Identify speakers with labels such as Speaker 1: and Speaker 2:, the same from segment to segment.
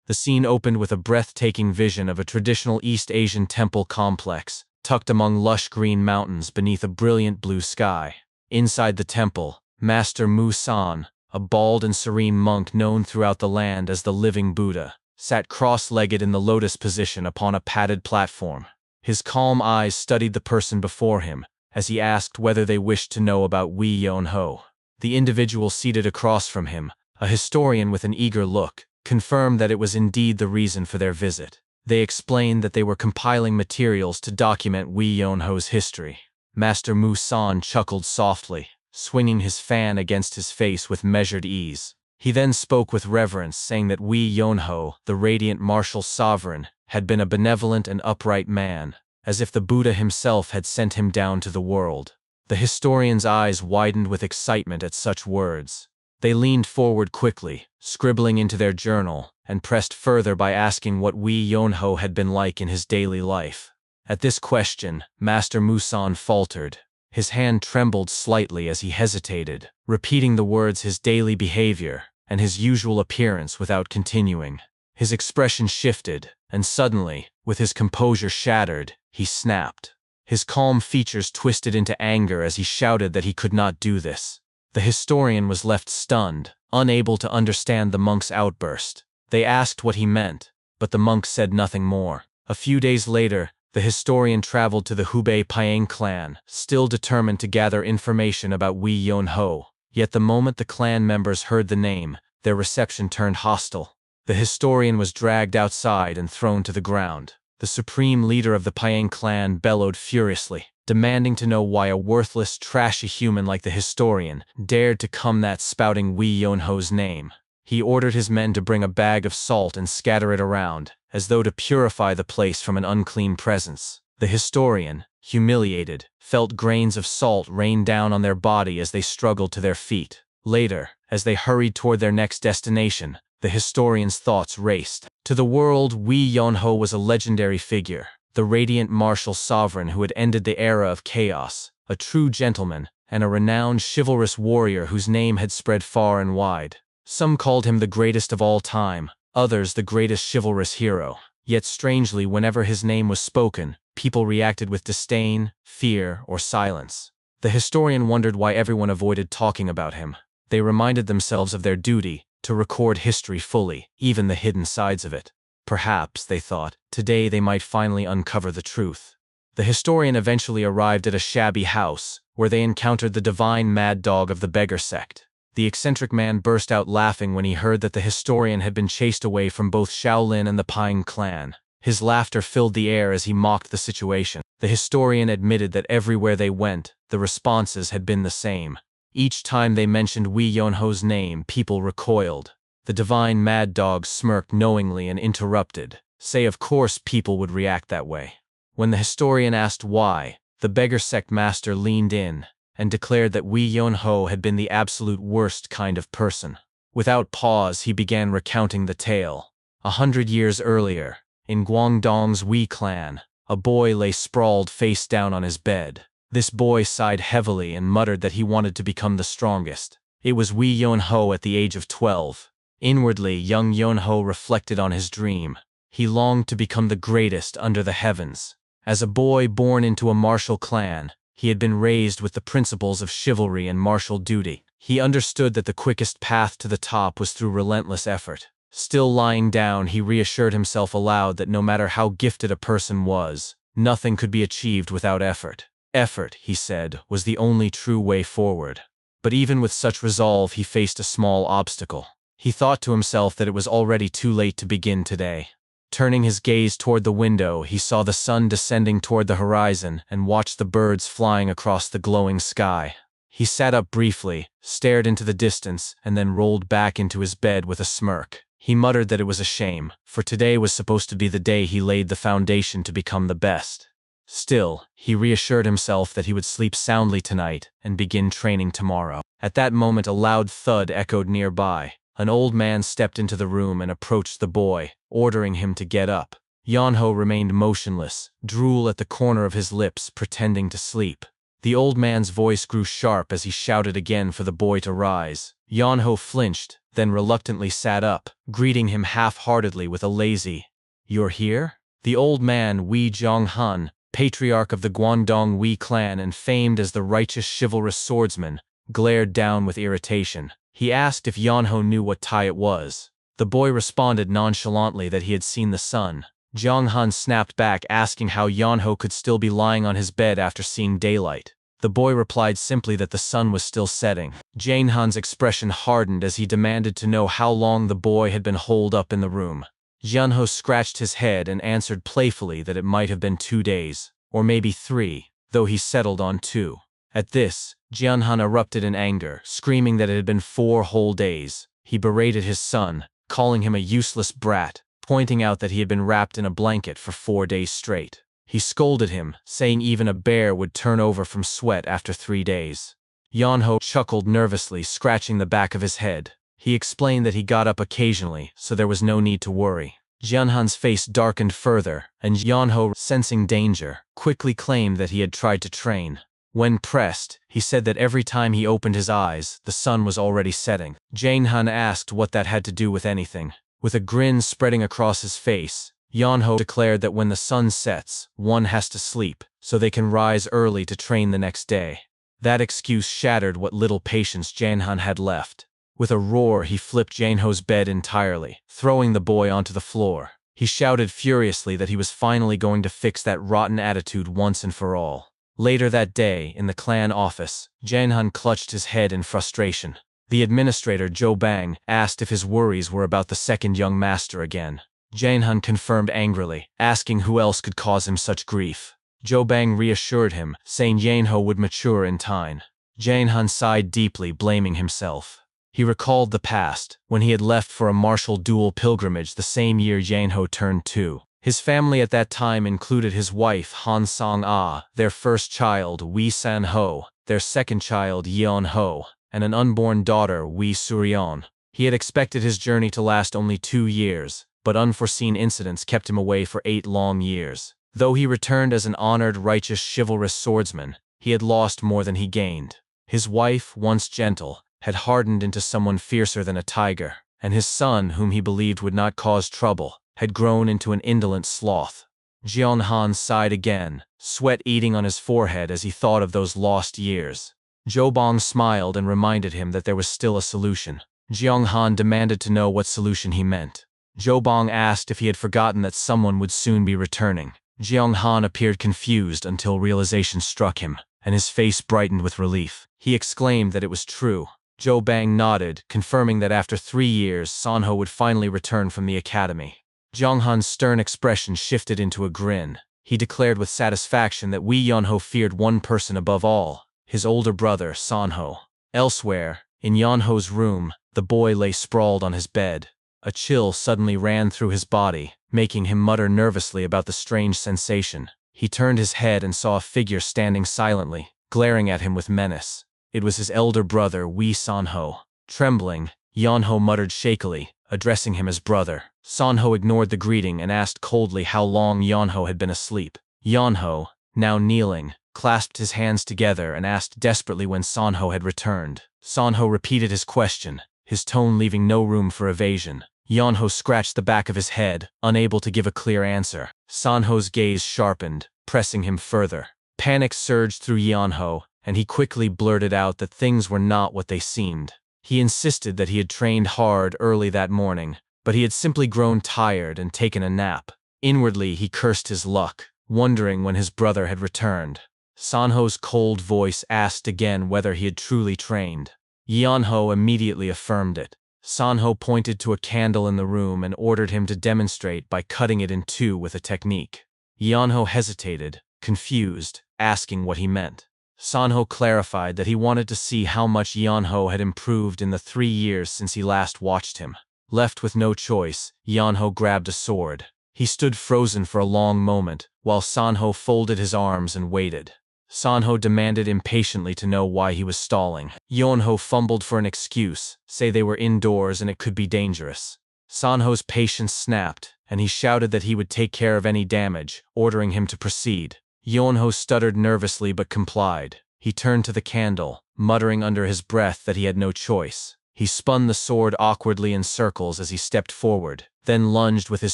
Speaker 1: The scene opened with a breathtaking vision of a traditional East Asian temple complex, tucked among lush green mountains beneath a brilliant blue sky. Inside the temple, Master Mu-san, a bald and serene monk known throughout the land as the Living Buddha, sat cross-legged in the lotus position upon a padded platform. His calm eyes studied the person before him, as he asked whether they wished to know about Wei Yonho. The individual seated across from him, a historian with an eager look, confirmed that it was indeed the reason for their visit. They explained that they were compiling materials to document Wei Yonho's history. Master Mu-san chuckled softly, swinging his fan against his face with measured ease. He then spoke with reverence, saying that Wei Yonho, the radiant martial sovereign, had been a benevolent and upright man, as if the Buddha himself had sent him down to the world. The historian's eyes widened with excitement at such words. They leaned forward quickly, scribbling into their journal, and pressed further by asking what Wei Yonho had been like in his daily life. At this question, Master Mu-san faltered. His hand trembled slightly as he hesitated, repeating the words his daily behavior and his usual appearance without continuing. His expression shifted, and suddenly, with his composure shattered, he snapped. His calm features twisted into anger as he shouted that he could not do this. The historian was left stunned, unable to understand the monk's outburst. They asked what he meant, but the monk said nothing more. A few days later, the historian traveled to the Hubei Paiyang clan, still determined to gather information about Wei Yonho. Yet the moment the clan members heard the name, their reception turned hostile. The historian was dragged outside and thrown to the ground. The supreme leader of the Paiyang clan bellowed furiously, demanding to know why a worthless, trashy human like the historian dared to come that spouting Wei Yonho's name. He ordered his men to bring a bag of salt and scatter it around, as though to purify the place from an unclean presence. The historian, humiliated, felt grains of salt rain down on their body as they struggled to their feet. Later, as they hurried toward their next destination, the historian's thoughts raced. To the world, Wei Yonho was a legendary figure, the radiant martial sovereign who had ended the era of chaos, a true gentleman, and a renowned chivalrous warrior whose name had spread far and wide. Some called him the greatest of all time, others the greatest chivalrous hero. Yet strangely, whenever his name was spoken, people reacted with disdain, fear, or silence. The historian wondered why everyone avoided talking about him. They reminded themselves of their duty to record history fully, even the hidden sides of it. Perhaps, they thought, today they might finally uncover the truth. The historian eventually arrived at a shabby house, where they encountered the divine mad dog of the beggar sect. The eccentric man burst out laughing when he heard that the historian had been chased away from both Shaolin and the Paiyang clan. His laughter filled the air as he mocked the situation. The historian admitted that everywhere they went, the responses had been the same. Each time they mentioned Wei Yonho's name, people recoiled. The divine mad dog smirked knowingly and interrupted. Say, of course people would react that way. When the historian asked why, the beggar sect master leaned in and declared that Wei Yonho had been the absolute worst kind of person. Without pause, he began recounting the tale. 100 years earlier, in Guangdong's Wei clan, a boy lay sprawled face down on his bed. This boy sighed heavily and muttered that he wanted to become the strongest. It was Wei Yonho at the age of 12. Inwardly, young Yonho reflected on his dream. He longed to become the greatest under the heavens. As a boy born into a martial clan, he had been raised with the principles of chivalry and martial duty. He understood that the quickest path to the top was through relentless effort. Still lying down, he reassured himself aloud that no matter how gifted a person was, nothing could be achieved without effort. Effort, he said, was the only true way forward. But even with such resolve, he faced a small obstacle. He thought to himself that it was already too late to begin today. Turning his gaze toward the window, he saw the sun descending toward the horizon and watched the birds flying across the glowing sky. He sat up briefly, stared into the distance, and then rolled back into his bed with a smirk. He muttered that it was a shame, for today was supposed to be the day he laid the foundation to become the best. Still, he reassured himself that he would sleep soundly tonight and begin training tomorrow. At that moment, a loud thud echoed nearby. An old man stepped into the room and approached the boy, ordering him to get up. Yonho remained motionless, drool at the corner of his lips, pretending to sleep. The old man's voice grew sharp as he shouted again for the boy to rise. Yeonho flinched, then reluctantly sat up, greeting him half-heartedly with a lazy, "You're here?" The old man, Wee Jong-han, patriarch of the Guangdong Wee clan and famed as the righteous chivalrous swordsman, glared down with irritation. He asked if Yeonho knew what time it was. The boy responded nonchalantly that he had seen the sun. Jong-han snapped back, asking how Yeonho could still be lying on his bed after seeing daylight. The boy replied simply that the sun was still setting. Jang-han's expression hardened as he demanded to know how long the boy had been holed up in the room. Yeonho scratched his head and answered playfully that it might have been 2 days, or maybe 3, though he settled on 2. At this, Jeonhan erupted in anger, screaming that it had been 4 whole days. He berated his son, calling him a useless brat, pointing out that he had been wrapped in a blanket for 4 days straight. He scolded him, saying even a bear would turn over from sweat after 3 days. Yeonho chuckled nervously, scratching the back of his head. He explained that he got up occasionally, so there was no need to worry. Jeonhan's face darkened further, and Yeonho, sensing danger, quickly claimed that he had tried to train. When pressed, he said that every time he opened his eyes, the sun was already setting. Jeonhan asked what that had to do with anything. With a grin spreading across his face, Yeonho declared that when the sun sets, one has to sleep, so they can rise early to train the next day. That excuse shattered what little patience Jeonhan had left. With a roar, he flipped Jeonho's bed entirely, throwing the boy onto the floor. He shouted furiously that he was finally going to fix that rotten attitude once and for all. Later that day, in the clan office, Jeonhan clutched his head in frustration. The administrator, Jo Bang, asked if his worries were about the second young master again. Jeonhan confirmed angrily, asking who else could cause him such grief. Jo Bang reassured him, saying Yeonho would mature in time. Jeonhan sighed deeply, blaming himself. He recalled the past, when he had left for a martial dual pilgrimage the same year Yeonho turned 2. His family at that time included his wife Han Sang-ah, their first child Wee San-ho, their second child Yeon-ho, and an unborn daughter Wee Suryeon. He had expected his journey to last only 2 years, but unforeseen incidents kept him away for 8 long years. Though he returned as an honored, righteous, chivalrous swordsman, he had lost more than he gained. His wife, once gentle, had hardened into someone fiercer than a tiger, and his son, whom he believed would not cause trouble, had grown into an indolent sloth. Jeonhan sighed again, sweat eating on his forehead as he thought of those lost years. Jo Bang smiled and reminded him that there was still a solution. Jeonhan demanded to know what solution he meant. Jo Bang asked if he had forgotten that someone would soon be returning. Jeonhan appeared confused until realization struck him, and his face brightened with relief. He exclaimed that it was true. Jo Bang nodded, confirming that after 3 years, Sanho would finally return from the academy. Jeonghan's stern expression shifted into a grin. He declared with satisfaction that Wee Yeonho feared one person above all, his older brother, Sanho. Elsewhere, in Yeonho's room, the boy lay sprawled on his bed. A chill suddenly ran through his body, making him mutter nervously about the strange sensation. He turned his head and saw a figure standing silently, glaring at him with menace. It was his elder brother, Wee Sanho. Trembling, Yeonho muttered shakily, addressing him as brother. Sanho ignored the greeting and asked coldly how long Yeonho had been asleep. Yeonho, now kneeling, clasped his hands together and asked desperately when Sanho had returned. Sanho repeated his question, his tone leaving no room for evasion. Yeonho scratched the back of his head, unable to give a clear answer. Sanho's gaze sharpened, pressing him further. Panic surged through Yeonho, and he quickly blurted out that things were not what they seemed. He insisted that he had trained hard early that morning, but he had simply grown tired and taken a nap. Inwardly, he cursed his luck, wondering when his brother had returned. Sanho's cold voice asked again whether he had truly trained. Yeonho immediately affirmed it. Sanho pointed to a candle in the room and ordered him to demonstrate by cutting it in 2 with a technique. Yeonho hesitated, confused, asking what he meant. Sanho clarified that he wanted to see how much Yeonho had improved in the 3 years since he last watched him. Left with no choice, Yeonho grabbed a sword. He stood frozen for a long moment, while Sanho folded his arms and waited. Sanho demanded impatiently to know why he was stalling. Yeonho fumbled for an excuse, say they were indoors and it could be dangerous. Sanho's patience snapped, and he shouted that he would take care of any damage, ordering him to proceed. Yeonho stuttered nervously but complied. He turned to the candle, muttering under his breath that he had no choice. He spun the sword awkwardly in circles as he stepped forward, then lunged with his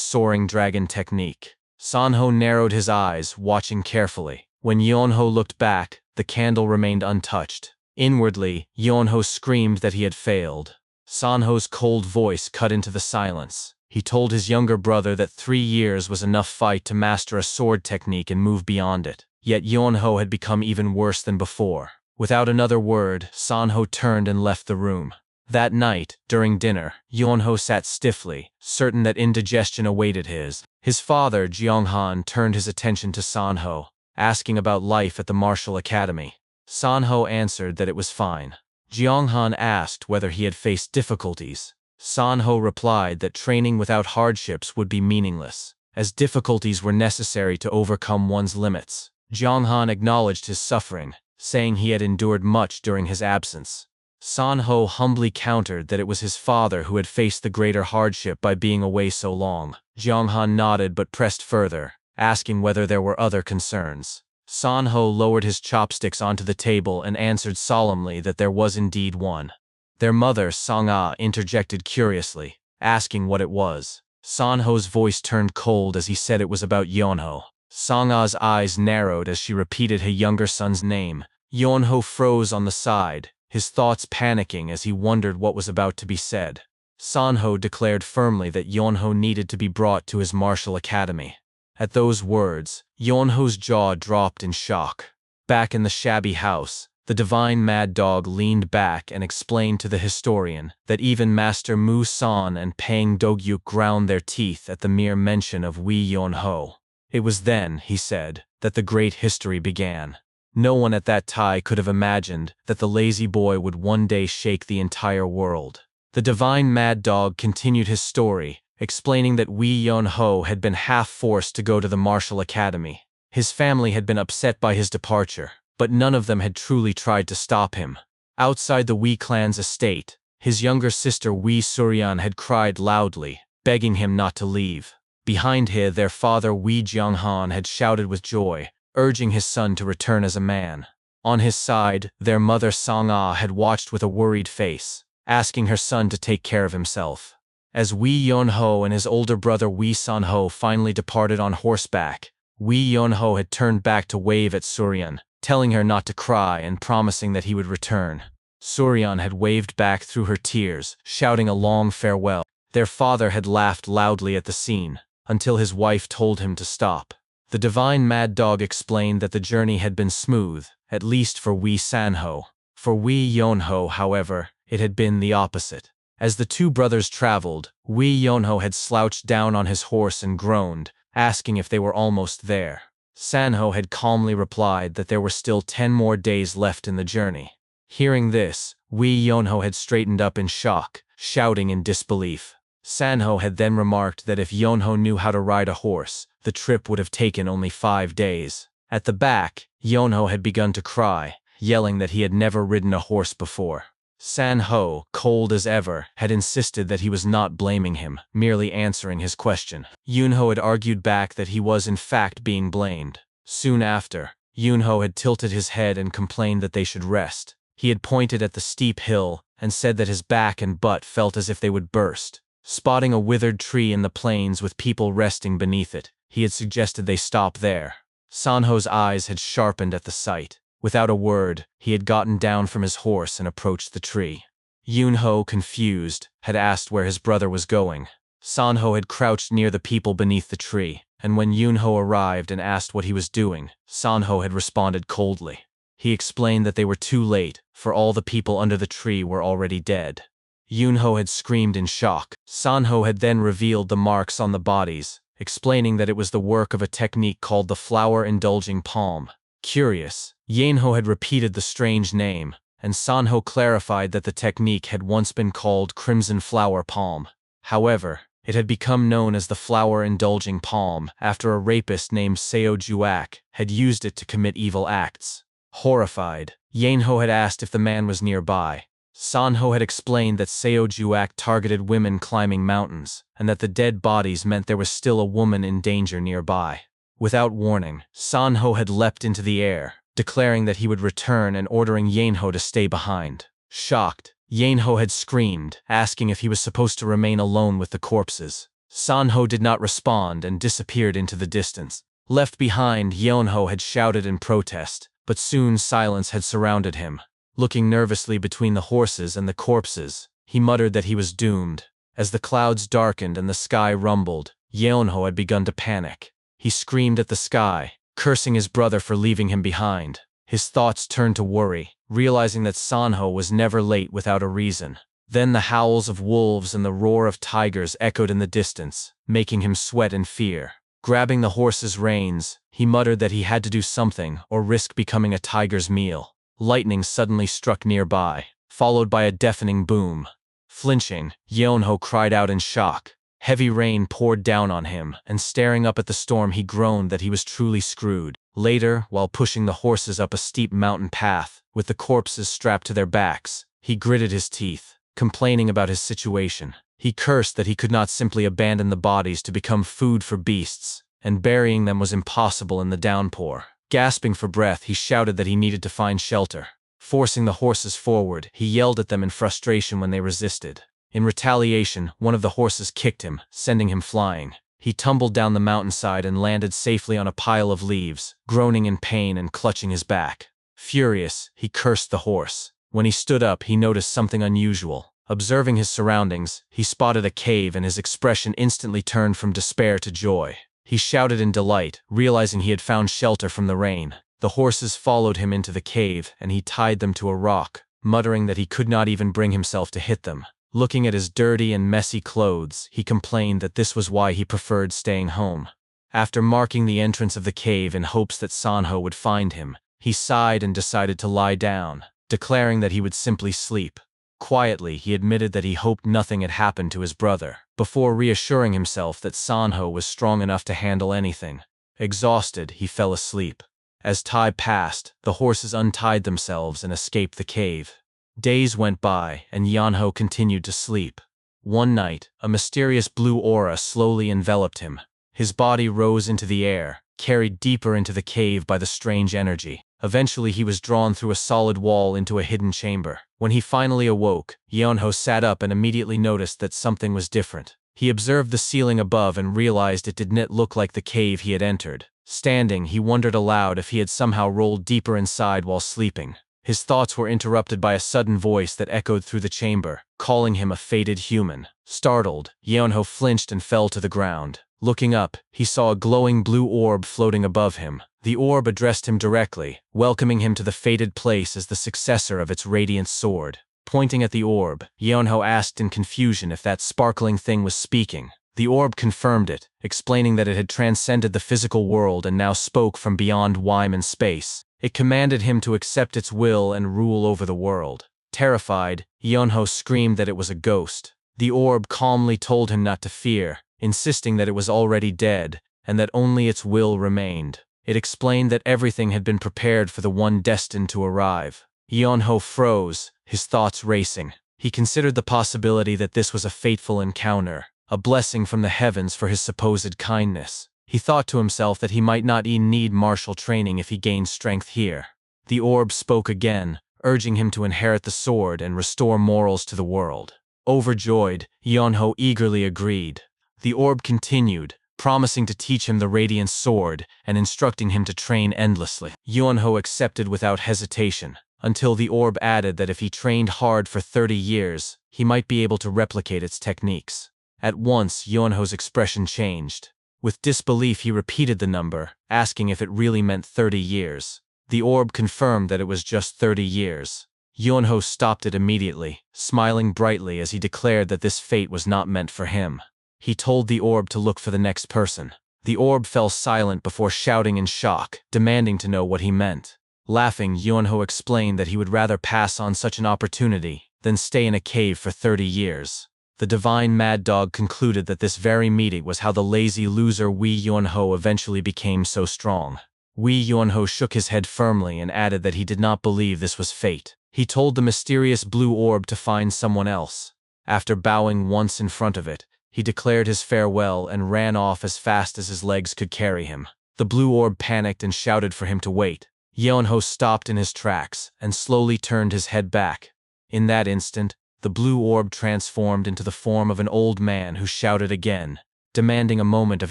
Speaker 1: soaring dragon technique. Sanho narrowed his eyes, watching carefully. When Yonho looked back, the candle remained untouched. Inwardly, Yonho screamed that he had failed. Sanho's cold voice cut into the silence. He told his younger brother that 3 years was enough fight to master a sword technique and move beyond it. Yet Yonho had become even worse than before. Without another word, Sanho turned and left the room. That night, during dinner, Yonho sat stiffly, certain that indigestion awaited his. His father, Jianghan, turned his attention to Sanho, asking about life at the martial academy. Sanho answered that it was fine. Jianghan asked whether he had faced difficulties. Sanho replied that training without hardships would be meaningless, as difficulties were necessary to overcome one's limits. Jianghan acknowledged his suffering, saying he had endured much during his absence. Sanho humbly countered that it was his father who had faced the greater hardship by being away so long. Jianghan nodded but pressed further, asking whether there were other concerns. Sanho lowered his chopsticks onto the table and answered solemnly that there was indeed one. Their mother, Sang-ah, interjected curiously, asking what it was. Sanho's voice turned cold as he said it was about Yonho. Sang-ah's eyes narrowed as she repeated her younger son's name. Yonho froze on the side, his thoughts panicking as he wondered what was about to be said. Sanho declared firmly that Yonho needed to be brought to his martial academy. At those words, Yonho's jaw dropped in shock. Back in the shabby house, the divine mad dog leaned back and explained to the historian that even Master Mu San and Pang Dogyuk ground their teeth at the mere mention of Wei Yonho. It was then, he said, that the great history began. No one at that time could have imagined that the lazy boy would one day shake the entire world. The divine mad dog continued his story, explaining that Wei Yonho had been half forced to go to the martial academy. His family had been upset by his departure, but none of them had truly tried to stop him. Outside the Wei clan's estate, his younger sister Wei Suryan had cried loudly, begging him not to leave. Behind her, their father Wei Jianghan had shouted with joy, urging his son to return as a man. On his side, their mother Sang-ah had watched with a worried face, asking her son to take care of himself. As Wei Yonho and his older brother Wei Sanho finally departed on horseback, Wei Yonho had turned back to wave at Suryan, telling her not to cry and promising that he would return. Suryan had waved back through her tears, shouting a long farewell. Their father had laughed loudly at the scene, until his wife told him to stop. The divine mad dog explained that the journey had been smooth, at least for Wei Sanho. For Wei Yonho, however, it had been the opposite. As the two brothers traveled, Wei Yonho had slouched down on his horse and groaned, asking if they were almost there. Sanho had calmly replied that there were still 10 more days left in the journey. Hearing this, Wei Yonho had straightened up in shock, shouting in disbelief. Sanho had then remarked that if Yonho knew how to ride a horse, the trip would have taken only 5 days. At the back, Yonho had begun to cry, yelling that he had never ridden a horse before. Sanho, cold as ever, had insisted that he was not blaming him, merely answering his question. Yunho had argued back that he was in fact being blamed. Soon after, Yunho had tilted his head and complained that they should rest. He had pointed at the steep hill and said that his back and butt felt as if they would burst. Spotting a withered tree in the plains with people resting beneath it, he had suggested they stop there. Sanho's eyes had sharpened at the sight. Without a word, he had gotten down from his horse and approached the tree. Yunho, confused, had asked where his brother was going. Sanho had crouched near the people beneath the tree, and when Yunho arrived and asked what he was doing, Sanho had responded coldly. He explained that they were too late, for all the people under the tree were already dead. Yunho had screamed in shock. Sanho had then revealed the marks on the bodies, explaining that it was the work of a technique called the flower-indulging palm. Curious, Yunho had repeated the strange name, and Sanho clarified that the technique had once been called crimson flower palm. However, it had become known as the flower-indulging palm after a rapist named Seo Juak had used it to commit evil acts. Horrified, Yunho had asked if the man was nearby. Sanho had explained that Seo Juak targeted women climbing mountains, and that the dead bodies meant there was still a woman in danger nearby. Without warning, Sanho had leapt into the air, declaring that he would return and ordering Yanho to stay behind. Shocked, Yanho had screamed, asking if he was supposed to remain alone with the corpses. Sanho did not respond and disappeared into the distance. Left behind, Yeonho had shouted in protest, but soon silence had surrounded him. Looking nervously between the horses and the corpses, he muttered that he was doomed. As the clouds darkened and the sky rumbled, Yeonho had begun to panic. He screamed at the sky, cursing his brother for leaving him behind. His thoughts turned to worry, realizing that Sanho was never late without a reason. Then the howls of wolves and the roar of tigers echoed in the distance, making him sweat in fear. Grabbing the horse's reins, he muttered that he had to do something or risk becoming a tiger's meal. Lightning suddenly struck nearby, followed by a deafening boom. Flinching, Yeonho cried out in shock. Heavy rain poured down on him, and staring up at the storm he groaned that he was truly screwed. Later, while pushing the horses up a steep mountain path, with the corpses strapped to their backs, he gritted his teeth, complaining about his situation. He cursed that he could not simply abandon the bodies to become food for beasts, and burying them was impossible in the downpour. Gasping for breath, he shouted that he needed to find shelter. Forcing the horses forward, he yelled at them in frustration when they resisted. In retaliation, one of the horses kicked him, sending him flying. He tumbled down the mountainside and landed safely on a pile of leaves, groaning in pain and clutching his back. Furious, he cursed the horse. When he stood up, he noticed something unusual. Observing his surroundings, he spotted a cave and his expression instantly turned from despair to joy. He shouted in delight, realizing he had found shelter from the rain. The horses followed him into the cave and he tied them to a rock, muttering that he could not even bring himself to hit them. Looking at his dirty and messy clothes, he complained that this was why he preferred staying home. After marking the entrance of the cave in hopes that Sanho would find him, he sighed and decided to lie down, declaring that he would simply sleep. Quietly, he admitted that he hoped nothing had happened to his brother, before reassuring himself that Sanho was strong enough to handle anything. Exhausted, he fell asleep. As time passed, the horses untied themselves and escaped the cave. Days went by, and Yeonho continued to sleep. One night, a mysterious blue aura slowly enveloped him. His body rose into the air, carried deeper into the cave by the strange energy. Eventually, he was drawn through a solid wall into a hidden chamber. When he finally awoke, Yeonho sat up and immediately noticed that something was different. He observed the ceiling above and realized it did not look like the cave he had entered. Standing, he wondered aloud if he had somehow rolled deeper inside while sleeping. His thoughts were interrupted by a sudden voice that echoed through the chamber, calling him a fated human. Startled, Yeonho flinched and fell to the ground. Looking up, he saw a glowing blue orb floating above him. The orb addressed him directly, welcoming him to the fated place as the successor of its radiant sword. Pointing at the orb, Yeonho asked in confusion if that sparkling thing was speaking. The orb confirmed it, explaining that it had transcended the physical world and now spoke from beyond time and space. It commanded him to accept its will and rule over the world. Terrified, Yeonho screamed that it was a ghost. The orb calmly told him not to fear, insisting that it was already dead, and that only its will remained. It explained that everything had been prepared for the one destined to arrive. Yeonho froze, his thoughts racing. He considered the possibility that this was a fateful encounter, a blessing from the heavens for his supposed kindness. He thought to himself that he might not even need martial training if he gained strength here. The orb spoke again, urging him to inherit the sword and restore morals to the world. Overjoyed, Yeonho eagerly agreed. The orb continued, promising to teach him the radiant sword and instructing him to train endlessly. Yeonho accepted without hesitation, until the orb added that if he trained hard for 30 years, he might be able to replicate its techniques. At once, Yeonho's expression changed. With disbelief, he repeated the number, asking if it really meant 30 years. The orb confirmed that it was just 30 years. Yeonho stopped it immediately, smiling brightly as he declared that this fate was not meant for him. He told the orb to look for the next person. The orb fell silent before shouting in shock, demanding to know what he meant. Laughing, Yeonho explained that he would rather pass on such an opportunity than stay in a cave for 30 years. The divine mad dog concluded that this very meeting was how the lazy loser Wee Yeonho eventually became so strong. Wee Yeonho shook his head firmly and added that he did not believe this was fate. He told the mysterious blue orb to find someone else. After bowing once in front of it, he declared his farewell and ran off as fast as his legs could carry him. The blue orb panicked and shouted for him to wait. Yeonho stopped in his tracks and slowly turned his head back. In that instant, the blue orb transformed into the form of an old man who shouted again, demanding a moment of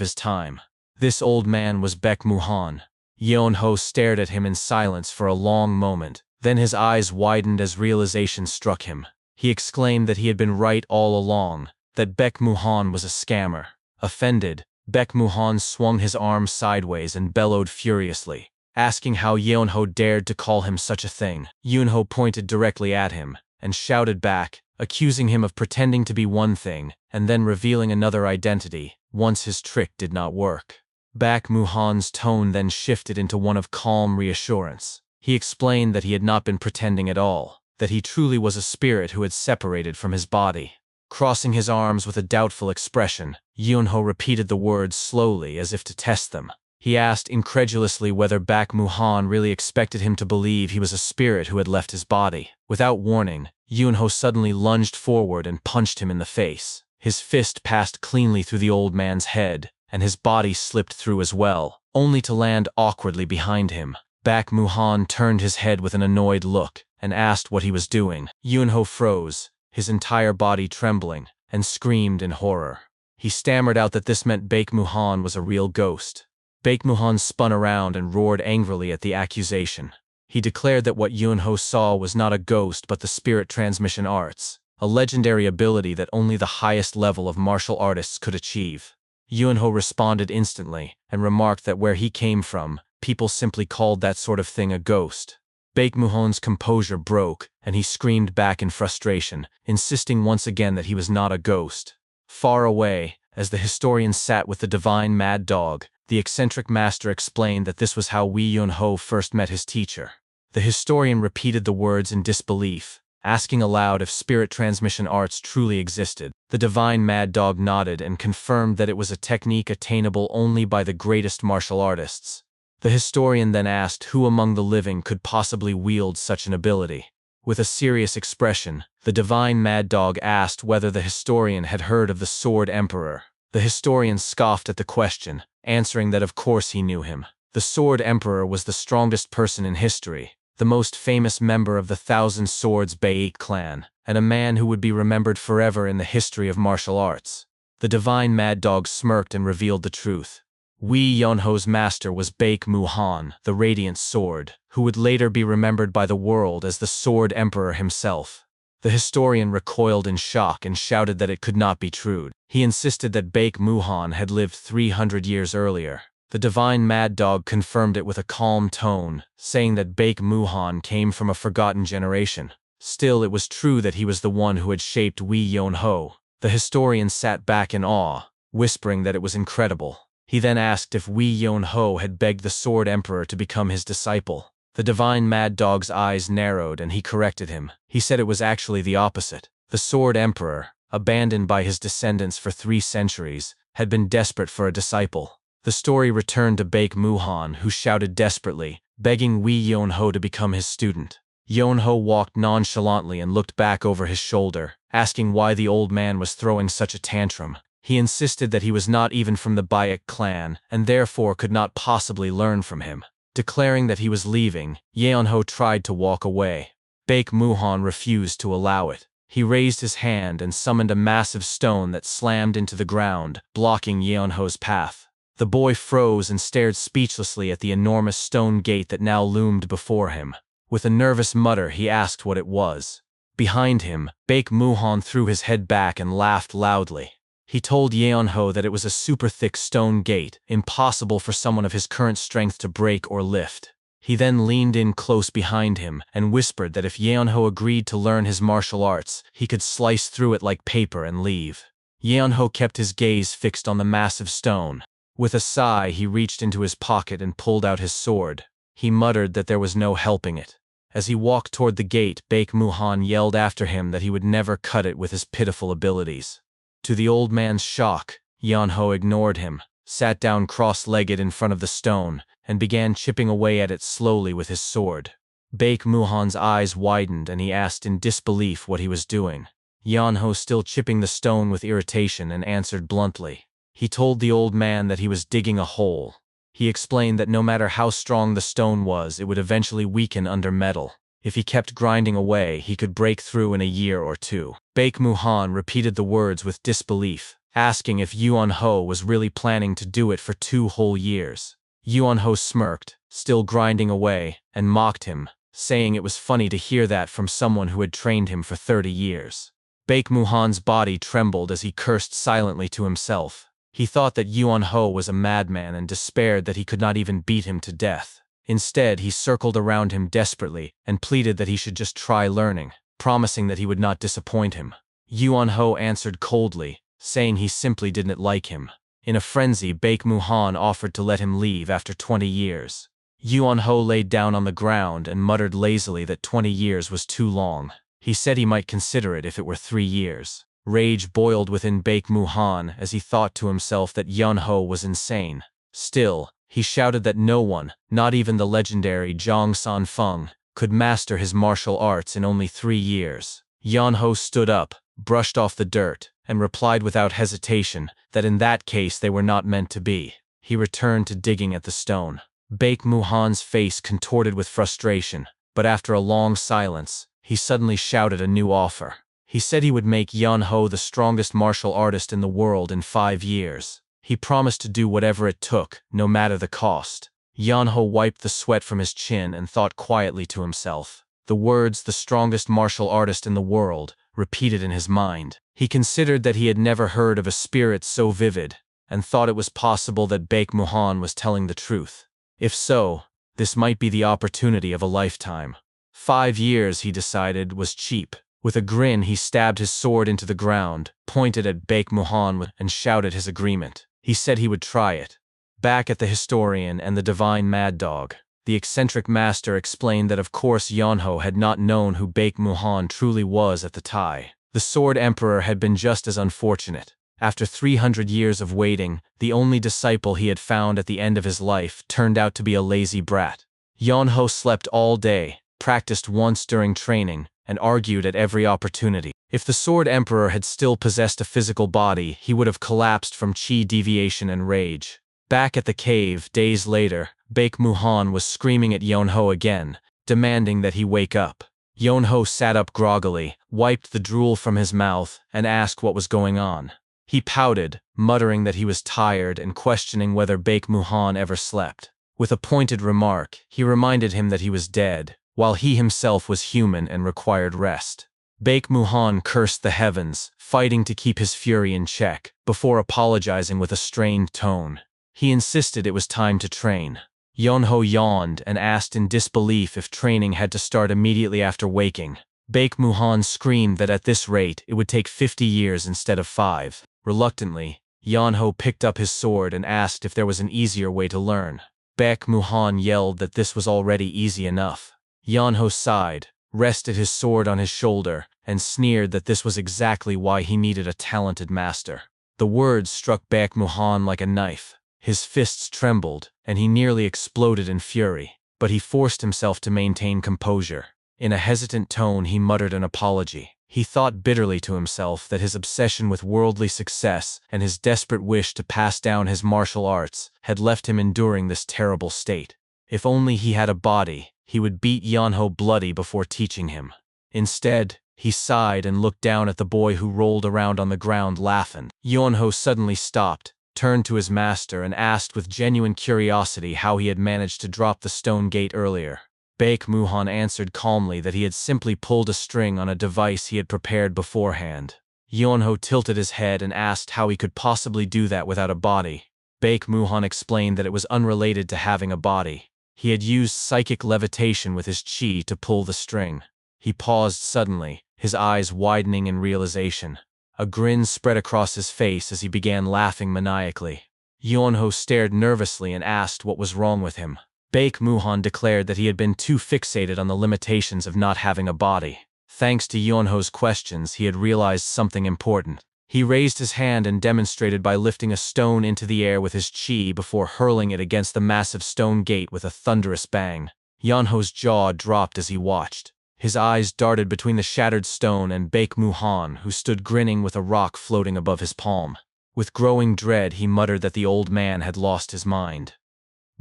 Speaker 1: his time. This old man was Baek Muhan. Yeonho stared at him in silence for a long moment, then his eyes widened as realization struck him. He exclaimed that he had been right all along, that Baek Muhan was a scammer. Offended, Baek Muhan swung his arms sideways and bellowed furiously, asking how Yeonho dared to call him such a thing. Yeonho pointed directly at him and shouted back, accusing him of pretending to be one thing and then revealing another identity once his trick did not work. Baek Muhan's tone then shifted into one of calm reassurance. He explained that he had not been pretending at all, that he truly was a spirit who had separated from his body. Crossing his arms with a doubtful expression, Yeonho repeated the words slowly as if to test them. He asked incredulously whether Baek Muhan really expected him to believe he was a spirit who had left his body. Without warning, Yeonho suddenly lunged forward and punched him in the face. His fist passed cleanly through the old man's head, and his body slipped through as well, only to land awkwardly behind him. Baek Muhan turned his head with an annoyed look and asked what he was doing. Yeonho froze, his entire body trembling, and screamed in horror. He stammered out that this meant Baek Muhan was a real ghost. Baek Muhan spun around and roared angrily at the accusation. He declared that what Yeonho saw was not a ghost but the spirit transmission arts, a legendary ability that only the highest level of martial artists could achieve. Yeonho responded instantly and remarked that where he came from, people simply called that sort of thing a ghost. Baek Muhan's composure broke, and he screamed back in frustration, insisting once again that he was not a ghost. Far away, as the historian sat with the divine mad dog, the eccentric master explained that this was how Yeonho first met his teacher. The historian repeated the words in disbelief, asking aloud if spirit transmission arts truly existed. The divine mad dog nodded and confirmed that it was a technique attainable only by the greatest martial artists. The historian then asked who among the living could possibly wield such an ability. With a serious expression, the divine mad dog asked whether the historian had heard of the Sword Emperor. The historian scoffed at the question, answering that of course he knew him. The Sword Emperor was the strongest person in history, the most famous member of the Thousand Swords Baek clan, and a man who would be remembered forever in the history of martial arts. The divine mad dog smirked and revealed the truth. Yeonho's master was Baek Muhan, the Radiant Sword, who would later be remembered by the world as the Sword Emperor himself. The historian recoiled in shock and shouted that it could not be true. He insisted that Baek Muhan had lived 300 years earlier. The divine mad dog confirmed it with a calm tone, saying that Baek Muhan came from a forgotten generation. Still, it was true that he was the one who had shaped Yeonho. The historian sat back in awe, whispering that it was incredible. He then asked if Yeonho had begged the Sword Emperor to become his disciple. The divine mad dog's eyes narrowed and he corrected him. He said it was actually the opposite. The Sword Emperor, abandoned by his descendants for 3 centuries, had been desperate for a disciple. The story returned to Baek Muhan, who shouted desperately, begging Yeonho to become his student. Yeonho walked nonchalantly and looked back over his shoulder, asking why the old man was throwing such a tantrum. He insisted that he was not even from the Baek clan, and therefore could not possibly learn from him. Declaring that he was leaving, Yeonho tried to walk away. Baek Muhan refused to allow it. He raised his hand and summoned a massive stone that slammed into the ground, blocking Yeonho's path. The boy froze and stared speechlessly at the enormous stone gate that now loomed before him. With a nervous mutter, he asked what it was. Behind him, Baek Muhan threw his head back and laughed loudly. He told Yeonho that it was a super thick stone gate, impossible for someone of his current strength to break or lift. He then leaned in close behind him and whispered that if Yeonho agreed to learn his martial arts, he could slice through it like paper and leave. Yeonho kept his gaze fixed on the massive stone. With a sigh, he reached into his pocket and pulled out his sword. He muttered that there was no helping it. As he walked toward the gate, Baek Muhan yelled after him that he would never cut it with his pitiful abilities. To the old man's shock, Yeonho ignored him, sat down cross-legged in front of the stone, and began chipping away at it slowly with his sword. Baek Muhan's eyes widened and he asked in disbelief what he was doing. Yeonho, still chipping the stone with irritation, and answered bluntly. He told the old man that he was digging a hole. He explained that no matter how strong the stone was, it would eventually weaken under metal. If he kept grinding away, he could break through in a year or two. Baek Muhan repeated the words with disbelief, asking if Yuan Ho was really planning to do it for 2 whole years. Yuan Ho smirked, still grinding away, and mocked him, saying it was funny to hear that from someone who had trained him for 30 years. Baek Muhan's body trembled as he cursed silently to himself. He thought that Yuan Ho was a madman and despaired that he could not even beat him to death. Instead, he circled around him desperately and pleaded that he should just try learning, promising that he would not disappoint him. Yuan Ho answered coldly, saying he simply didn't like him. In a frenzy, Baek Muhan offered to let him leave after 20 years. Yuan Ho laid down on the ground and muttered lazily that 20 years was too long. He said he might consider it if it were 3 years. Rage boiled within Baek Muhan as he thought to himself that Yuan Ho was insane. Still, he shouted that no one, not even the legendary Zhang Sanfeng, could master his martial arts in only 3 years. Yuan Ho stood up, brushed off the dirt, and replied without hesitation that in that case they were not meant to be. He returned to digging at the stone. Baek Muhan's face contorted with frustration, but after a long silence, he suddenly shouted a new offer. He said he would make Yuan Ho the strongest martial artist in the world in 5 years. He promised to do whatever it took, no matter the cost. Yuan Ho wiped the sweat from his chin and thought quietly to himself. The words, "the strongest martial artist in the world," repeated in his mind. He considered that he had never heard of a spirit so vivid, and thought it was possible that Baek Muhan was telling the truth. If so, this might be the opportunity of a lifetime. 5 years, he decided, was cheap. With a grin, he stabbed his sword into the ground, pointed at Baek Muhan, and shouted his agreement. He said he would try it. Back at the historian and the divine mad dog, the eccentric master explained that of course Yuan Ho had not known who Baek Muhan truly was at the time. The Sword Emperor had been just as unfortunate. After 300 years of waiting, the only disciple he had found at the end of his life turned out to be a lazy brat. Yuan Ho slept all day, practiced once during training, and argued at every opportunity. If the Sword Emperor had still possessed a physical body, he would have collapsed from chi deviation and rage. Back at the cave, days later, Baek Muhan was screaming at Yuan Ho again, demanding that he wake up. Yuan Ho sat up groggily, wiped the drool from his mouth, and asked what was going on. He pouted, muttering that he was tired and questioning whether Baek Muhan ever slept. With a pointed remark, he reminded him that he was dead, while he himself was human and required rest. Baek Muhan cursed the heavens, fighting to keep his fury in check, before apologizing with a strained tone. He insisted it was time to train. Yuan Ho yawned and asked in disbelief if training had to start immediately after waking. Baek Muhan screamed that at this rate it would take 50 years instead of 5. Reluctantly, Yuan Ho picked up his sword and asked if there was an easier way to learn. Baek Muhan yelled that this was already easy enough. Yuan Ho sighed, rested his sword on his shoulder, and sneered that this was exactly why he needed a talented master. The words struck Baek Muhan like a knife. His fists trembled, and he nearly exploded in fury, but he forced himself to maintain composure. In a hesitant tone, he muttered an apology. He thought bitterly to himself that his obsession with worldly success and his desperate wish to pass down his martial arts had left him enduring this terrible state. If only he had a body, he would beat Yuan Ho bloody before teaching him. Instead, he sighed and looked down at the boy who rolled around on the ground laughing. Yuan Ho suddenly stopped, turned to his master, and asked with genuine curiosity how he had managed to drop the stone gate earlier. Baek Muhan answered calmly that he had simply pulled a string on a device he had prepared beforehand. Yuan Ho tilted his head and asked how he could possibly do that without a body. Baek Muhan explained that it was unrelated to having a body. He had used psychic levitation with his chi to pull the string. He paused suddenly, his eyes widening in realization. A grin spread across his face as he began laughing maniacally. Yuan Ho stared nervously and asked what was wrong with him. Baek Muhan declared that he had been too fixated on the limitations of not having a body. Thanks to Yuan Ho's questions, he had realized something important. He raised his hand and demonstrated by lifting a stone into the air with his chi before hurling it against the massive stone gate with a thunderous bang. Yuan Ho's jaw dropped as he watched. His eyes darted between the shattered stone and Baek Muhan, who stood grinning with a rock floating above his palm. With growing dread, he muttered that the old man had lost his mind.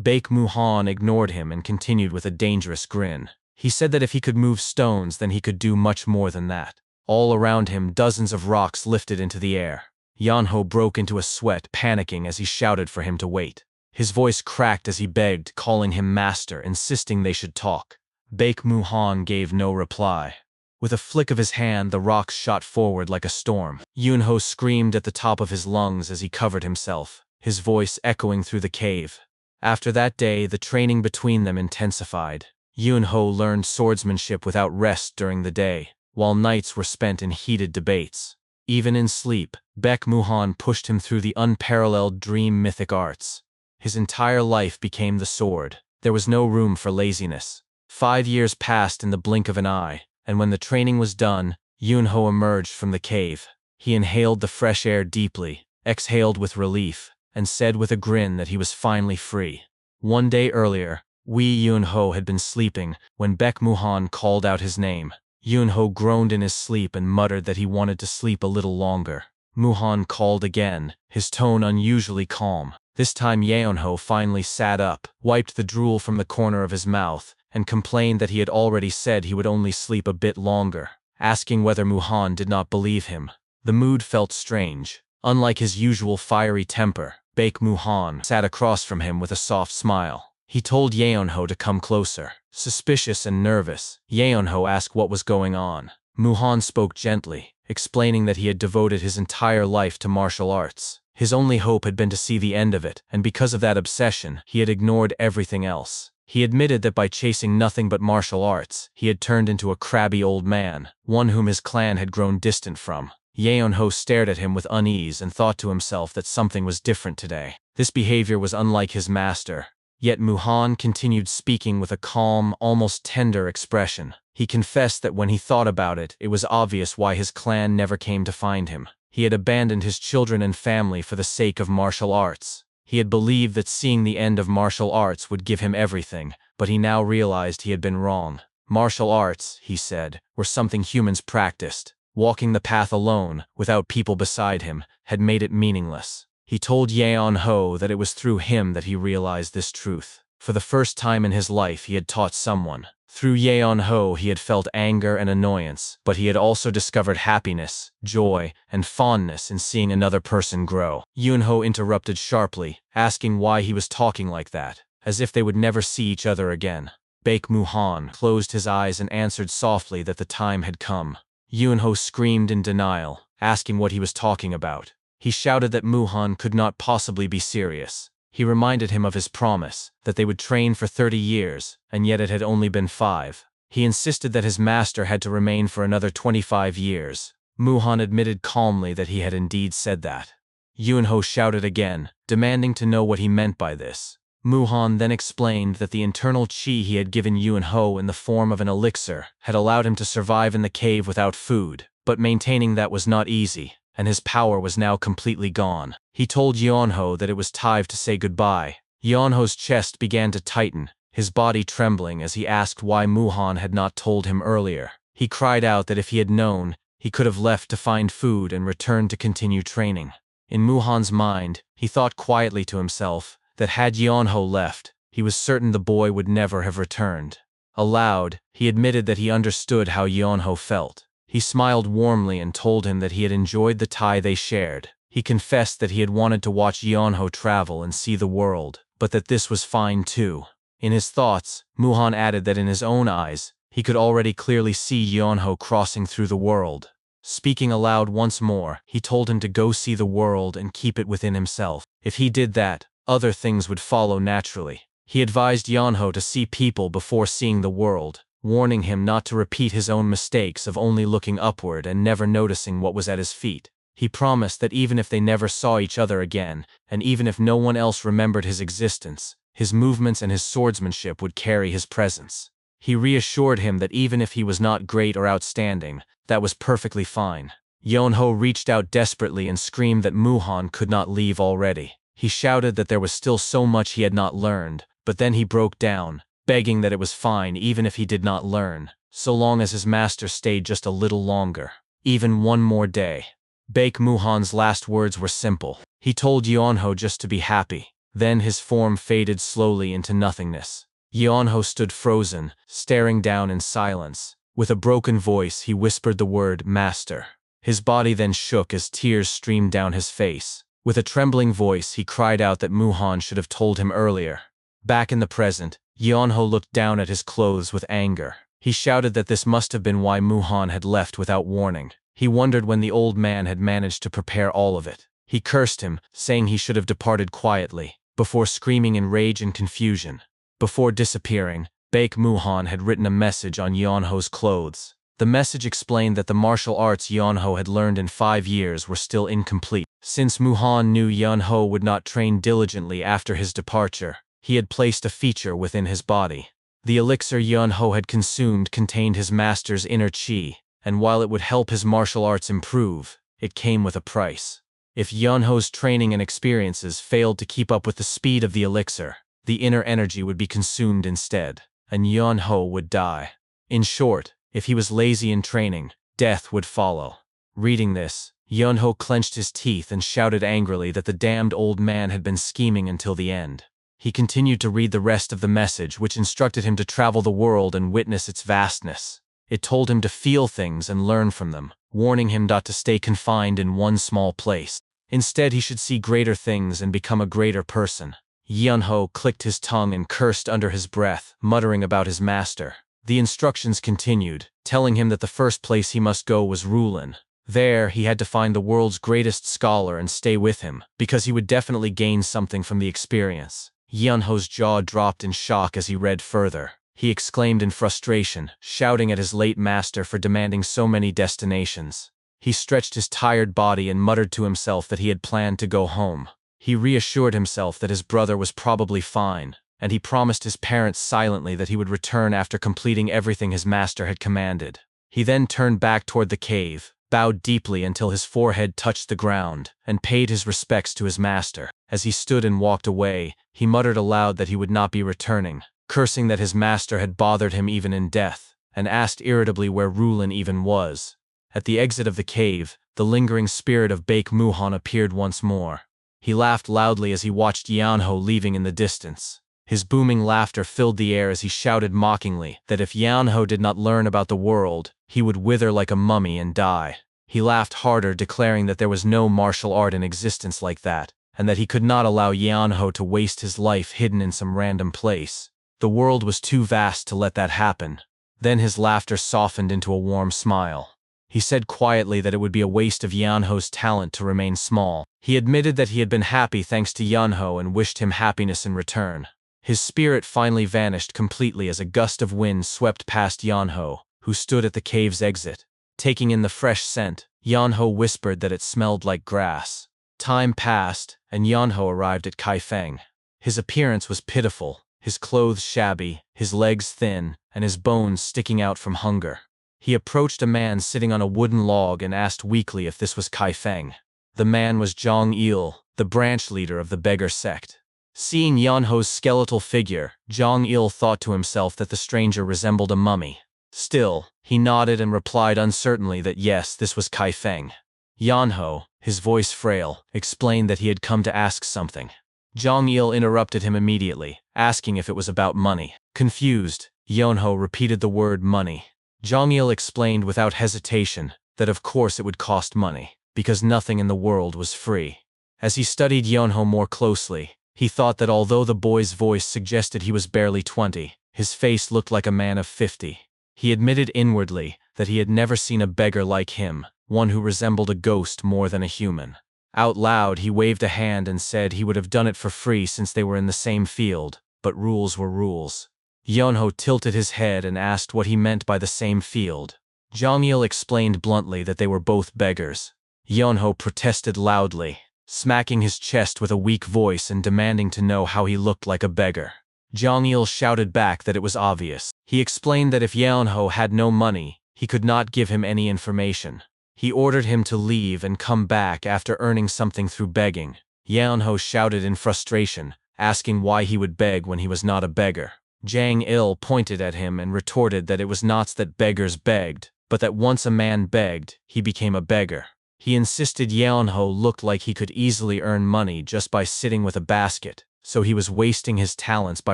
Speaker 1: Baek Muhan ignored him and continued with a dangerous grin. He said that if he could move stones, then he could do much more than that. All around him, dozens of rocks lifted into the air. Yeonho broke into a sweat, panicking as he shouted for him to wait. His voice cracked as he begged, calling him master, insisting they should talk. Baek Muhan gave no reply. With a flick of his hand, the rocks shot forward like a storm. Yeonho screamed at the top of his lungs as he covered himself, his voice echoing through the cave. After that day, the training between them intensified. Yeonho learned swordsmanship without rest during the day, while nights were spent in heated debates. Even in sleep, Baek Muhan pushed him through the unparalleled dream mythic arts. His entire life became the sword. There was no room for laziness. 5 years passed in the blink of an eye, and when the training was done, Yeonho emerged from the cave. He inhaled the fresh air deeply, exhaled with relief, and said with a grin that he was finally free. One day earlier, Wee Yeonho had been sleeping when Baek Muhan called out his name. Yeonho groaned in his sleep and muttered that he wanted to sleep a little longer. Muhan called again, his tone unusually calm. This time Yeonho finally sat up, wiped the drool from the corner of his mouth, and complained that he had already said he would only sleep a bit longer, asking whether Muhan did not believe him. The mood felt strange. Unlike his usual fiery temper, Baek Muhan sat across from him with a soft smile. He told Yeonho to come closer. Suspicious and nervous, Yeonho asked what was going on. Muhan spoke gently, explaining that he had devoted his entire life to martial arts. His only hope had been to see the end of it, and because of that obsession, he had ignored everything else. He admitted that by chasing nothing but martial arts, he had turned into a crabby old man, one whom his clan had grown distant from. Yeonho stared at him with unease and thought to himself that something was different today. This behavior was unlike his master. Yet Muhan continued speaking with a calm, almost tender expression. He confessed that when he thought about it, it was obvious why his clan never came to find him. He had abandoned his children and family for the sake of martial arts. He had believed that seeing the end of martial arts would give him everything, but he now realized he had been wrong. Martial arts, he said, were something humans practiced. Walking the path alone, without people beside him, had made it meaningless. He told Yeonho that it was through him that he realized this truth. For the first time in his life, he had taught someone. Through Yeonho, he had felt anger and annoyance, but he had also discovered happiness, joy, and fondness in seeing another person grow. Yeonho interrupted sharply, asking why he was talking like that, as if they would never see each other again. Baek Muhan closed his eyes and answered softly that the time had come. Yeonho screamed in denial, asking what he was talking about. He shouted that Muhan could not possibly be serious. He reminded him of his promise, that they would train for 30 years, and yet it had only been 5. He insisted that his master had to remain for another 25 years. Muhan admitted calmly that he had indeed said that. Yeonho shouted again, demanding to know what he meant by this. Muhan then explained that the internal chi he had given Yeonho in the form of an elixir had allowed him to survive in the cave without food, but maintaining that was not easy, and his power was now completely gone. He told Yeonho that it was time to say goodbye. Yeonho's chest began to tighten, his body trembling as he asked why Muhan had not told him earlier. He cried out that if he had known, he could have left to find food and returned to continue training. In Muhan's mind, he thought quietly to himself that had Yeonho left, he was certain the boy would never have returned. Aloud, he admitted that he understood how Yeonho felt. He smiled warmly and told him that he had enjoyed the time they shared. He confessed that he had wanted to watch Yeonho travel and see the world, but that this was fine too. In his thoughts, Muhan added that in his own eyes, he could already clearly see Yeonho crossing through the world. Speaking aloud once more, he told him to go see the world and keep it within himself. If he did that, other things would follow naturally. He advised Yeonho to see people before seeing the world, warning him not to repeat his own mistakes of only looking upward and never noticing what was at his feet. He promised that even if they never saw each other again, and even if no one else remembered his existence, his movements and his swordsmanship would carry his presence. He reassured him that even if he was not great or outstanding, that was perfectly fine. Yeonho reached out desperately and screamed that Muhan could not leave already. He shouted that there was still so much he had not learned, but then he broke down, begging that it was fine even if he did not learn, so long as his master stayed just a little longer. Even one more day. Baek Muhan's last words were simple. He told Yeonho just to be happy. Then his form faded slowly into nothingness. Yeonho stood frozen, staring down in silence. With a broken voice, he whispered the word, "Master." His body then shook as tears streamed down his face. With a trembling voice, he cried out that Muhan should have told him earlier. Back in the present, Yeonho looked down at his clothes with anger. He shouted that this must have been why Muhan had left without warning. He wondered when the old man had managed to prepare all of it. He cursed him, saying he should have departed quietly, before screaming in rage and confusion. Before disappearing, Baek Muhan had written a message on Yeonho's clothes. The message explained that the martial arts Yeonho had learned in 5 years were still incomplete. Since Muhan knew Yeonho would not train diligently after his departure, he had placed a feature within his body. The elixir Yeonho had consumed contained his master's inner chi, and while it would help his martial arts improve, it came with a price. If Yeonho's training and experiences failed to keep up with the speed of the elixir, the inner energy would be consumed instead, and Yeonho would die. In short, if he was lazy in training, death would follow. Reading this, Yeonho clenched his teeth and shouted angrily that the damned old man had been scheming until the end. He continued to read the rest of the message, which instructed him to travel the world and witness its vastness. It told him to feel things and learn from them, warning him not to stay confined in one small place. Instead, he should see greater things and become a greater person. Yeonho clicked his tongue and cursed under his breath, muttering about his master. The instructions continued, telling him that the first place he must go was Rulin. There, he had to find the world's greatest scholar and stay with him, because he would definitely gain something from the experience. Yeonho's jaw dropped in shock as he read further. He exclaimed in frustration, shouting at his late master for demanding so many destinations. He stretched his tired body and muttered to himself that he had planned to go home. He reassured himself that his brother was probably fine, and he promised his parents silently that he would return after completing everything his master had commanded. He then turned back toward the cave, bowed deeply until his forehead touched the ground, and paid his respects to his master. As he stood and walked away, he muttered aloud that he would not be returning, cursing that his master had bothered him even in death, and asked irritably where Rulin even was. At the exit of the cave, the lingering spirit of Baek Muhan appeared once more. He laughed loudly as he watched Yeonho leaving in the distance. His booming laughter filled the air as he shouted mockingly that if Yeonho did not learn about the world, he would wither like a mummy and die. He laughed harder, declaring that there was no martial art in existence like that, and that he could not allow Yeonho to waste his life hidden in some random place. The world was too vast to let that happen. Then his laughter softened into a warm smile. He said quietly that it would be a waste of Yeonho's talent to remain small. He admitted that he had been happy thanks to Yeonho and wished him happiness in return. His spirit finally vanished completely as a gust of wind swept past Yeonho, who stood at the cave's exit. Taking in the fresh scent, Yeonho whispered that it smelled like grass. Time passed, and Yeonho arrived at Kaifeng. His appearance was pitiful, his clothes shabby, his legs thin, and his bones sticking out from hunger. He approached a man sitting on a wooden log and asked weakly if this was Kaifeng. The man was Jong-il, the branch leader of the beggar sect. Seeing Yeonho's skeletal figure, Jong-il thought to himself that the stranger resembled a mummy. Still, he nodded and replied uncertainly that yes, this was Kaifeng. Yeonho, his voice frail, explained that he had come to ask something. Jong-il interrupted him immediately, asking if it was about money. Confused, Yeonho repeated the word money. Jong-il explained without hesitation that of course it would cost money, because nothing in the world was free. As he studied Yeonho more closely, he thought that although the boy's voice suggested he was barely 20, his face looked like a man of 50. He admitted inwardly that he had never seen a beggar like him, one who resembled a ghost more than a human. Out loud, he waved a hand and said he would have done it for free since they were in the same field, but rules were rules. Yeonho tilted his head and asked what he meant by the same field. Jong-il explained bluntly that they were both beggars. Yeonho protested loudly, smacking his chest with a weak voice and demanding to know how he looked like a beggar. Jong-il shouted back that it was obvious. He explained that if Yeonho had no money, he could not give him any information. He ordered him to leave and come back after earning something through begging. Yeonho shouted in frustration, asking why he would beg when he was not a beggar. Jang-il pointed at him and retorted that it was not that beggars begged, but that once a man begged, he became a beggar. He insisted Yeonho looked like he could easily earn money just by sitting with a basket, so he was wasting his talents by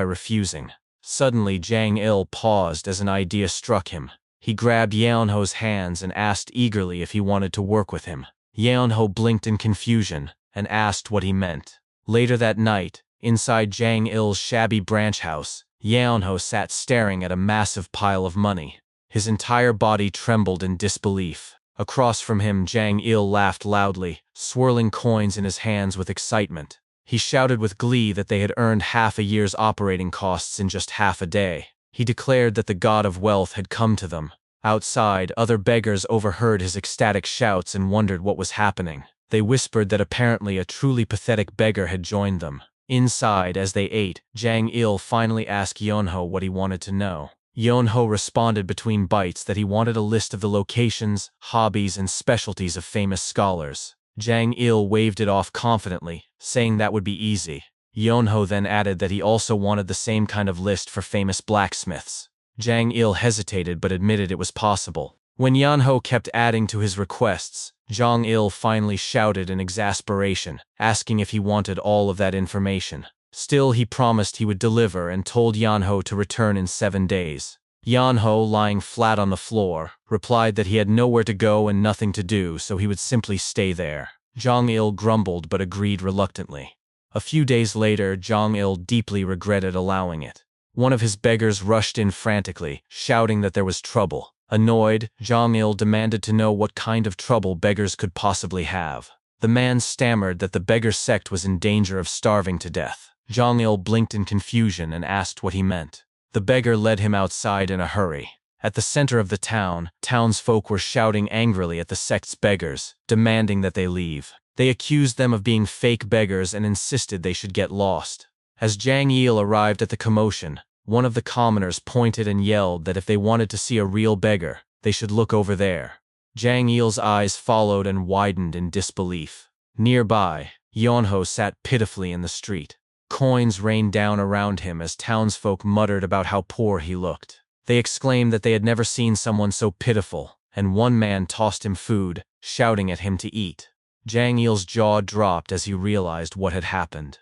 Speaker 1: refusing. Suddenly, Jang Il paused as an idea struck him. He grabbed Yeonho's hands and asked eagerly if he wanted to work with him. Yeonho blinked in confusion and asked what he meant. Later that night, inside Jang Il's shabby branch house, Yeonho sat staring at a massive pile of money. His entire body trembled in disbelief. Across from him, Jang Il laughed loudly, swirling coins in his hands with excitement. He shouted with glee that they had earned half a year's operating costs in just half a day. He declared that the god of wealth had come to them. Outside, other beggars overheard his ecstatic shouts and wondered what was happening. They whispered that apparently a truly pathetic beggar had joined them. Inside, as they ate, Jang Il finally asked Yeonho what he wanted to know. Yeonho responded between bites that he wanted a list of the locations, hobbies, and specialties of famous scholars. Jang Il waved it off confidently, saying that would be easy. Yeonho then added that he also wanted the same kind of list for famous blacksmiths. Jang Il hesitated but admitted it was possible. When Yeonho kept adding to his requests, Jang Il finally shouted in exasperation, asking if he wanted all of that information. Still, he promised he would deliver and told Yeonho to return in 7 days. Yeonho, lying flat on the floor, replied that he had nowhere to go and nothing to do, so he would simply stay there. Jang Il grumbled but agreed reluctantly. A few days later, Jang Il deeply regretted allowing it. One of his beggars rushed in frantically, shouting that there was trouble. Annoyed, Jang Il demanded to know what kind of trouble beggars could possibly have. The man stammered that the beggar sect was in danger of starving to death. Jang Il blinked in confusion and asked what he meant. The beggar led him outside in a hurry. At the center of the town, townsfolk were shouting angrily at the sect's beggars, demanding that they leave. They accused them of being fake beggars and insisted they should get lost. As Jang Il arrived at the commotion, one of the commoners pointed and yelled that if they wanted to see a real beggar, they should look over there. Jang Il's eyes followed and widened in disbelief. Nearby, Yeonho sat pitifully in the street. Coins rained down around him as townsfolk muttered about how poor he looked. They exclaimed that they had never seen someone so pitiful, and one man tossed him food, shouting at him to eat. Jang Il's jaw dropped as he realized what had happened.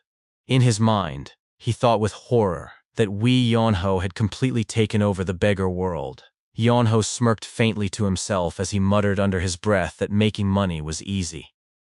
Speaker 1: In his mind, he thought with horror that Yeonho had completely taken over the beggar world. Yeonho smirked faintly to himself as he muttered under his breath that making money was easy.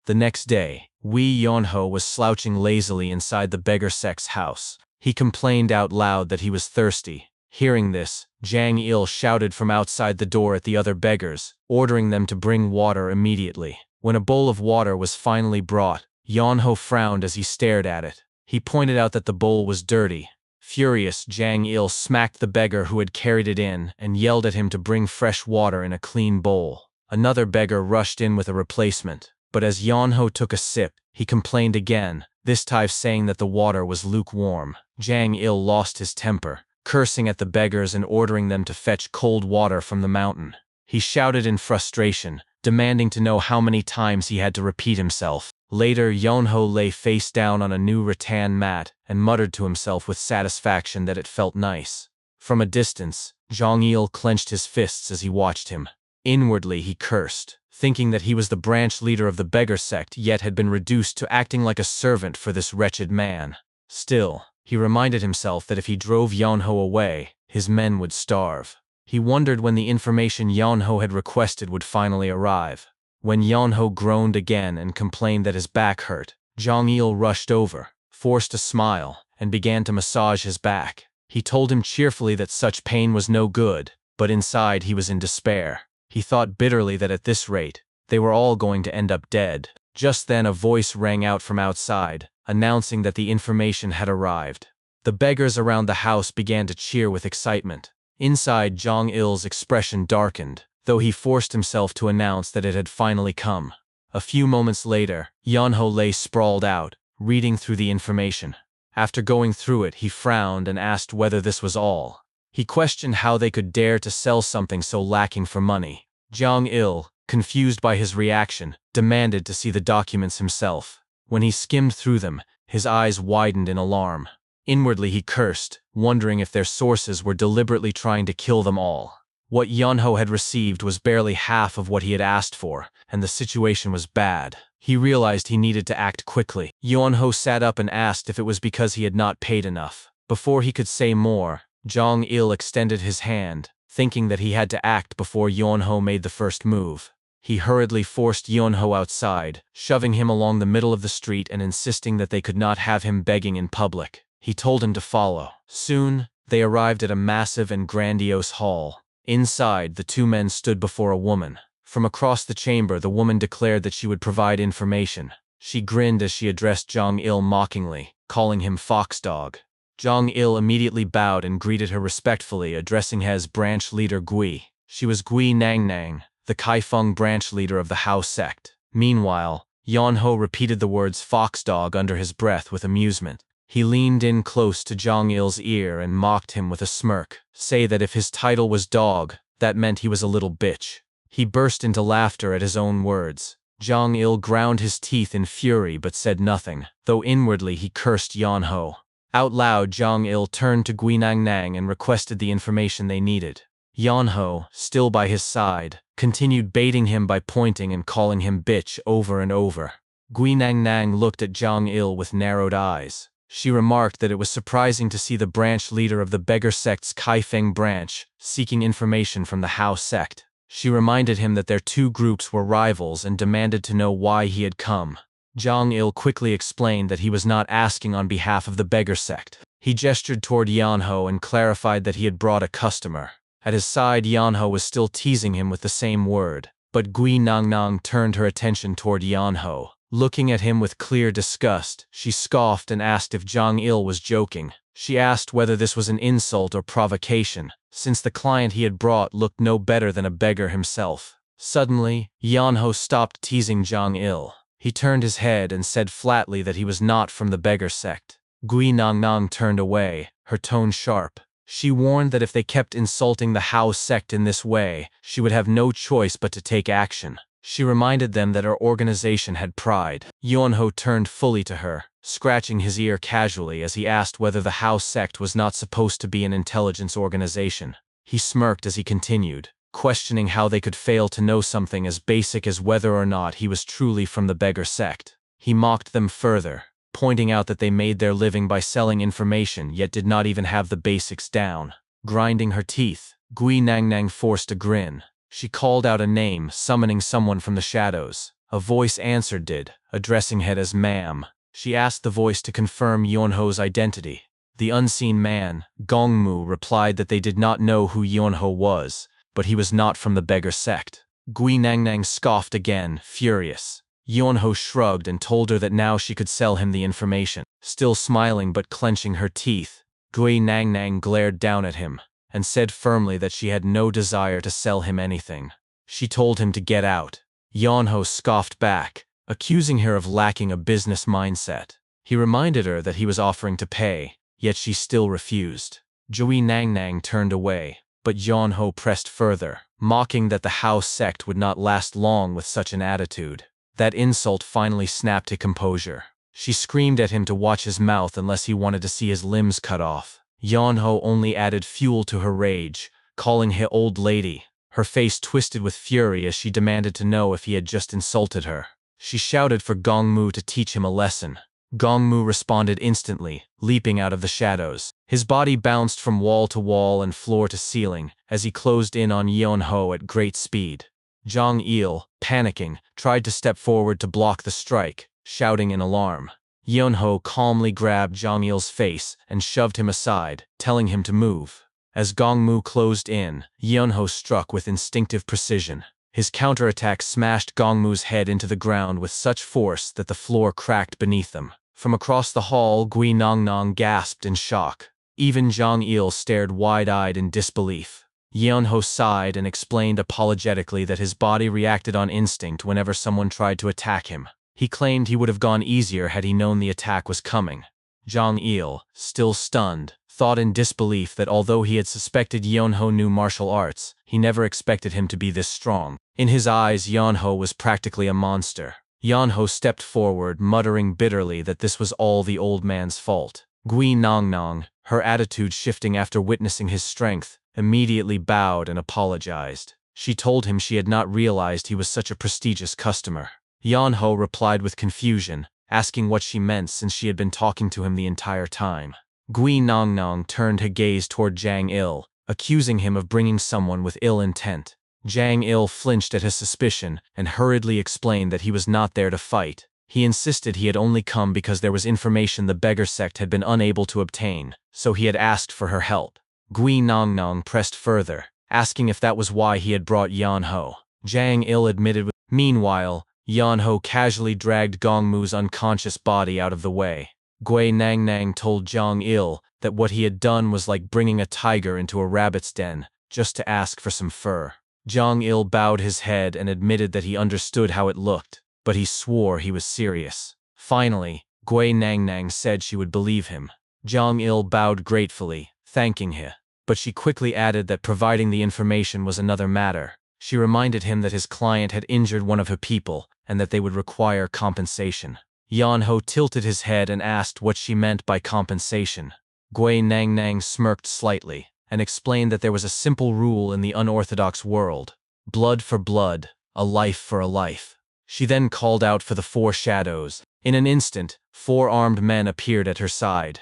Speaker 1: The next day, Yeonho was slouching lazily inside the beggar sect's house. He complained out loud that he was thirsty. Hearing this, Jang Il shouted from outside the door at the other beggars, ordering them to bring water immediately. When a bowl of water was finally brought, Yeonho frowned as he stared at it. He pointed out that the bowl was dirty. Furious, Jang Il smacked the beggar who had carried it in and yelled at him to bring fresh water in a clean bowl. Another beggar rushed in with a replacement, but as Yeonho took a sip, he complained again, this time saying that the water was lukewarm. Jang Il lost his temper, cursing at the beggars and ordering them to fetch cold water from the mountain. He shouted in frustration, demanding to know how many times he had to repeat himself. Later, Yeonho lay face down on a new rattan mat and muttered to himself with satisfaction that it felt nice. From a distance, Jang Il clenched his fists as he watched him. Inwardly, he cursed, thinking that he was the branch leader of the beggar sect yet had been reduced to acting like a servant for this wretched man. Still, he reminded himself that if he drove Yeonho away, his men would starve. He wondered when the information Yeonho had requested would finally arrive. When Yeonho groaned again and complained that his back hurt, Jang Il rushed over, forced a smile, and began to massage his back. He told him cheerfully that such pain was no good, but inside he was in despair. He thought bitterly that at this rate, they were all going to end up dead. Just then a voice rang out from outside, announcing that the information had arrived. The beggars around the house began to cheer with excitement. Inside, Jang Il's expression darkened, though he forced himself to announce that it had finally come. A few moments later, Yeonho lay sprawled out, reading through the information. After going through it, he frowned and asked whether this was all. He questioned how they could dare to sell something so lacking for money. Jang Il, confused by his reaction, demanded to see the documents himself. When he skimmed through them, his eyes widened in alarm. Inwardly he cursed, wondering if their sources were deliberately trying to kill them all. What Yeonho had received was barely half of what he had asked for, and the situation was bad. He realized he needed to act quickly. Yeonho sat up and asked if it was because he had not paid enough. Before he could say more, Jong-il extended his hand, thinking that he had to act before Yeonho made the first move. He hurriedly forced Yeonho outside, shoving him along the middle of the street and insisting that they could not have him begging in public. He told him to follow. Soon, they arrived at a massive and grandiose hall. Inside, the two men stood before a woman. From across the chamber, the woman declared that she would provide information. She grinned as she addressed Jong-il mockingly, calling him Foxdog. Jong-il immediately bowed and greeted her respectfully, addressing her as branch leader Gui. She was Gui Nangnang, the Kaifeng branch leader of the Hao sect. Meanwhile, Yeonho repeated the words Foxdog under his breath with amusement. He leaned in close to Jong-il's ear and mocked him with a smirk. Say that if his title was Dog, that meant he was a little bitch. He burst into laughter at his own words. Jong-il ground his teeth in fury but said nothing, though inwardly he cursed Yeonho. Out loud, Jong-il turned to Gui Nangnang and requested the information they needed. Yeonho, still by his side, continued baiting him by pointing and calling him bitch over and over. Gui Nangnang looked at Jong-il with narrowed eyes. She remarked that it was surprising to see the branch leader of the beggar sect's Kaifeng branch seeking information from the Hao sect. She reminded him that their two groups were rivals and demanded to know why he had come. Jong-il quickly explained that he was not asking on behalf of the beggar sect. He gestured toward Yeonho and clarified that he had brought a customer. At his side, Yeonho was still teasing him with the same word, but Gui Nangnang turned her attention toward Yeonho. Looking at him with clear disgust, she scoffed and asked if Jong-il was joking. She asked whether this was an insult or provocation, since the client he had brought looked no better than a beggar himself. Suddenly, Yeonho stopped teasing Jong-il. He turned his head and said flatly that he was not from the beggar sect. Gui Nangnang turned away, her tone sharp. She warned that if they kept insulting the Hao sect in this way, she would have no choice but to take action. She reminded them that her organization had pride. Yeonho turned fully to her, scratching his ear casually as he asked whether the Hao sect was not supposed to be an intelligence organization. He smirked as he continued, questioning how they could fail to know something as basic as whether or not he was truly from the beggar sect. He mocked them further, pointing out that they made their living by selling information yet did not even have the basics down. Grinding her teeth, Gui Nangnang forced a grin. She called out a name, summoning someone from the shadows. A voice answered addressing her as ma'am. She asked the voice to confirm Yeonho's identity. The unseen man, Gongmu, replied that they did not know who Yeonho was, but he was not from the beggar sect. Gui Nangnang scoffed again, furious. Yeonho shrugged and told her that now she could sell him the information. Still smiling but clenching her teeth, Gui Nangnang glared down at him and said firmly that she had no desire to sell him anything. She told him to get out. Yeonho scoffed back, accusing her of lacking a business mindset. He reminded her that he was offering to pay, yet she still refused. Gui Nangnang turned away, but Yeonho pressed further, mocking that the Hao sect would not last long with such an attitude. That insult finally snapped to composure. She screamed at him to watch his mouth unless he wanted to see his limbs cut off. Yeonho only added fuel to her rage, calling her old lady. Her face twisted with fury as she demanded to know if he had just insulted her. She shouted for Gongmu to teach him a lesson. Gongmu responded instantly, leaping out of the shadows. His body bounced from wall to wall and floor to ceiling as he closed in on Yeonho at great speed. Jong-il, panicking, tried to step forward to block the strike, shouting in alarm. Yeonho calmly grabbed Jong-il's face and shoved him aside, telling him to move. As Gongmu closed in, Yeonho struck with instinctive precision. His counterattack smashed Gongmu's head into the ground with such force that the floor cracked beneath them. From across the hall, Gui Nangnang gasped in shock. Even Jong-il stared wide-eyed in disbelief. Yeonho sighed and explained apologetically that his body reacted on instinct whenever someone tried to attack him. He claimed he would have gone easier had he known the attack was coming. Jong-il, still stunned, thought in disbelief that although he had suspected Yeonho knew martial arts, he never expected him to be this strong. In his eyes, Yeonho was practically a monster. Yeonho stepped forward, muttering bitterly that this was all the old man's fault. Gui Nangnang, her attitude shifting after witnessing his strength, immediately bowed and apologized. She told him she had not realized he was such a prestigious customer. Yeonho replied with confusion, asking what she meant since she had been talking to him the entire time. Gui Nongnong turned her gaze toward Jang Il, accusing him of bringing someone with ill intent. Jang Il flinched at his suspicion and hurriedly explained that he was not there to fight. He insisted he had only come because there was information the beggar sect had been unable to obtain, so he had asked for her help. Gui Nongnong pressed further, asking if that was why he had brought Yeonho. Jang Il admitted. Meanwhile, Yeonho casually dragged Gongmu's unconscious body out of the way. Gui Nangnang told Jang Il that what he had done was like bringing a tiger into a rabbit's den, just to ask for some fur. Jang Il bowed his head and admitted that he understood how it looked, but he swore he was serious. Finally, Gui Nangnang said she would believe him. Jang Il bowed gratefully, thanking him, but she quickly added that providing the information was another matter. She reminded him that his client had injured one of her people and that they would require compensation. Yeonho tilted his head and asked what she meant by compensation. Gui Nangnang smirked slightly and explained that there was a simple rule in the unorthodox world: blood for blood, a life for a life. She then called out for the 4 shadows. In an instant, 4 armed men appeared at her side.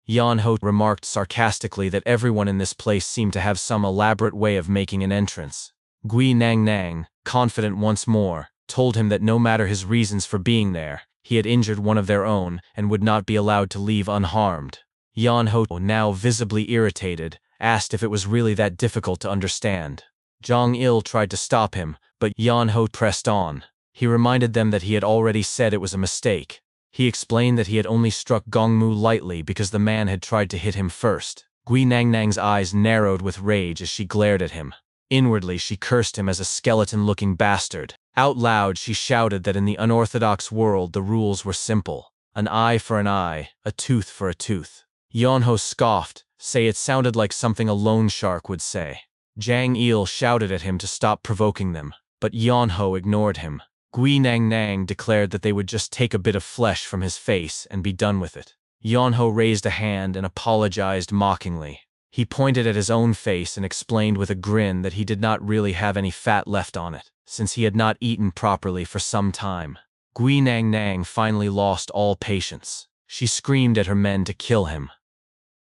Speaker 1: Yeonho remarked sarcastically that everyone in this place seemed to have some elaborate way of making an entrance. Gui Nangnang, confident once more, told him that no matter his reasons for being there, he had injured one of their own and would not be allowed to leave unharmed. Yeonho, now visibly irritated, asked if it was really that difficult to understand. Jang Il tried to stop him, but Yeonho pressed on. He reminded them that he had already said it was a mistake. He explained that he had only struck Gongmu lightly because the man had tried to hit him first. Gui Nangnang's eyes narrowed with rage as she glared at him. Inwardly, she cursed him as a skeleton-looking bastard. Out loud, she shouted that in the unorthodox world the rules were simple: an eye for an eye, a tooth for a tooth. Yeonho scoffed, saying it sounded like something a loan shark would say. Jang Il shouted at him to stop provoking them, but Yeonho ignored him. Gui Nangnang declared that they would just take a bit of flesh from his face and be done with it. Yeonho raised a hand and apologized mockingly. He pointed at his own face and explained with a grin that he did not really have any fat left on it, since he had not eaten properly for some time. Gui Nangnang finally lost all patience. She screamed at her men to kill him.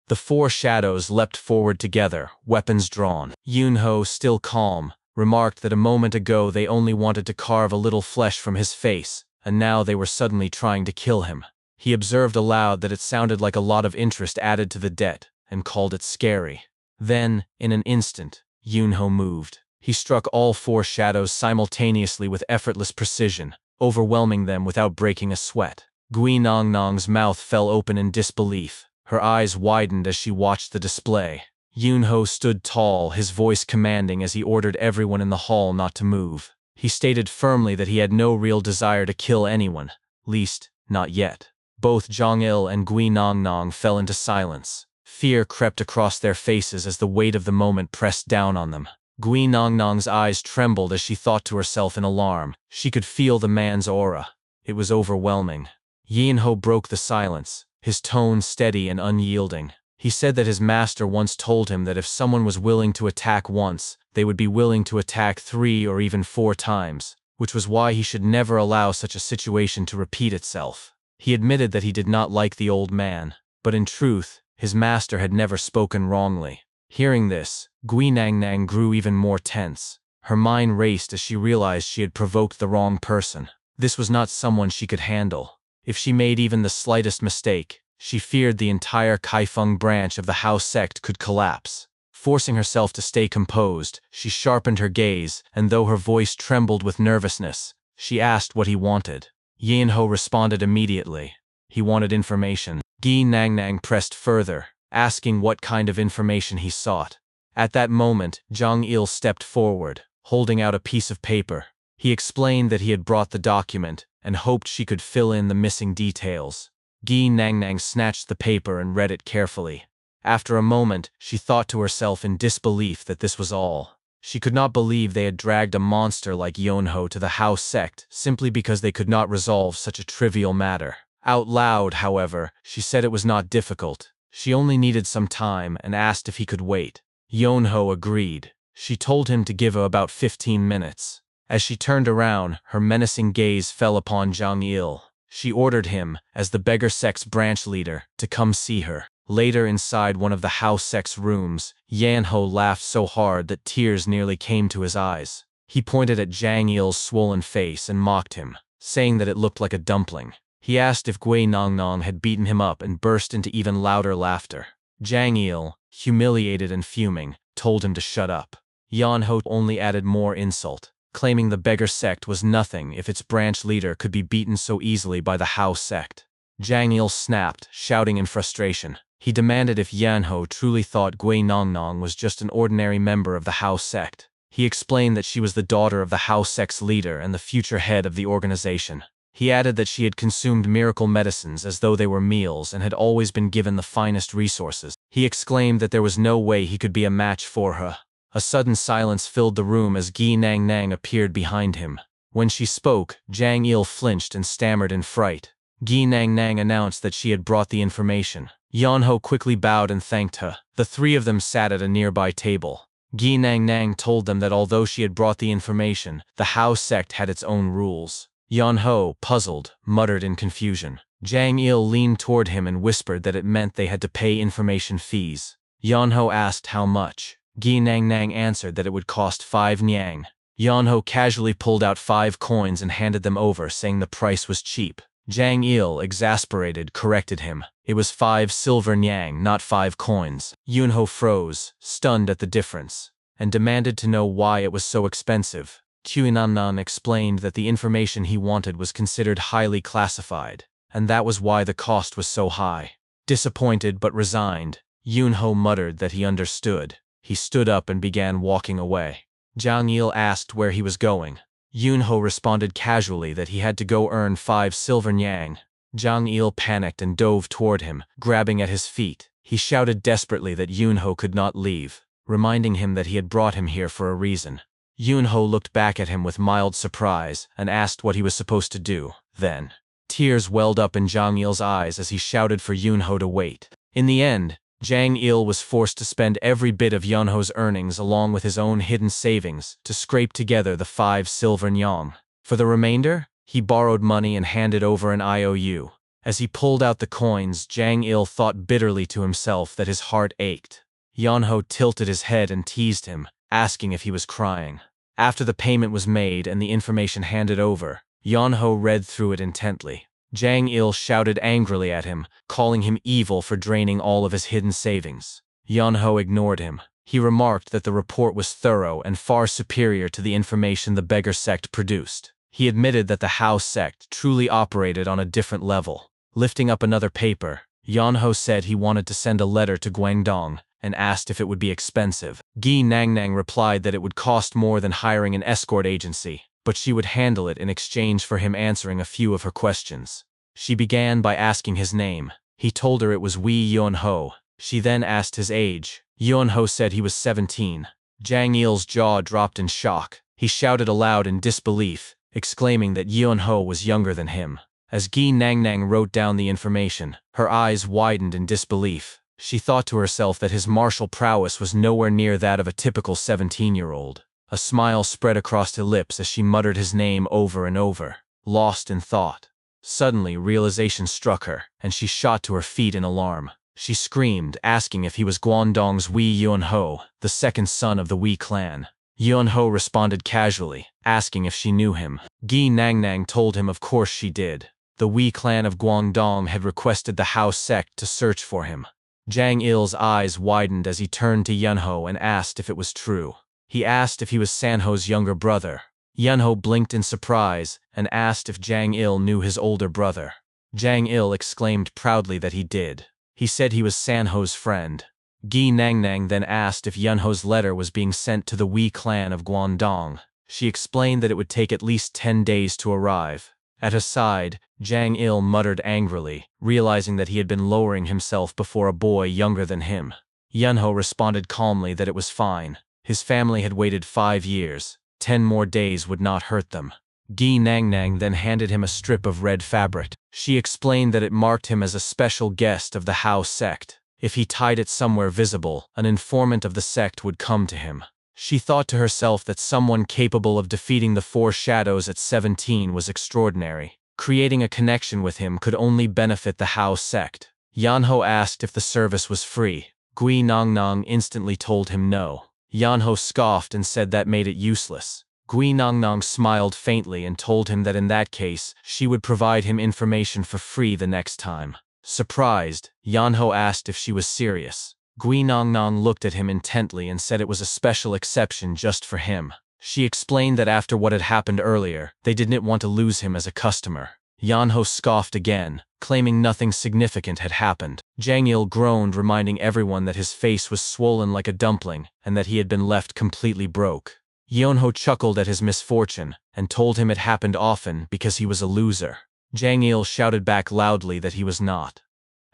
Speaker 1: The 4 shadows leapt forward together, weapons drawn. Yeonho, still calm, remarked that a moment ago they only wanted to carve a little flesh from his face, and now they were suddenly trying to kill him. He observed aloud that it sounded like a lot of interest added to the debt, and called it scary. Then, in an instant, Yeonho moved. He struck all 4 shadows simultaneously with effortless precision, overwhelming them without breaking a sweat. Gui Nangnang's mouth fell open in disbelief. Her eyes widened as she watched the display. Yeonho stood tall, his voice commanding as he ordered everyone in the hall not to move. He stated firmly that he had no real desire to kill anyone, least, not yet. Both Jang Il and Gui Nangnang fell into silence. Fear crept across their faces as the weight of the moment pressed down on them. Gui Nangnang's eyes trembled as she thought to herself in alarm. She could feel the man's aura. It was overwhelming. Yeonho broke the silence, his tone steady and unyielding. He said that his master once told him that if someone was willing to attack once, they would be willing to attack 3 or even 4 times, which was why he should never allow such a situation to repeat itself. He admitted that he did not like the old man, but in truth, his master had never spoken wrongly. Hearing this, Gui Nangnang grew even more tense. Her mind raced as she realized she had provoked the wrong person. This was not someone she could handle. If she made even the slightest mistake, she feared the entire Kaifeng branch of the Hao sect could collapse. Forcing herself to stay composed, she sharpened her gaze, and though her voice trembled with nervousness, she asked what he wanted. Yeonho responded immediately. He wanted information. Gui Nangnang pressed further, asking what kind of information he sought. At that moment, Jang Il stepped forward, holding out a piece of paper. He explained that he had brought the document and hoped she could fill in the missing details. Gui Nangnang snatched the paper and read it carefully. After a moment, she thought to herself in disbelief that this was all. She could not believe they had dragged a monster like Yeonho to the Hao sect simply because they could not resolve such a trivial matter. Out loud, however, she said it was not difficult. She only needed some time and asked if he could wait. Yeonho agreed. She told him to give her about 15 minutes. As she turned around, her menacing gaze fell upon Zhang Il. She ordered him, as the beggar sect's branch leader, to come see her. Later, inside one of the house sect's rooms, Yanho laughed so hard that tears nearly came to his eyes. He pointed at Zhang Il's swollen face and mocked him, saying that it looked like a dumpling. He asked if Gui Nongnong had beaten him up and burst into even louder laughter. Zhang Il, humiliated and fuming, told him to shut up. Yanho only added more insult, claiming the beggar sect was nothing if its branch leader could be beaten so easily by the Hao sect. Zhang Il snapped, shouting in frustration. He demanded if Yanho truly thought Gui Nongnong was just an ordinary member of the Hao sect. He explained that she was the daughter of the Hao sect's leader and the future head of the organization. He added that she had consumed miracle medicines as though they were meals and had always been given the finest resources. He exclaimed that there was no way he could be a match for her. A sudden silence filled the room as Gi Nang Nang appeared behind him. When she spoke, Zhang Il flinched and stammered in fright. Gi Nang Nang announced that she had brought the information. Yanho quickly bowed and thanked her. The three of them sat at a nearby table. Gi Nang Nang told them that although she had brought the information, the Hao sect had its own rules. Yanho, puzzled, muttered in confusion. Zhang Il leaned toward him and whispered that it meant they had to pay information fees. Yanho asked how much. Gi Nang Nang answered that it would cost 5 niang. Yanho casually pulled out 5 coins and handed them over, saying the price was cheap. Zhang Il, exasperated, corrected him. It was 5 silver niang, not 5 coins. Yunho froze, stunned at the difference, and demanded to know why it was so expensive. Qiannan explained that the information he wanted was considered highly classified, and that was why the cost was so high. Disappointed but resigned, Yunho muttered that he understood. He stood up and began walking away. Zhang Il asked where he was going. Yunho responded casually that he had to go earn 5 silver niang. Zhang Il panicked and dove toward him, grabbing at his feet. He shouted desperately that Yunho could not leave, reminding him that he had brought him here for a reason. Yunho looked back at him with mild surprise and asked what he was supposed to do. Then, tears welled up in Zhang Il's eyes as he shouted for Yunho to wait. In the end, Zhang Il was forced to spend every bit of Yunho's earnings along with his own hidden savings to scrape together the 5 silver niang. For the remainder, he borrowed money and handed over an IOU. As he pulled out the coins, Zhang Il thought bitterly to himself that his heart ached. Yunho tilted his head and teased him, asking if he was crying. After the payment was made and the information handed over, Yunho read through it intently. Zhang Il shouted angrily at him, calling him evil for draining all of his hidden savings. Yunho ignored him. He remarked that the report was thorough and far superior to the information the beggar sect produced. He admitted that the Hao sect truly operated on a different level. Lifting up another paper, Yunho said he wanted to send a letter to Guangdong and asked if it would be expensive. Gi Nangnang replied that it would cost more than hiring an escort agency, but she would handle it in exchange for him answering a few of her questions. She began by asking his name. He told her it was Wei Yunho. She then asked his age. Yunho said he was 17. Zhang Il's jaw dropped in shock. He shouted aloud in disbelief, exclaiming that Yunho was younger than him. As Gi Nangnang wrote down the information, her eyes widened in disbelief. She thought to herself that his martial prowess was nowhere near that of a typical 17-year-old. A smile spread across her lips as she muttered his name over and over, lost in thought. Suddenly, realization struck her, and she shot to her feet in alarm. She screamed, asking if he was Guangdong's Wei Yunho, the second son of the Wei clan. Yunho responded casually, asking if she knew him. Gi Nangnang told him of course she did. The Wei clan of Guangdong had requested the Hao sect to search for him. Zhang Il's eyes widened as he turned to Yunho and asked if it was true. He asked if he was Sanho's younger brother. Yunho blinked in surprise and asked if Zhang Il knew his older brother. Zhang Il exclaimed proudly that he did. He said he was Sanho's friend. Gi Nangnang then asked if Yunho's letter was being sent to the Wei clan of Guangdong. She explained that it would take at least 10 days to arrive. At her side, Zhang Il muttered angrily, realizing that he had been lowering himself before a boy younger than him. Yunho responded calmly that it was fine. His family had waited 5 years. 10 more days would not hurt them. Gi Nangnang then handed him a strip of red fabric. She explained that it marked him as a special guest of the Hao sect. If he tied it somewhere visible, an informant of the sect would come to him. She thought to herself that someone capable of defeating the four shadows at 17 was extraordinary. Creating a connection with him could only benefit the Hao sect. Yanho asked if the service was free. Gui Nongnong instantly told him no. Yanho scoffed and said that made it useless. Gui Nongnong smiled faintly and told him that in that case, she would provide him information for free the next time. Surprised, Yanho asked if she was serious. Gui Nongnong looked at him intently and said it was a special exception just for him. She explained that after what had happened earlier, they didn't want to lose him as a customer. Yanho scoffed again, claiming nothing significant had happened. Zhang Il groaned, reminding everyone that his face was swollen like a dumpling and that he had been left completely broke. Yonho chuckled at his misfortune and told him it happened often because he was a loser. Zhang Il shouted back loudly that he was not.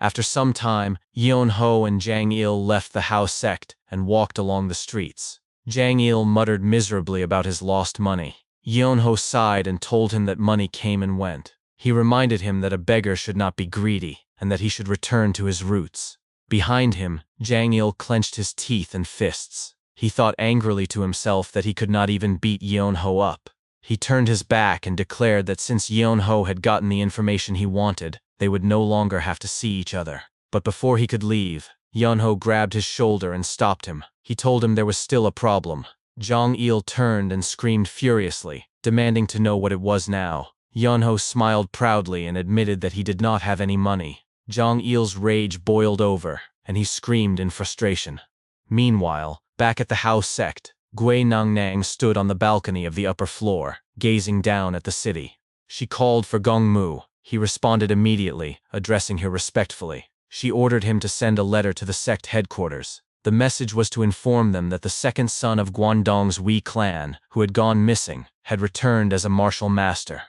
Speaker 1: After some time, Yonho and Zhang Il left the Hao sect and walked along the streets. Zhang Il muttered miserably about his lost money. Yonho sighed and told him that money came and went. He reminded him that a beggar should not be greedy and that he should return to his roots. Behind him, Zhang Il clenched his teeth and fists. He thought angrily to himself that he could not even beat Yonho up. He turned his back and declared that since Yonho had gotten the information he wanted, they would no longer have to see each other. But before he could leave, Yonho grabbed his shoulder and stopped him. He told him there was still a problem. Zhang Il turned and screamed furiously, demanding to know what it was now. Yonho smiled proudly and admitted that he did not have any money. Zhang Il's rage boiled over, and he screamed in frustration. Meanwhile, back at the Hao sect, Gui Nongnong stood on the balcony of the upper floor, gazing down at the city. She called for Gong Mu. He responded immediately, addressing her respectfully. She ordered him to send a letter to the sect headquarters. The message was to inform them that the second son of Guangdong's Wei clan, who had gone missing, had returned as a martial master.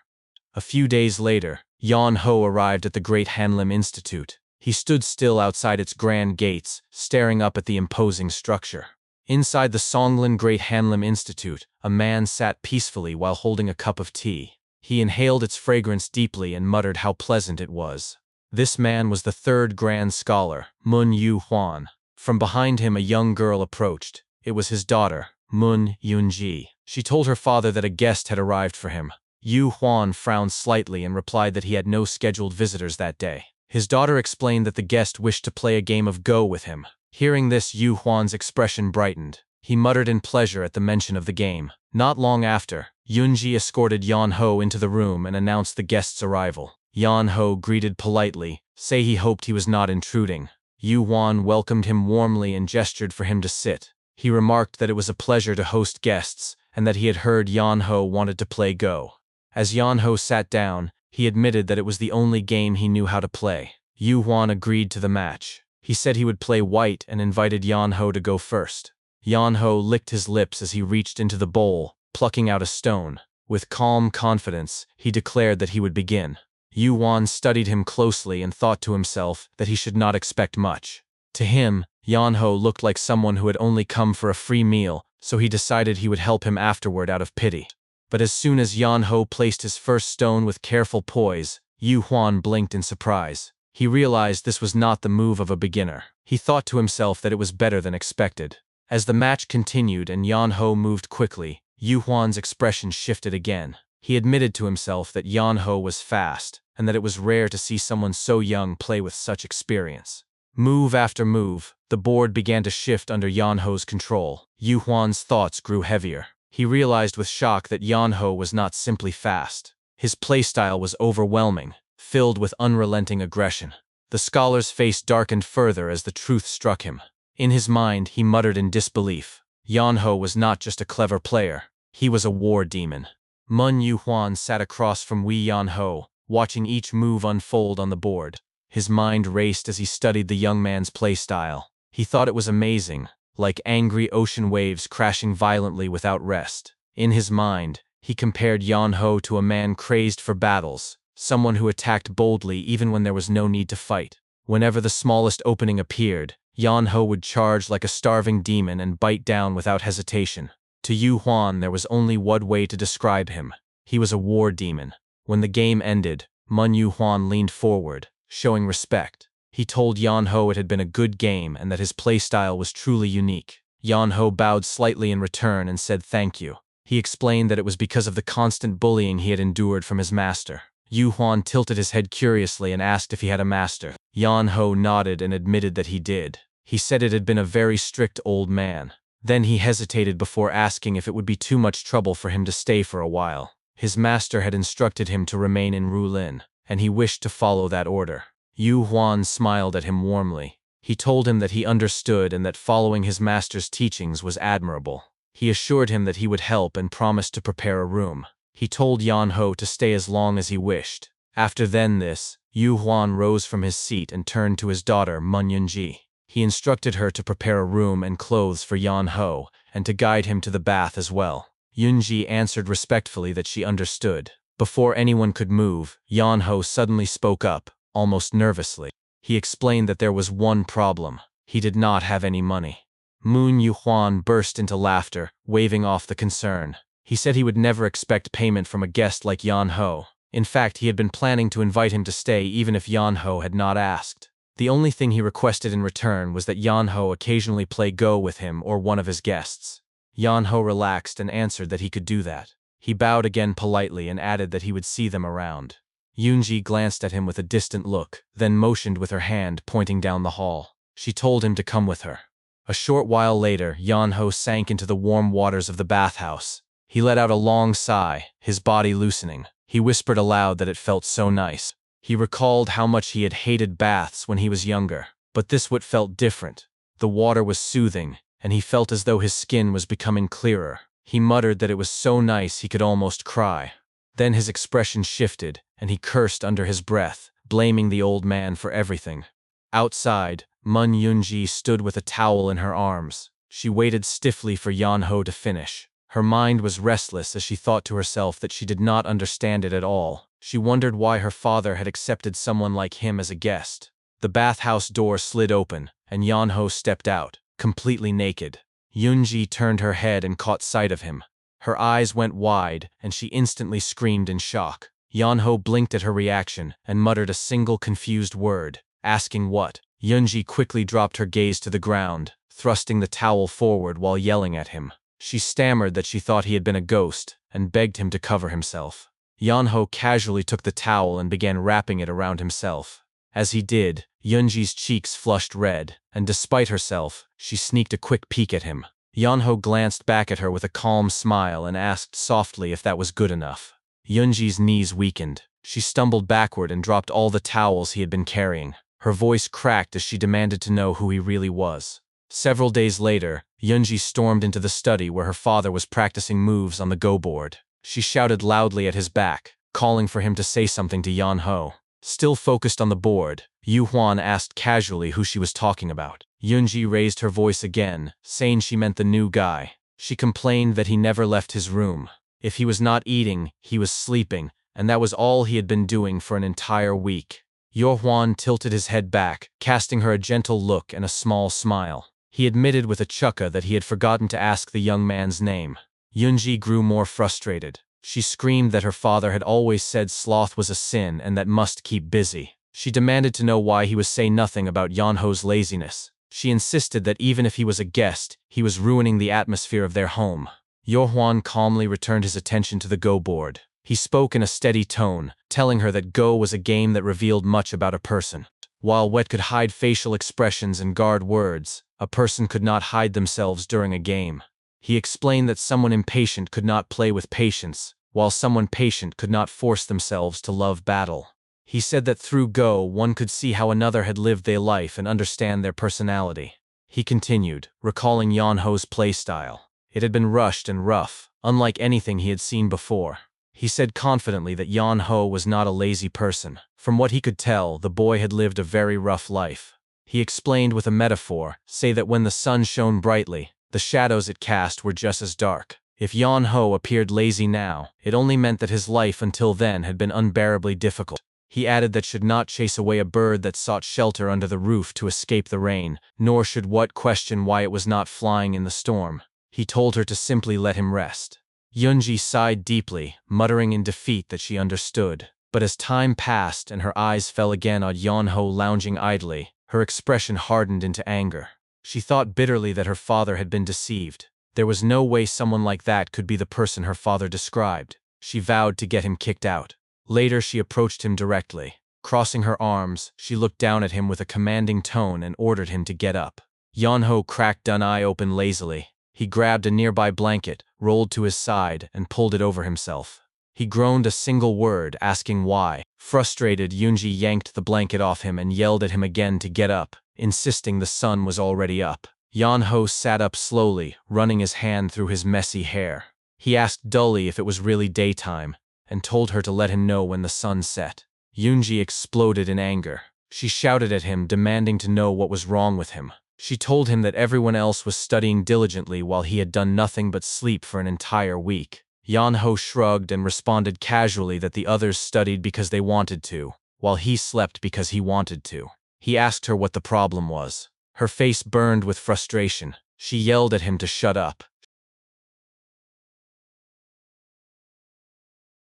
Speaker 1: A few days later, Yan Ho arrived at the Great Hanlim Institute. He stood still outside its grand gates, staring up at the imposing structure. Inside the Songlin Great Hanlim Institute, a man sat peacefully while holding a cup of tea. He inhaled its fragrance deeply and muttered how pleasant it was. This man was the third grand scholar, Mun Yu Huan. From behind him a young girl approached. It was his daughter, Mun Yunji. She told her father that a guest had arrived for him. Yu Huan frowned slightly and replied that he had no scheduled visitors that day. His daughter explained that the guest wished to play a game of Go with him. Hearing this, Yu Huan's expression brightened. He muttered in pleasure at the mention of the game. Not long after, Yunji escorted Yan Ho into the room and announced the guest's arrival. Yan Ho greeted politely, saying he hoped he was not intruding. Yu Huan welcomed him warmly and gestured for him to sit. He remarked that it was a pleasure to host guests and that he had heard Yan Ho wanted to play Go. As Yan Ho sat down, he admitted that it was the only game he knew how to play. Yu Huan agreed to the match. He said he would play white and invited Yan Ho to go first. Yan Ho licked his lips as he reached into the bowl, plucking out a stone. With calm confidence, he declared that he would begin. Yu Huan studied him closely and thought to himself that he should not expect much. To him, Yan Ho looked like someone who had only come for a free meal, so he decided he would help him afterward out of pity. But as soon as Yan Ho placed his first stone with careful poise, Yu Huan blinked in surprise. He realized this was not the move of a beginner. He thought to himself that it was better than expected. As the match continued and Yan Ho moved quickly, Yu Huan's expression shifted again. He admitted to himself that Yan Ho was fast, and that it was rare to see someone so young play with such experience. Move after move, the board began to shift under Yan Ho's control. Yu Huan's thoughts grew heavier. He realized with shock that Yan Ho was not simply fast. His playstyle was overwhelming, filled with unrelenting aggression. The scholar's face darkened further as the truth struck him. In his mind, he muttered in disbelief. Yan Ho was not just a clever player. He was a war demon. Mun Yu Huan sat across from Wei Yan Ho, watching each move unfold on the board. His mind raced as he studied the young man's playstyle. He thought it was amazing, like angry ocean waves crashing violently without rest. In his mind, he compared Yan Ho to a man crazed for battles, someone who attacked boldly even when there was no need to fight. Whenever the smallest opening appeared, Yan Ho would charge like a starving demon and bite down without hesitation. To Yu Huan, there was only one way to describe him. He was a war demon. When the game ended, Mun Yu Huan leaned forward, showing respect. He told Yan Ho it had been a good game and that his playstyle was truly unique. Yan-ho bowed slightly in return and said thank you. He explained that it was because of the constant bullying he had endured from his master. Yu Huan tilted his head curiously and asked if he had a master. Yan-ho nodded and admitted that he did. He said it had been a very strict old man. Then he hesitated before asking if it would be too much trouble for him to stay for a while. His master had instructed him to remain in Rulin, and he wished to follow that order. Yu Huan smiled at him warmly. He told him that he understood and that following his master's teachings was admirable. He assured him that he would help and promised to prepare a room. He told Yan-ho to stay as long as he wished. After this, Yu Huan rose from his seat and turned to his daughter Mun Yunji. He instructed her to prepare a room and clothes for Yan-ho and to guide him to the bath as well. Yunji answered respectfully that she understood. Before anyone could move, Yan-ho suddenly spoke up, almost nervously. He explained that there was one problem. He did not have any money. Mun Yuhuan burst into laughter, waving off the concern. He said he would never expect payment from a guest like Yan-ho. In fact, he had been planning to invite him to stay even if Yan-ho had not asked. The only thing he requested in return was that Yan-ho occasionally play Go with him or one of his guests. Yan-ho relaxed and answered that he could do that. He bowed again politely and added that he would see them around. Yunji glanced at him with a distant look, then motioned with her hand, pointing down the hall. She told him to come with her. A short while later, Yan-ho sank into the warm waters of the bathhouse. He let out a long sigh, his body loosening. He whispered aloud that it felt so nice. He recalled how much he had hated baths when he was younger, but this what felt different. The water was soothing, and he felt as though his skin was becoming clearer. He muttered that it was so nice he could almost cry. Then his expression shifted, and he cursed under his breath, blaming the old man for everything. Outside, Mun Yunji stood with a towel in her arms. She waited stiffly for Yan-ho to finish. Her mind was restless as she thought to herself that she did not understand it at all. She wondered why her father had accepted someone like him as a guest. The bathhouse door slid open, and Yan-ho stepped out, completely naked. Yunji turned her head and caught sight of him. Her eyes went wide, and she instantly screamed in shock. Yan-ho blinked at her reaction and muttered a single confused word, asking what. Yunji quickly dropped her gaze to the ground, thrusting the towel forward while yelling at him. She stammered that she thought he had been a ghost, and begged him to cover himself. Yan-ho casually took the towel and began wrapping it around himself. As he did, Yunji's cheeks flushed red, and despite herself, she sneaked a quick peek at him. Yan-ho glanced back at her with a calm smile and asked softly if that was good enough. Yunji's knees weakened. She stumbled backward and dropped all the towels he had been carrying. Her voice cracked as she demanded to know who he really was. Several days later, Yunji stormed into the study where her father was practicing moves on the Go board. She shouted loudly at his back, calling for him to say something to Yan-ho. Still focused on the board, Yu Huan asked casually who she was talking about. Yunji raised her voice again, saying she meant the new guy. She complained that he never left his room. If he was not eating, he was sleeping, and that was all he had been doing for an entire week. Yu Huan tilted his head back, casting her a gentle look and a small smile. He admitted with a chuckle that he had forgotten to ask the young man's name. Yunji grew more frustrated. She screamed that her father had always said sloth was a sin and that must keep busy. She demanded to know why he was saying nothing about Yan-ho's laziness. She insisted that even if he was a guest, he was ruining the atmosphere of their home. Yu Huan calmly returned his attention to the Go board. He spoke in a steady tone, telling her that Go was a game that revealed much about a person. While Wet could hide facial expressions and guard words, a person could not hide themselves during a game. He explained that someone impatient could not play with patience, while someone patient could not force themselves to love battle. He said that through Go one could see how another had lived their life and understand their personality. He continued, recalling Yan-ho's playstyle. It had been rushed and rough, unlike anything he had seen before. He said confidently that Yan-ho was not a lazy person. From what he could tell, the boy had lived a very rough life. He explained with a metaphor, say that when the sun shone brightly, the shadows it cast were just as dark. If Yan-ho appeared lazy now, it only meant that his life until then had been unbearably difficult. He added that should not chase away a bird that sought shelter under the roof to escape the rain, nor should What question why it was not flying in the storm. He told her to simply let him rest. Yunji sighed deeply, muttering in defeat that she understood. But as time passed and her eyes fell again on Yan-ho lounging idly, her expression hardened into anger. She thought bitterly that her father had been deceived. There was no way someone like that could be the person her father described. She vowed to get him kicked out. Later, she approached him directly. Crossing her arms, she looked down at him with a commanding tone and ordered him to get up. Yeonho cracked one eye open lazily. He grabbed a nearby blanket, rolled to his side, and pulled it over himself. He groaned a single word, asking why. Frustrated, Yoonji yanked the blanket off him and yelled at him again to get up, insisting the sun was already up. Yeonho sat up slowly, running his hand through his messy hair. He asked dully if it was really daytime, and told her to let him know when the sun set. Yoonji exploded in anger. She shouted at him, demanding to know what was wrong with him. She told him that everyone else was studying diligently while he had done nothing but sleep for an entire week. Yeonho shrugged and responded casually that the others studied because they wanted to, while he slept because he wanted to. He asked her what the problem was. Her face burned with frustration. She yelled at him to shut up.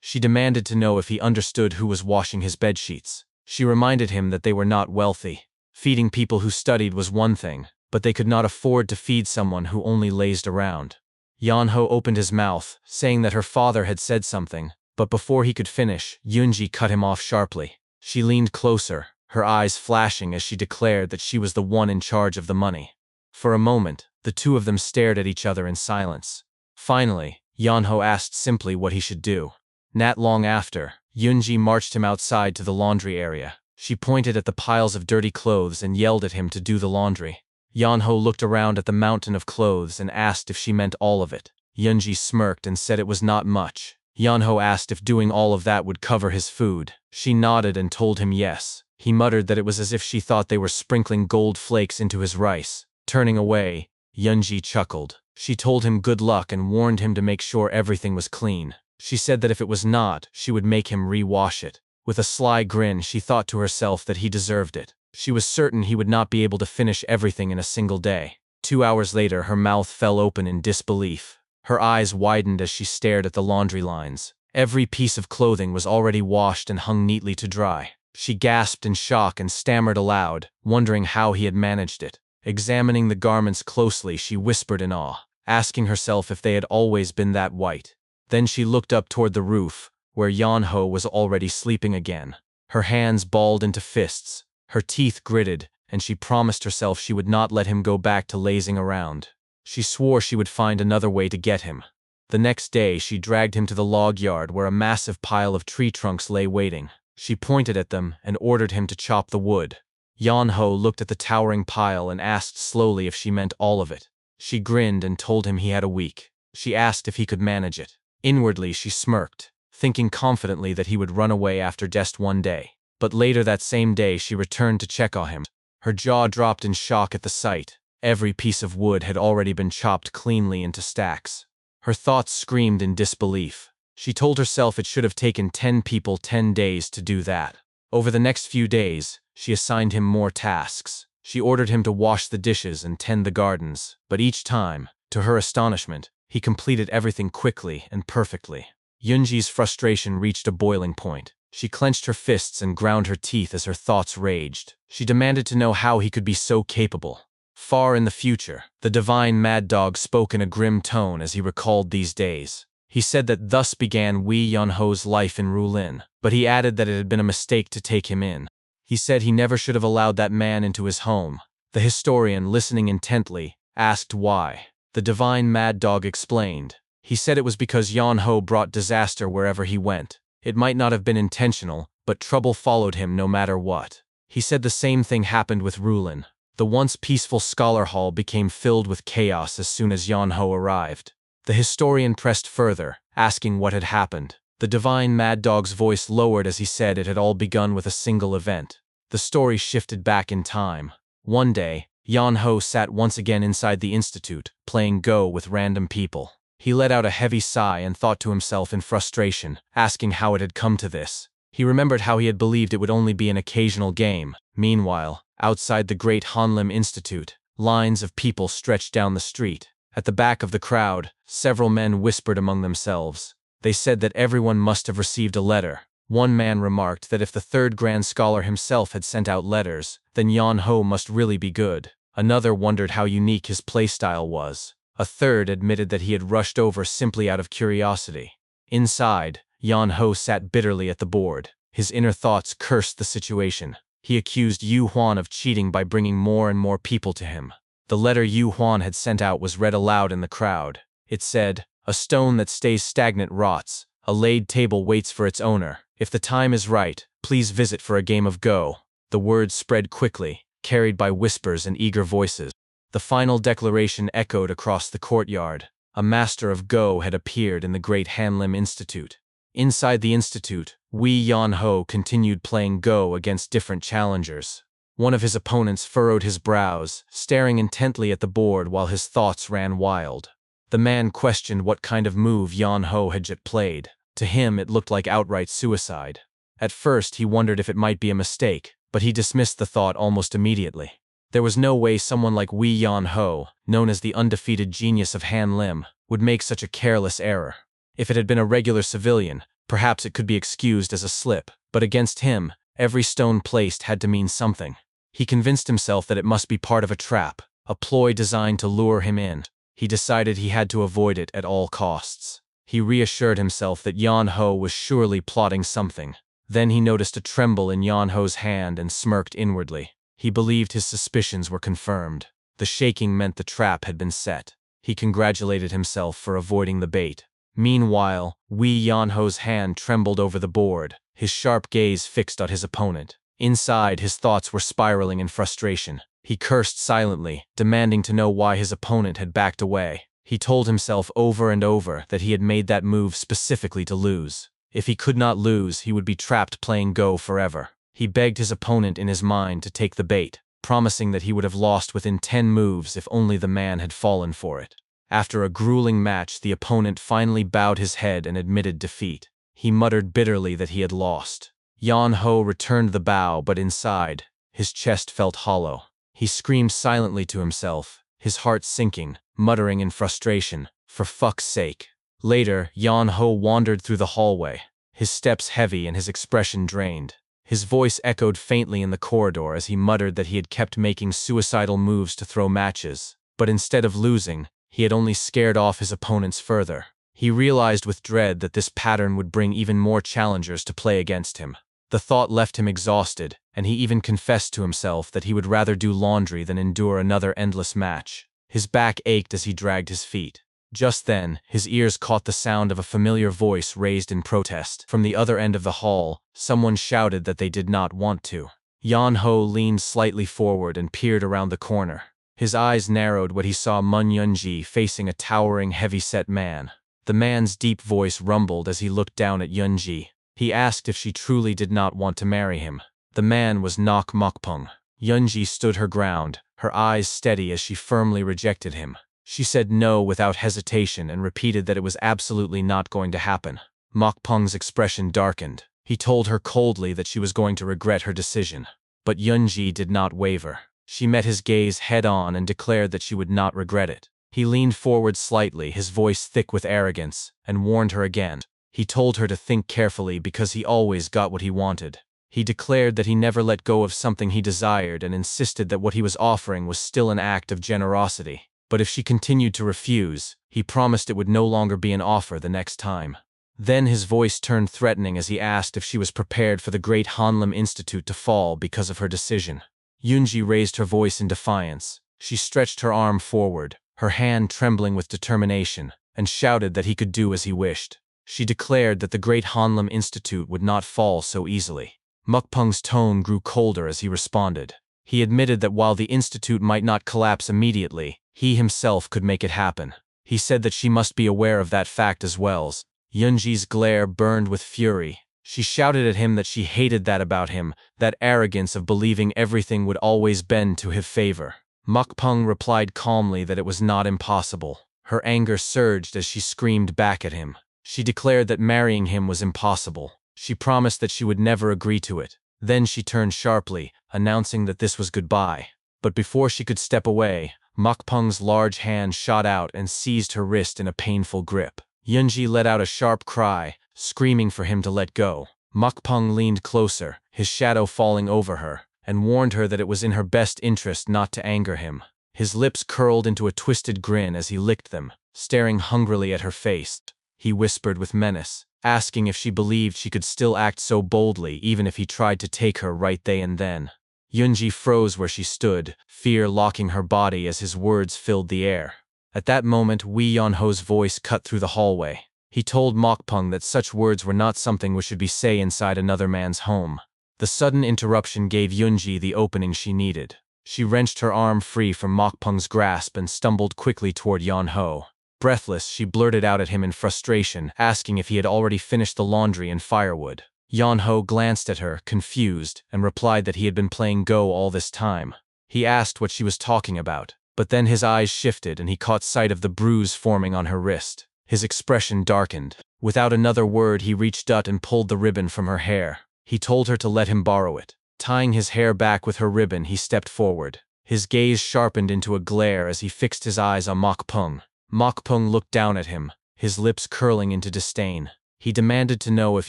Speaker 1: She demanded to know if he understood who was washing his bedsheets. She reminded him that they were not wealthy. Feeding people who studied was one thing, but they could not afford to feed someone who only lazed around. Yeonho opened his mouth, saying that her father had said something, but before he could finish, Yoonji cut him off sharply. She leaned closer, her eyes flashing as she declared that she was the one in charge of the money. For a moment, the two of them stared at each other in silence. Finally, Yeonho asked simply what he should do. Not long after, Yoonji marched him outside to the laundry area. She pointed at the piles of dirty clothes and yelled at him to do the laundry. Yeonho looked around at the mountain of clothes and asked if she meant all of it. Yoonji smirked and said it was not much. Yeonho asked if doing all of that would cover his food. She nodded and told him yes. He muttered that it was as if she thought they were sprinkling gold flakes into his rice. Turning away, Yoonji chuckled. She told him good luck and warned him to make sure everything was clean. She said that if it was not, she would make him re-wash it. With a sly grin, she thought to herself that he deserved it. She was certain he would not be able to finish everything in a single day. 2 hours later, her mouth fell open in disbelief. Her eyes widened as she stared at the laundry lines. Every piece of clothing was already washed and hung neatly to dry. She gasped in shock and stammered aloud, wondering how he had managed it. Examining the garments closely, she whispered in awe, asking herself if they had always been that white. Then she looked up toward the roof, where Yeonho was already sleeping again. Her hands balled into fists. Her teeth gritted, and she promised herself she would not let him go back to lazing around. She swore she would find another way to get him. The next day, she dragged him to the log yard where a massive pile of tree trunks lay waiting. She pointed at them and ordered him to chop the wood. Yeonho looked at the towering pile and asked slowly if she meant all of it. She grinned and told him he had a week. She asked if he could manage it. Inwardly, she smirked, thinking confidently that he would run away after just one day. But later that same day, she returned to check on him. Her jaw dropped in shock at the sight. Every piece of wood had already been chopped cleanly into stacks. Her thoughts screamed in disbelief. She told herself it should have taken 10 people 10 days to do that. Over the next few days, she assigned him more tasks. She ordered him to wash the dishes and tend the gardens, but each time, to her astonishment, he completed everything quickly and perfectly. Yoonji's frustration reached a boiling point. She clenched her fists and ground her teeth as her thoughts raged. She demanded to know how he could be so capable. Far in the future, the divine mad dog spoke in a grim tone as he recalled these days. He said that thus began Wee Yeonho's life in Rulin, but he added that it had been a mistake to take him in. He said he never should have allowed that man into his home. The historian, listening intently, asked why. The divine mad dog explained. He said it was because Yeonho brought disaster wherever he went. It might not have been intentional, but trouble followed him no matter what. He said the same thing happened with Rulin. The once peaceful scholar hall became filled with chaos as soon as Yeonho arrived. The historian pressed further, asking what had happened. The divine mad dog's voice lowered as he said it had all begun with a single event. The story shifted back in time. One day, Yeonho sat once again inside the institute, playing Go with random people. He let out a heavy sigh and thought to himself in frustration, asking how it had come to this. He remembered how he had believed it would only be an occasional game. Meanwhile, outside the great Hanlim Institute, lines of people stretched down the street. At the back of the crowd, several men whispered among themselves. They said that everyone must have received a letter. One man remarked that if the third grand scholar himself had sent out letters, then Yeonho must really be good. Another wondered how unique his playstyle was. A third admitted that he had rushed over simply out of curiosity. Inside, Yan Ho sat bitterly at the board. His inner thoughts cursed the situation. He accused Yu Huan of cheating by bringing more and more people to him. The letter Yu Huan had sent out was read aloud in the crowd. It said, "A stone that stays stagnant rots. A laid table waits for its owner. If the time is right, please visit for a game of Go." The words spread quickly, carried by whispers and eager voices. The final declaration echoed across the courtyard. A master of Go had appeared in the great Hanlim Institute. Inside the institute, Wei Yan Ho continued playing Go against different challengers. One of his opponents furrowed his brows, staring intently at the board while his thoughts ran wild. The man questioned what kind of move Yan Ho had just played. To him, it looked like outright suicide. At first, he wondered if it might be a mistake, but he dismissed the thought almost immediately. There was no way someone like Wei Yan Ho, known as the undefeated genius of Han Lim, would make such a careless error. If it had been a regular civilian, perhaps it could be excused as a slip, but against him, every stone placed had to mean something. He convinced himself that it must be part of a trap, a ploy designed to lure him in. He decided he had to avoid it at all costs. He reassured himself that Yan Ho was surely plotting something. Then he noticed a tremble in Yan Ho's hand and smirked inwardly. He believed his suspicions were confirmed. The shaking meant the trap had been set. He congratulated himself for avoiding the bait. Meanwhile, Wei Yan Ho's hand trembled over the board, his sharp gaze fixed on his opponent. Inside, his thoughts were spiraling in frustration. He cursed silently, demanding to know why his opponent had backed away. He told himself over and over that he had made that move specifically to lose. If he could not lose, he would be trapped playing Go forever. He begged his opponent in his mind to take the bait, promising that he would have lost within 10 moves if only the man had fallen for it. After a grueling match, the opponent finally bowed his head and admitted defeat. He muttered bitterly that he had lost. Yan Ho returned the bow, but inside, his chest felt hollow. He screamed silently to himself, his heart sinking, muttering in frustration, "For fuck's sake." Later, Yan Ho wandered through the hallway, his steps heavy and his expression drained. His voice echoed faintly in the corridor as he muttered that he had kept making suicidal moves to throw matches, but instead of losing, he had only scared off his opponents further. He realized with dread that this pattern would bring even more challengers to play against him. The thought left him exhausted, and he even confessed to himself that he would rather do laundry than endure another endless match. His back ached as he dragged his feet. Just then, his ears caught the sound of a familiar voice raised in protest. From the other end of the hall, someone shouted that they did not want to. Yan Ho leaned slightly forward and peered around the corner. His eyes narrowed when he saw Mun Yunji facing a towering, heavy-set man. The man's deep voice rumbled as he looked down at Yunji. He asked if she truly did not want to marry him. The man was Nok Mokpung. Yunji stood her ground, her eyes steady as she firmly rejected him. She said no without hesitation and repeated that it was absolutely not going to happen. Mokpung's expression darkened. He told her coldly that she was going to regret her decision. But Yunji did not waver. She met his gaze head-on and declared that she would not regret it. He leaned forward slightly, his voice thick with arrogance, and warned her again. He told her to think carefully because he always got what he wanted. He declared that he never let go of something he desired and insisted that what he was offering was still an act of generosity. But if she continued to refuse, he promised it would no longer be an offer the next time. Then his voice turned threatening as he asked if she was prepared for the great Hanlim Institute to fall because of her decision. Yunji raised her voice in defiance. She stretched her arm forward, her hand trembling with determination, and shouted that he could do as he wished. She declared that the great Hanlim Institute would not fall so easily. Mokpung's tone grew colder as he responded. He admitted that while the institute might not collapse immediately, he himself could make it happen. He said that she must be aware of that fact as well. Yunji's glare burned with fury. She shouted at him that she hated that about him, that arrogance of believing everything would always bend to his favor. Mokpung replied calmly that it was not impossible. Her anger surged as she screamed back at him. She declared that marrying him was impossible. She promised that she would never agree to it. Then she turned sharply, announcing that this was goodbye. But before she could step away, Mokpung's large hand shot out and seized her wrist in a painful grip. Yunji let out a sharp cry, screaming for him to let go. Mokpung leaned closer, his shadow falling over her, and warned her that it was in her best interest not to anger him. His lips curled into a twisted grin as he licked them, staring hungrily at her face. He whispered with menace, asking if she believed she could still act so boldly even if he tried to take her right there and then. Yunji froze where she stood, fear locking her body as his words filled the air. At that moment, Wee Yonho's voice cut through the hallway. He told Mokpung that such words were not something which should be said inside another man's home. The sudden interruption gave Yunji the opening she needed. She wrenched her arm free from Mokpung's grasp and stumbled quickly toward Yonho. Breathless, she blurted out at him in frustration, asking if he had already finished the laundry and firewood. Yonho glanced at her, confused, and replied that he had been playing Go all this time. He asked what she was talking about, but then his eyes shifted and he caught sight of the bruise forming on her wrist. His expression darkened. Without another word, he reached out and pulled the ribbon from her hair. He told her to let him borrow it. Tying his hair back with her ribbon, he stepped forward. His gaze sharpened into a glare as he fixed his eyes on Mokpung. Mokpung looked down at him, his lips curling into disdain. He demanded to know if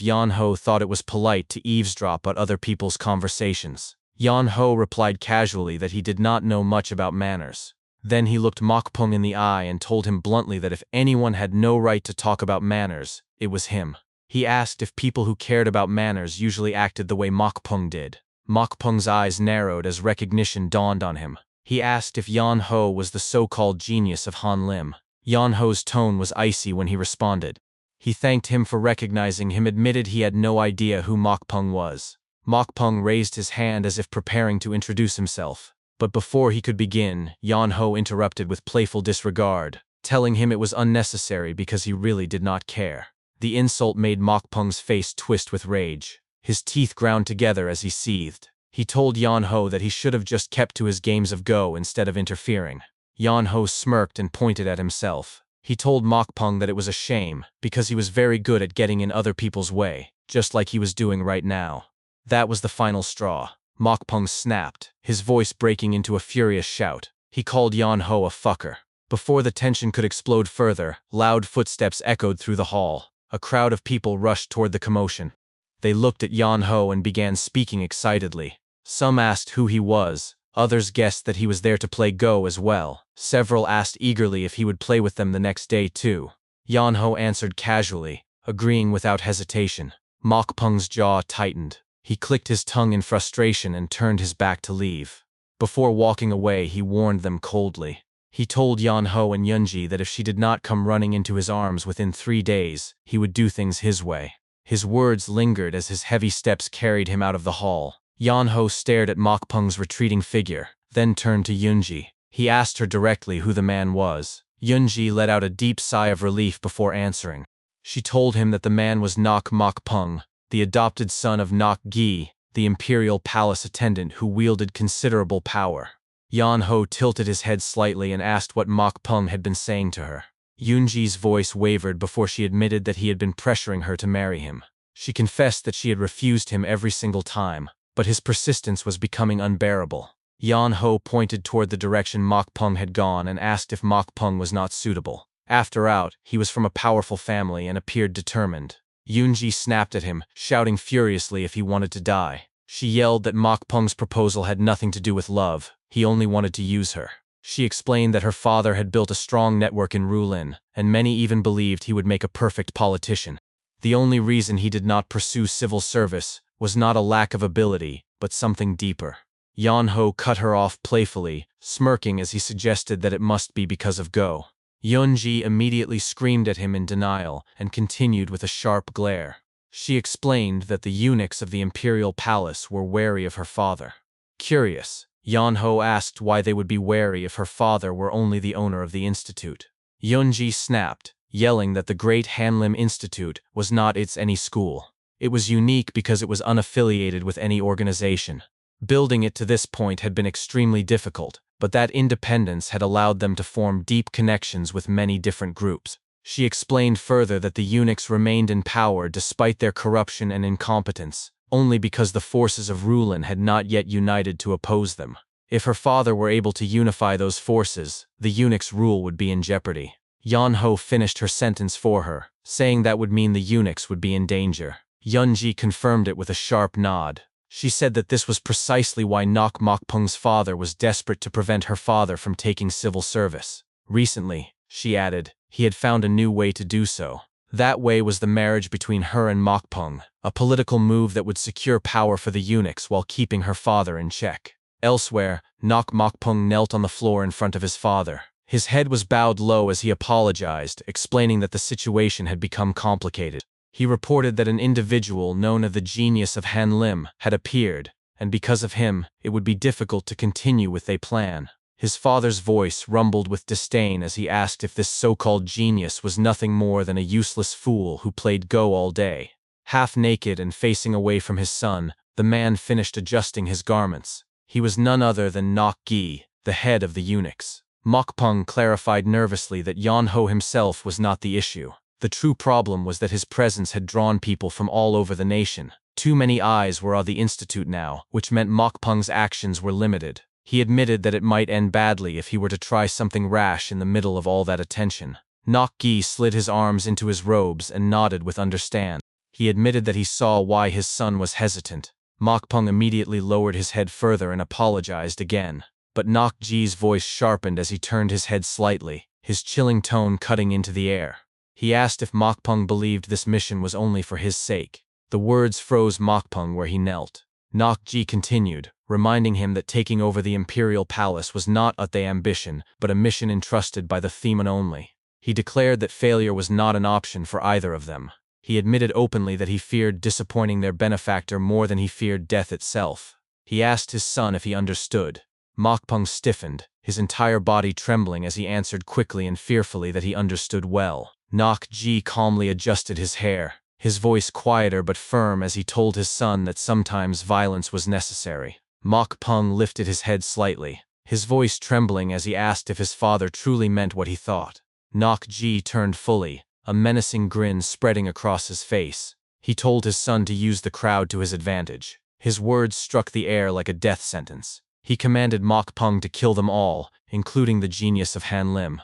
Speaker 1: Yonho thought it was polite to eavesdrop on other people's conversations. Yonho replied casually that he did not know much about manners. Then he looked Mokpung in the eye and told him bluntly that if anyone had no right to talk about manners, it was him. He asked if people who cared about manners usually acted the way Mokpung did. Mokpung's eyes narrowed as recognition dawned on him. He asked if Yonho was the so-called genius of Hanlim. Yonho's tone was icy when he responded. He thanked him for recognizing him, admitted he had no idea who Mokpung was. Mokpung raised his hand as if preparing to introduce himself. But before he could begin, Yonho interrupted with playful disregard, telling him it was unnecessary because he really did not care. The insult made Mokpung's face twist with rage. His teeth ground together as he seethed. He told Yonho that he should have just kept to his games of Go instead of interfering. Yonho smirked and pointed at himself. He told Mokpung that it was a shame, because he was very good at getting in other people's way, just like he was doing right now. That was the final straw. Mokpung snapped, his voice breaking into a furious shout. He called Yonho a fucker. Before the tension could explode further, loud footsteps echoed through the hall. A crowd of people rushed toward the commotion. They looked at Yonho and began speaking excitedly. Some asked who he was, others guessed that he was there to play Go as well. Several asked eagerly if he would play with them the next day too. Yonho answered casually, agreeing without hesitation. Mokpung's jaw tightened. He clicked his tongue in frustration and turned his back to leave. Before walking away, he warned them coldly. He told Yonho and Yunji that if she did not come running into his arms within 3 days, he would do things his way. His words lingered as his heavy steps carried him out of the hall. Yonho stared at Mokpung's retreating figure, then turned to Yunji. He asked her directly who the man was. Yunji let out a deep sigh of relief before answering. She told him that the man was Nok Mokpung, the adopted son of Nok Gi, the imperial palace attendant who wielded considerable power. Yonho tilted his head slightly and asked what Mokpung had been saying to her. Yunji's voice wavered before she admitted that he had been pressuring her to marry him. She confessed that she had refused him every single time, but his persistence was becoming unbearable. Yonho pointed toward the direction Mokpung had gone and asked if Mokpung was not suitable. After all, he was from a powerful family and appeared determined. Yunji snapped at him, shouting furiously if he wanted to die. She yelled that Mokpung's proposal had nothing to do with love, he only wanted to use her. She explained that her father had built a strong network in Rulin, and many even believed he would make a perfect politician. The only reason he did not pursue civil service was not a lack of ability, but something deeper. Yonho cut her off playfully, smirking as he suggested that it must be because of Go. Yunji immediately screamed at him in denial and continued with a sharp glare. She explained that the eunuchs of the imperial palace were wary of her father. Curious, Yonho asked why they would be wary if her father were only the owner of the institute. Yunji snapped, yelling that the Great Hanlim Institute was not any school. It was unique because it was unaffiliated with any organization. Building it to this point had been extremely difficult, but that independence had allowed them to form deep connections with many different groups. She explained further that the eunuchs remained in power despite their corruption and incompetence, only because the forces of Rulin had not yet united to oppose them. If her father were able to unify those forces, the eunuchs' rule would be in jeopardy. Yonho finished her sentence for her, saying that would mean the eunuchs would be in danger. Yunji confirmed it with a sharp nod. She said that this was precisely why Nok Mokpung's father was desperate to prevent her father from taking civil service. Recently, she added, he had found a new way to do so. That way was the marriage between her and Mokpung, a political move that would secure power for the eunuchs while keeping her father in check. Elsewhere, Nok Mokpung knelt on the floor in front of his father. His head was bowed low as he apologized, explaining that the situation had become complicated. He reported that an individual known as the genius of Han Lim had appeared, and because of him, it would be difficult to continue with their plan. His father's voice rumbled with disdain as he asked if this so-called genius was nothing more than a useless fool who played Go all day. Half naked and facing away from his son, the man finished adjusting his garments. He was none other than Nok Gi, the head of the eunuchs. Mokpung clarified nervously that Yan Ho himself was not the issue. The true problem was that his presence had drawn people from all over the nation. Too many eyes were on the institute now, which meant Mokpung's actions were limited. He admitted that it might end badly if he were to try something rash in the middle of all that attention. Nok Gi slid his arms into his robes and nodded with understanding. He admitted that he saw why his son was hesitant. Mokpung immediately lowered his head further and apologized again. But Nok Gi's voice sharpened as he turned his head slightly, his chilling tone cutting into the air. He asked if Mokpung believed this mission was only for his sake. The words froze Mokpung where he knelt. Nok Gi continued, reminding him that taking over the imperial palace was not the ambition, but a mission entrusted by the Theman only. He declared that failure was not an option for either of them. He admitted openly that he feared disappointing their benefactor more than he feared death itself. He asked his son if he understood. Mokpung stiffened, his entire body trembling as he answered quickly and fearfully that he understood well. Nok Gi calmly adjusted his hair, his voice quieter but firm as he told his son that sometimes violence was necessary. Mokpung lifted his head slightly, his voice trembling as he asked if his father truly meant what he thought. Nok Gi turned fully, a menacing grin spreading across his face. He told his son to use the crowd to his advantage. His words struck the air like a death sentence. He commanded Mokpung to kill them all, including the genius of Han Lim.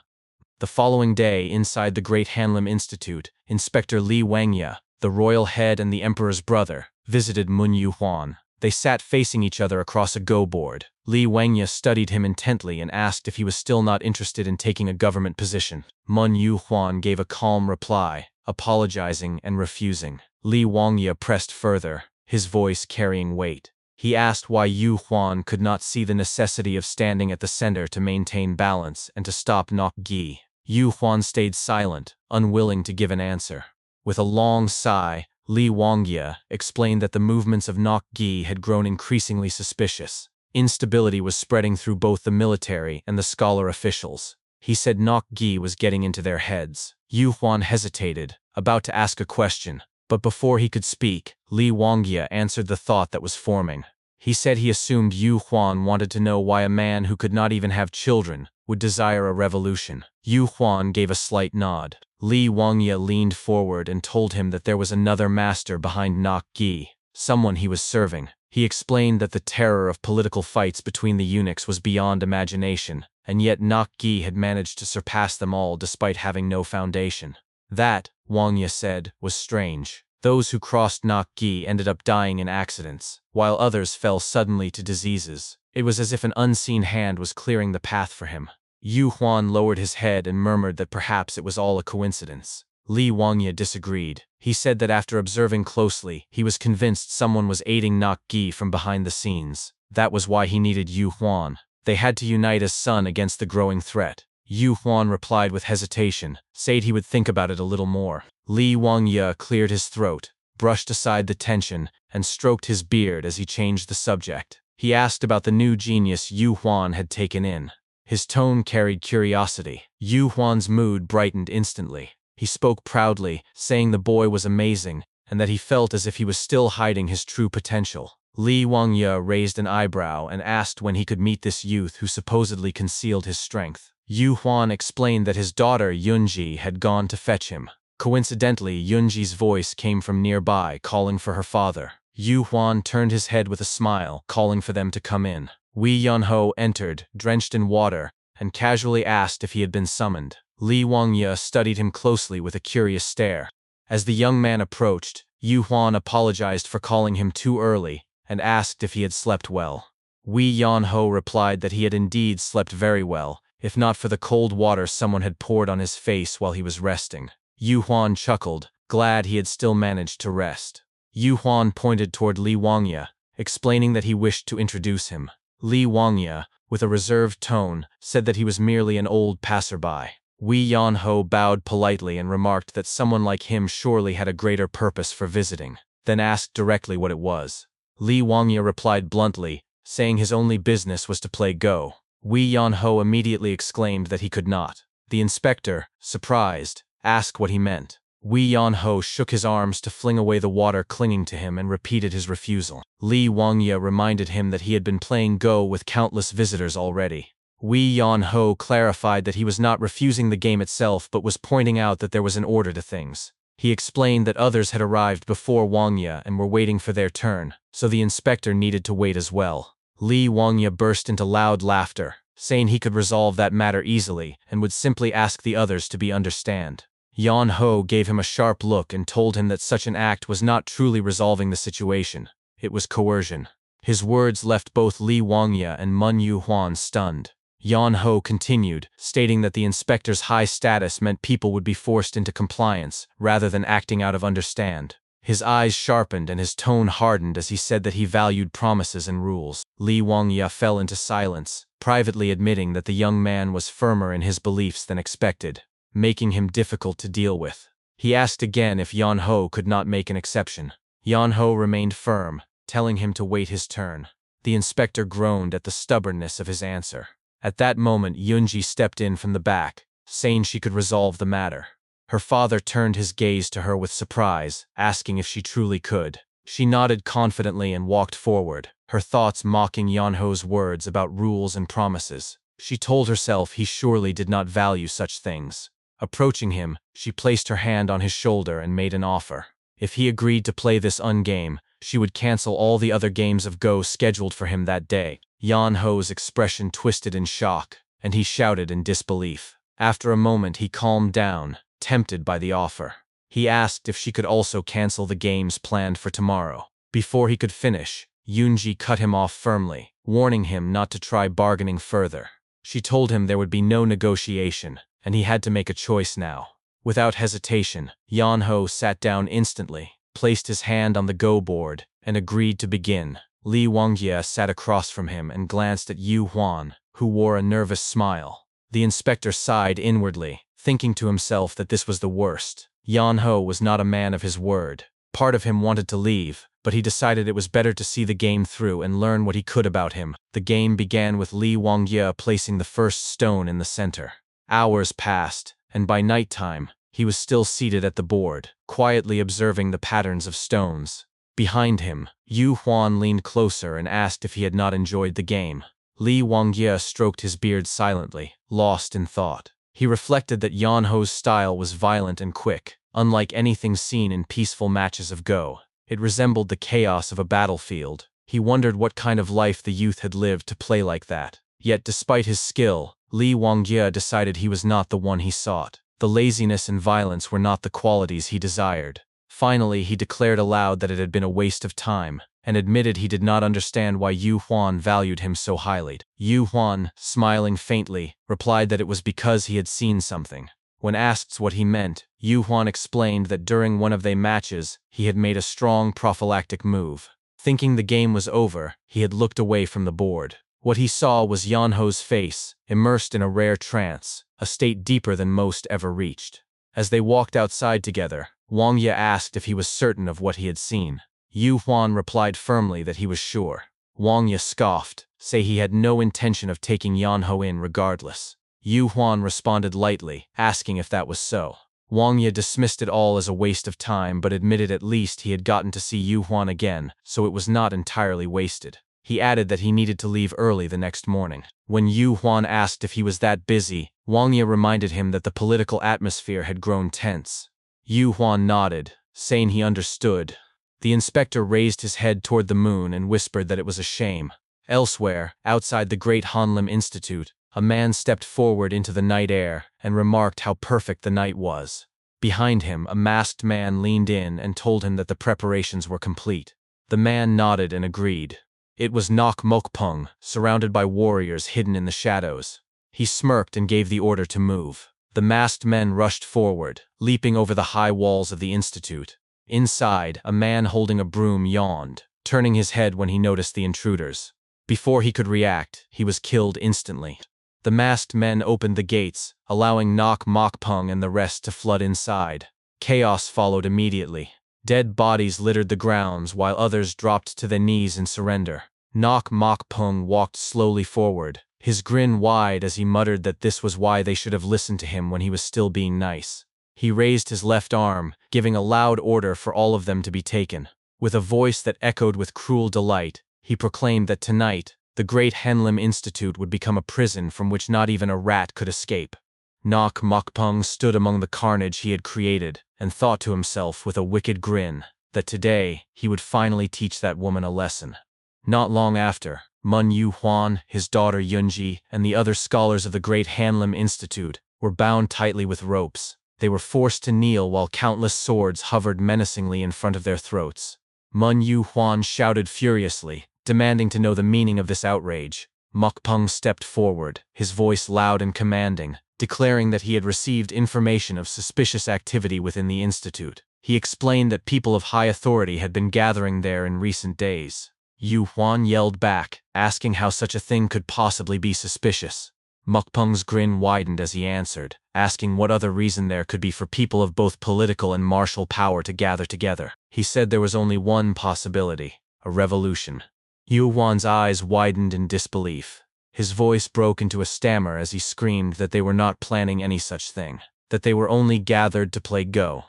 Speaker 1: The following day, inside the Great Han Lim Institute, Inspector Li Wangya, the royal head and the emperor's brother, visited Mun Yu Huan. They sat facing each other across a Go board. Li Wangya studied him intently and asked if he was still not interested in taking a government position. Mun Yu Huan gave a calm reply, apologizing and refusing. Li Wangya pressed further, his voice carrying weight. He asked why Yu Huan could not see the necessity of standing at the center to maintain balance and to stop Nok Gi. Yu Huan stayed silent, unwilling to give an answer. With a long sigh, Li Wangya explained that the movements of Nok Gi had grown increasingly suspicious. Instability was spreading through both the military and the scholar officials. He said Nok Gi was getting into their heads. Yu Huan hesitated, about to ask a question, but before he could speak, Li Wangya answered the thought that was forming. He said he assumed Yu Huan wanted to know why a man who could not even have children would desire a revolution. Yu Huan gave a slight nod. Li Wangya leaned forward and told him that there was another master behind Nok Gi, someone he was serving. He explained that the terror of political fights between the eunuchs was beyond imagination, and yet Nok Gi had managed to surpass them all despite having no foundation. That, Wangya said, was strange. Those who crossed Nok Gi ended up dying in accidents, while others fell suddenly to diseases. It was as if an unseen hand was clearing the path for him. Yu Huan lowered his head and murmured that perhaps it was all a coincidence. Li Wangya disagreed. He said that after observing closely, he was convinced someone was aiding Nok Gi from behind the scenes. That was why he needed Yu Huan. They had to unite as son against the growing threat. Yu Huan replied with hesitation, said he would think about it a little more. Li Wangya cleared his throat, brushed aside the tension, and stroked his beard as he changed the subject. He asked about the new genius Yu Huan had taken in. His tone carried curiosity. Yu Huan's mood brightened instantly. He spoke proudly, saying the boy was amazing, and that he felt as if he was still hiding his true potential. Li Wangya raised an eyebrow and asked when he could meet this youth who supposedly concealed his strength. Yu Huan explained that his daughter Yunji had gone to fetch him. Coincidentally, Yunji's voice came from nearby, calling for her father. Yu Huan turned his head with a smile, calling for them to come in. Wei Yunho entered, drenched in water, and casually asked if he had been summoned. Li Wangya studied him closely with a curious stare. As the young man approached, Yu Huan apologized for calling him too early, and asked if he had slept well. Wei Yan-ho replied that he had indeed slept very well, if not for the cold water someone had poured on his face while he was resting. Yu Huan chuckled, glad he had still managed to rest. Yu Huan pointed toward Li Wangya, explaining that he wished to introduce him. Li Wangya, with a reserved tone, said that he was merely an old passerby. Wei Yan-ho bowed politely and remarked that someone like him surely had a greater purpose for visiting, then asked directly what it was. Li Wangya replied bluntly, saying his only business was to play Go. Wei Yan-ho immediately exclaimed that he could not. The inspector, surprised, asked what he meant. Wei Yan-ho shook his arms to fling away the water clinging to him and repeated his refusal. Li Wangya reminded him that he had been playing Go with countless visitors already. Wei Yan-ho clarified that he was not refusing the game itself but was pointing out that there was an order to things. He explained that others had arrived before Wangya and were waiting for their turn, so the inspector needed to wait as well. Li Wangya burst into loud laughter, saying he could resolve that matter easily and would simply ask the others to be understand. Yan-ho gave him a sharp look and told him that such an act was not truly resolving the situation. It was coercion. His words left both Li Wangya and Mun Yu Huan stunned. Yan-ho continued, stating that the inspector's high status meant people would be forced into compliance, rather than acting out of understand. His eyes sharpened and his tone hardened as he said that he valued promises and rules. Li Wangya fell into silence, privately admitting that the young man was firmer in his beliefs than expected, making him difficult to deal with. He asked again if Yan-ho could not make an exception. Yan-ho remained firm, telling him to wait his turn. The inspector groaned at the stubbornness of his answer. At that moment, Yunji stepped in from the back, saying she could resolve the matter. Her father turned his gaze to her with surprise, asking if she truly could. She nodded confidently and walked forward, her thoughts mocking Yan-ho's words about rules and promises. She told herself he surely did not value such things. Approaching him, she placed her hand on his shoulder and made an offer. If he agreed to play this game, she would cancel all the other games of Go scheduled for him that day. Yan-ho's expression twisted in shock, and he shouted in disbelief. After a moment he calmed down, tempted by the offer. He asked if she could also cancel the games planned for tomorrow. Before he could finish, Yunji cut him off firmly, warning him not to try bargaining further. She told him there would be no negotiation, and he had to make a choice now. Without hesitation, Yan-ho sat down instantly, placed his hand on the Go board, and agreed to begin. Li Wangya sat across from him and glanced at Yu Huan, who wore a nervous smile. The inspector sighed inwardly, thinking to himself that this was the worst. Yan-ho was not a man of his word. Part of him wanted to leave, but he decided it was better to see the game through and learn what he could about him. The game began with Li Wangya placing the first stone in the center. Hours passed, and by nighttime, he was still seated at the board, quietly observing the patterns of stones. Behind him, Yu Huan leaned closer and asked if he had not enjoyed the game. Li Wangya stroked his beard silently, lost in thought. He reflected that Yan-ho's style was violent and quick, unlike anything seen in peaceful matches of Go. It resembled the chaos of a battlefield. He wondered what kind of life the youth had lived to play like that. Yet despite his skill, Li Wangya decided he was not the one he sought. The laziness and violence were not the qualities he desired. Finally, he declared aloud that it had been a waste of time, and admitted he did not understand why Yu Huan valued him so highly. Yu Huan, smiling faintly, replied that it was because he had seen something. When asked what he meant, Yu Huan explained that during one of their matches, he had made a strong prophylactic move. Thinking the game was over, he had looked away from the board. What he saw was Yan-ho's face, immersed in a rare trance, a state deeper than most ever reached. As they walked outside together, Wangya asked if he was certain of what he had seen. Yu Huan replied firmly that he was sure. Wangya scoffed, saying he had no intention of taking Yan-ho in regardless. Yu Huan responded lightly, asking if that was so. Wangya dismissed it all as a waste of time but admitted at least he had gotten to see Yu Huan again, so it was not entirely wasted. He added that he needed to leave early the next morning. When Yu Huan asked if he was that busy, Wangya reminded him that the political atmosphere had grown tense. Yu Huan nodded, saying he understood. The inspector raised his head toward the moon and whispered that it was a shame. Elsewhere, outside the Great Hanlim Institute, a man stepped forward into the night air and remarked how perfect the night was. Behind him, a masked man leaned in and told him that the preparations were complete. The man nodded and agreed. It was Nok Mokpung, surrounded by warriors hidden in the shadows. He smirked and gave the order to move. The masked men rushed forward, leaping over the high walls of the institute. Inside, a man holding a broom yawned, turning his head when he noticed the intruders. Before he could react, he was killed instantly. The masked men opened the gates, allowing Nok Mokpung and the rest to flood inside. Chaos followed immediately. Dead bodies littered the grounds while others dropped to their knees in surrender. Nok Mokpung walked slowly forward, his grin wide as he muttered that this was why they should have listened to him when he was still being nice. He raised his left arm, giving a loud order for all of them to be taken. With a voice that echoed with cruel delight, he proclaimed that tonight, the great Henlim Institute would become a prison from which not even a rat could escape. Nok Mokpung stood among the carnage he had created and thought to himself with a wicked grin that today he would finally teach that woman a lesson. Not long after, Mun Yu Huan, his daughter Yunji, and the other scholars of the great Hanlim Institute were bound tightly with ropes. They were forced to kneel while countless swords hovered menacingly in front of their throats. Mun Yu Huan shouted furiously, demanding to know the meaning of this outrage. Mokpung stepped forward, his voice loud and commanding, declaring that he had received information of suspicious activity within the institute. He explained that people of high authority had been gathering there in recent days. Yu Huan yelled back, asking how such a thing could possibly be suspicious. Mokpung's grin widened as he answered, asking what other reason there could be for people of both political and martial power to gather together. He said there was only one possibility: a revolution. Yu Huan's eyes widened in disbelief. His voice broke into a stammer as he screamed that they were not planning any such thing, that they were only gathered to play Go.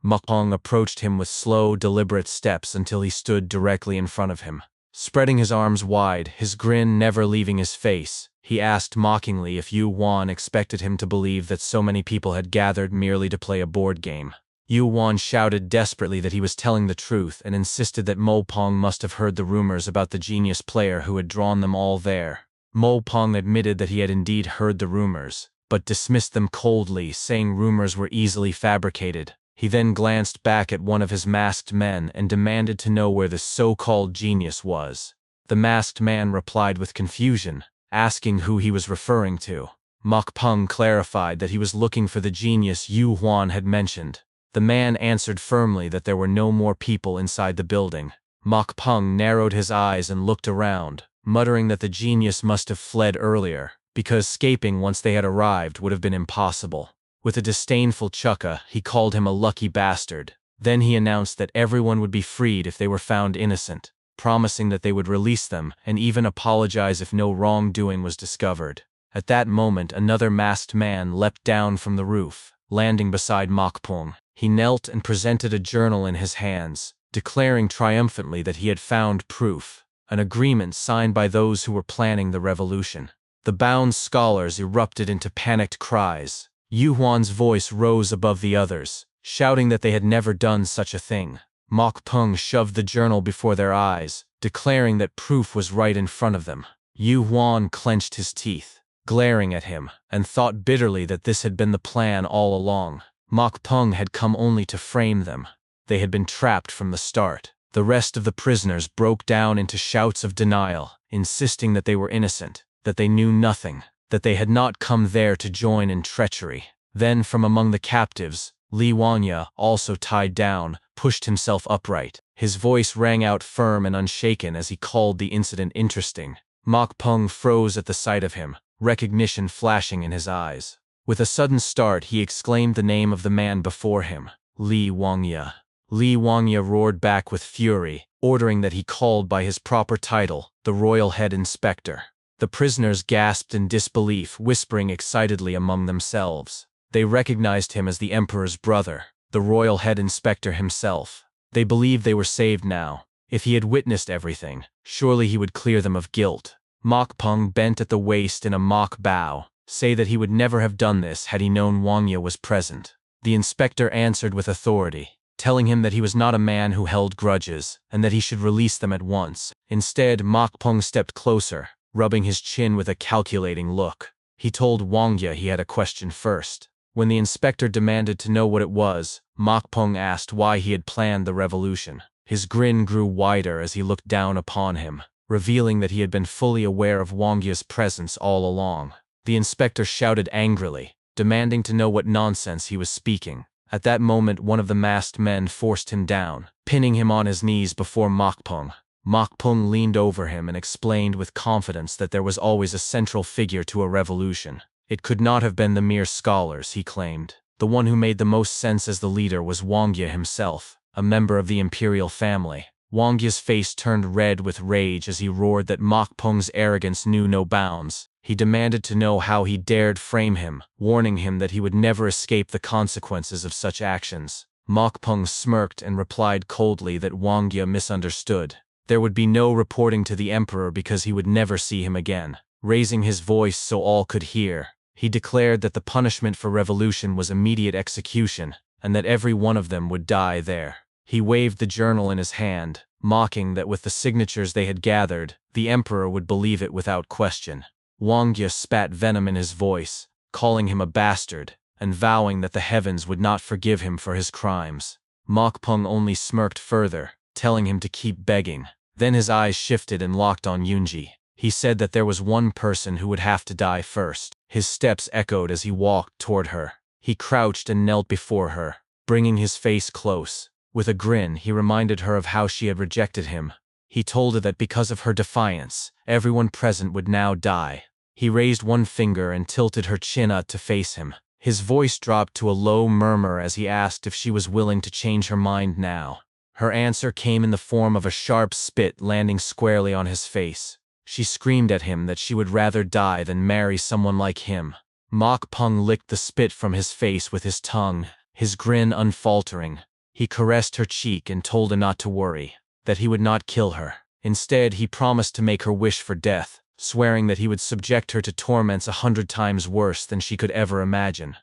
Speaker 1: Mokpung approached him with slow, deliberate steps until he stood directly in front of him. Spreading his arms wide, his grin never leaving his face, he asked mockingly if Yu Huan expected him to believe that so many people had gathered merely to play a board game. Yu Huan shouted desperately that he was telling the truth and insisted that Mokpung must have heard the rumors about the genius player who had drawn them all there. Mokpung admitted that he had indeed heard the rumors, but dismissed them coldly, saying rumors were easily fabricated. He then glanced back at one of his masked men and demanded to know where the so-called genius was. The masked man replied with confusion, asking who he was referring to. Mokpung clarified that he was looking for the genius Yu Huan had mentioned. The man answered firmly that there were no more people inside the building. Mokpung narrowed his eyes and looked around, muttering that the genius must have fled earlier, because escaping once they had arrived would have been impossible. With a disdainful chuckle, he called him a lucky bastard. Then he announced that everyone would be freed if they were found innocent, promising that they would release them and even apologize if no wrongdoing was discovered. At that moment, another masked man leapt down from the roof, landing beside Mokpung. He knelt and presented a journal in his hands, declaring triumphantly that he had found proof, an agreement signed by those who were planning the revolution. The bound scholars erupted into panicked cries. Yu Huan's voice rose above the others, shouting that they had never done such a thing. Mokpung shoved the journal before their eyes, declaring that proof was right in front of them. Yu Huan clenched his teeth, glaring at him, and thought bitterly that this had been the plan all along. Mokpung had come only to frame them. They had been trapped from the start. The rest of the prisoners broke down into shouts of denial, insisting that they were innocent, that they knew nothing, that they had not come there to join in treachery. Then from among the captives, Li Wangya, also tied down, pushed himself upright. His voice rang out firm and unshaken as he called the incident interesting. Mokpung froze at the sight of him, recognition flashing in his eyes. With a sudden start, he exclaimed the name of the man before him, Li Wangya. Li Wangya roared back with fury, ordering that he called by his proper title, the Royal Head Inspector. The prisoners gasped in disbelief, whispering excitedly among themselves. They recognized him as the Emperor's brother, the Royal Head Inspector himself. They believed they were saved now. If he had witnessed everything, surely he would clear them of guilt. Mokpung bent at the waist in a mock bow, say that he would never have done this had he known Wangya was present. The inspector answered with authority, telling him that he was not a man who held grudges, and that he should release them at once. Instead, Mokpung stepped closer, rubbing his chin with a calculating look. He told Wangya he had a question first. When the inspector demanded to know what it was, Mokpung asked why he had planned the revolution. His grin grew wider as he looked down upon him, revealing that he had been fully aware of Wangya's presence all along. The inspector shouted angrily, demanding to know what nonsense he was speaking. At that moment, one of the masked men forced him down, pinning him on his knees before Mokpung. Mokpung leaned over him and explained with confidence that there was always a central figure to a revolution. It could not have been the mere scholars, he claimed. The one who made the most sense as the leader was Wangya himself, a member of the imperial family. Wangya's face turned red with rage as he roared that Mokpung's arrogance knew no bounds. He demanded to know how he dared frame him, warning him that he would never escape the consequences of such actions. Mokpung smirked and replied coldly that Wangya misunderstood. There would be no reporting to the emperor because he would never see him again. Raising his voice so all could hear, he declared that the punishment for revolution was immediate execution, and that every one of them would die there. He waved the journal in his hand, mocking that with the signatures they had gathered, the emperor would believe it without question. Wangya spat venom in his voice, calling him a bastard, and vowing that the heavens would not forgive him for his crimes. Mokpung only smirked further, telling him to keep begging. Then his eyes shifted and locked on Yunji. He said that there was one person who would have to die first. His steps echoed as he walked toward her. He crouched and knelt before her, bringing his face close. With a grin, he reminded her of how she had rejected him. He told her that because of her defiance, everyone present would now die. He raised one finger and tilted her chin up to face him. His voice dropped to a low murmur as he asked if she was willing to change her mind now. Her answer came in the form of a sharp spit landing squarely on his face. She screamed at him that she would rather die than marry someone like him. Mokpung licked the spit from his face with his tongue, his grin unfaltering. He caressed her cheek and told her not to worry, that he would not kill her. Instead, he promised to make her wish for death, swearing that he would subject her to torments 100 times worse than she could ever imagine.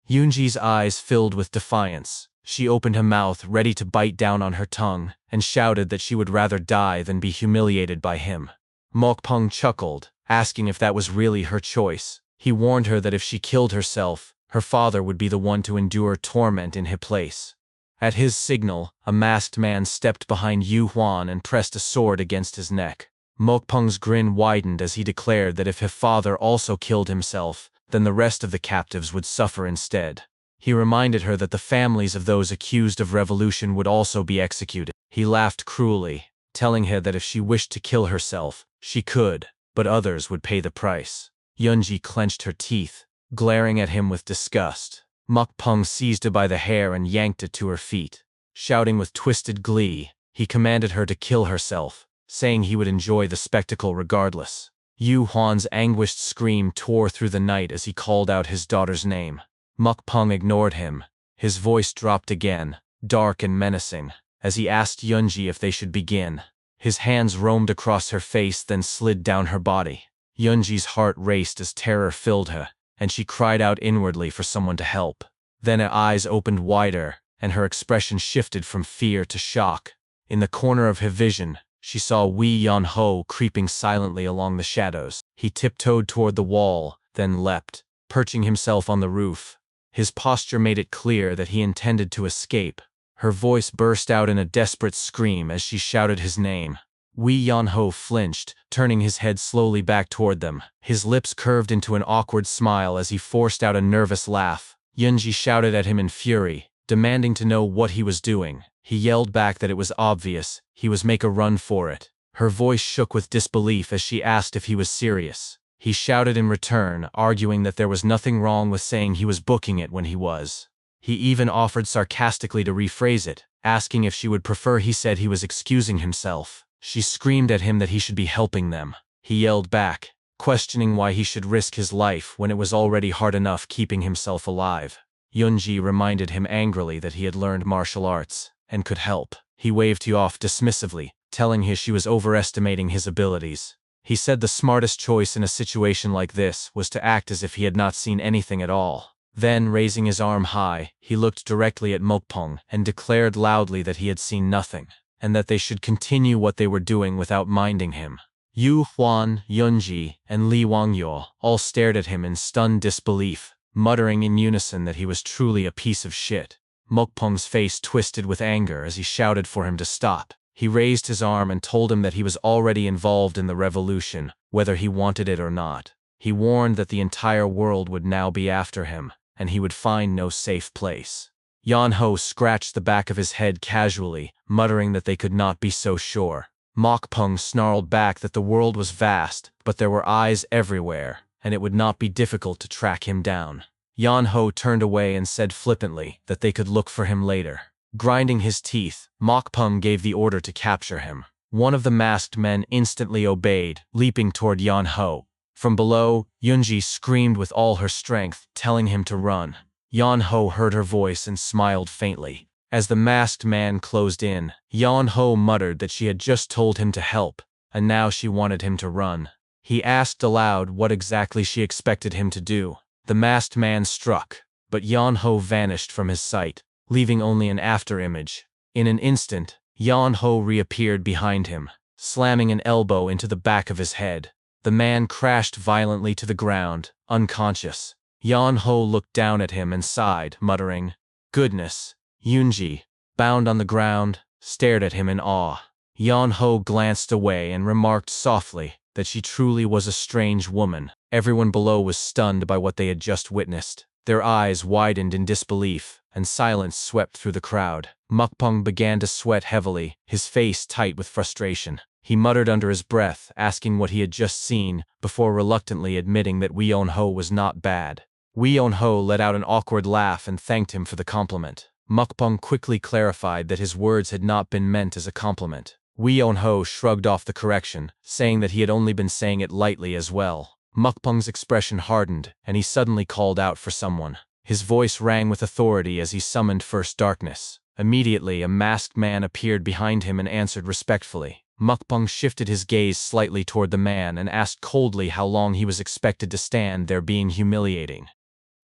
Speaker 1: Yunji's eyes filled with defiance. She opened her mouth, ready to bite down on her tongue, and shouted that she would rather die than be humiliated by him. Mokpung chuckled, asking if that was really her choice. He warned her that if she killed herself, her father would be the one to endure torment in her place. At his signal, a masked man stepped behind Yu Huan and pressed a sword against his neck. Mokpung's grin widened as he declared that if her father also killed himself, then the rest of the captives would suffer instead. He reminded her that the families of those accused of revolution would also be executed. He laughed cruelly, telling her that if she wished to kill herself, she could, but others would pay the price. Yunji clenched her teeth, glaring at him with disgust. Mokpung seized her by the hair and yanked it to her feet. Shouting with twisted glee, he commanded her to kill herself, saying he would enjoy the spectacle regardless. Yu Huan's anguished scream tore through the night as he called out his daughter's name. Mokpung ignored him. His voice dropped again, dark and menacing, as he asked Yunji if they should begin. His hands roamed across her face, then slid down her body. Yunji's heart raced as terror filled her, and she cried out inwardly for someone to help. Then her eyes opened wider, and her expression shifted from fear to shock. In the corner of her vision, she saw Wei Yan-ho creeping silently along the shadows. He tiptoed toward the wall, then leapt, perching himself on the roof. His posture made it clear that he intended to escape. Her voice burst out in a desperate scream as she shouted his name. Wei Yan-ho flinched, turning his head slowly back toward them. His lips curved into an awkward smile as he forced out a nervous laugh. Yunji shouted at him in fury, demanding to know what he was doing. He yelled back that it was obvious, he was make a run for it. Her voice shook with disbelief as she asked if he was serious. He shouted in return, arguing that there was nothing wrong with saying he was booking it when he was. He even offered sarcastically to rephrase it, asking if she would prefer he said he was excusing himself. She screamed at him that he should be helping them. He yelled back, questioning why he should risk his life when it was already hard enough keeping himself alive. Yunji reminded him angrily that he had learned martial arts and could help. He waved her off dismissively, telling her she was overestimating his abilities. He said the smartest choice in a situation like this was to act as if he had not seen anything at all. Then, raising his arm high, he looked directly at Mokpung and declared loudly that he had seen nothing, and that they should continue what they were doing without minding him. Yu Huan, Yunji, and Li Wangyo all stared at him in stunned disbelief, muttering in unison that he was truly a piece of shit. Mokpung's face twisted with anger as he shouted for him to stop. He raised his arm and told him that he was already involved in the revolution, whether he wanted it or not. He warned that the entire world would now be after him, and he would find no safe place. Yan-ho scratched the back of his head casually, muttering that they could not be so sure. Mokpung snarled back that the world was vast, but there were eyes everywhere, and it would not be difficult to track him down. Yan-ho turned away and said flippantly that they could look for him later. Grinding his teeth, Mokpung gave the order to capture him. One of the masked men instantly obeyed, leaping toward Yan-ho. From below, Yunji screamed with all her strength, telling him to run. Yan-ho heard her voice and smiled faintly. As the masked man closed in, Yan-ho muttered that she had just told him to help, and now she wanted him to run. He asked aloud what exactly she expected him to do. The masked man struck, but Yan-ho vanished from his sight, leaving only an after-image. In an instant, Yan-ho reappeared behind him, slamming an elbow into the back of his head. The man crashed violently to the ground, unconscious. Yan-ho looked down at him and sighed, muttering, "Goodness." Yunji, bound on the ground, stared at him in awe. Yan-ho glanced away and remarked softly that she truly was a strange woman. Everyone below was stunned by what they had just witnessed. Their eyes widened in disbelief, and silence swept through the crowd. Mokpung began to sweat heavily, his face tight with frustration. He muttered under his breath, asking what he had just seen, before reluctantly admitting that Wee-on-ho was not bad. Wee-on-ho let out an awkward laugh and thanked him for the compliment. Mokpung quickly clarified that his words had not been meant as a compliment. Wee-on-ho shrugged off the correction, saying that he had only been saying it lightly as well. Mokpung's expression hardened, and he suddenly called out for someone. His voice rang with authority as he summoned First Darkness. Immediately, a masked man appeared behind him and answered respectfully. Mokpung shifted his gaze slightly toward the man and asked coldly how long he was expected to stand there being humiliating.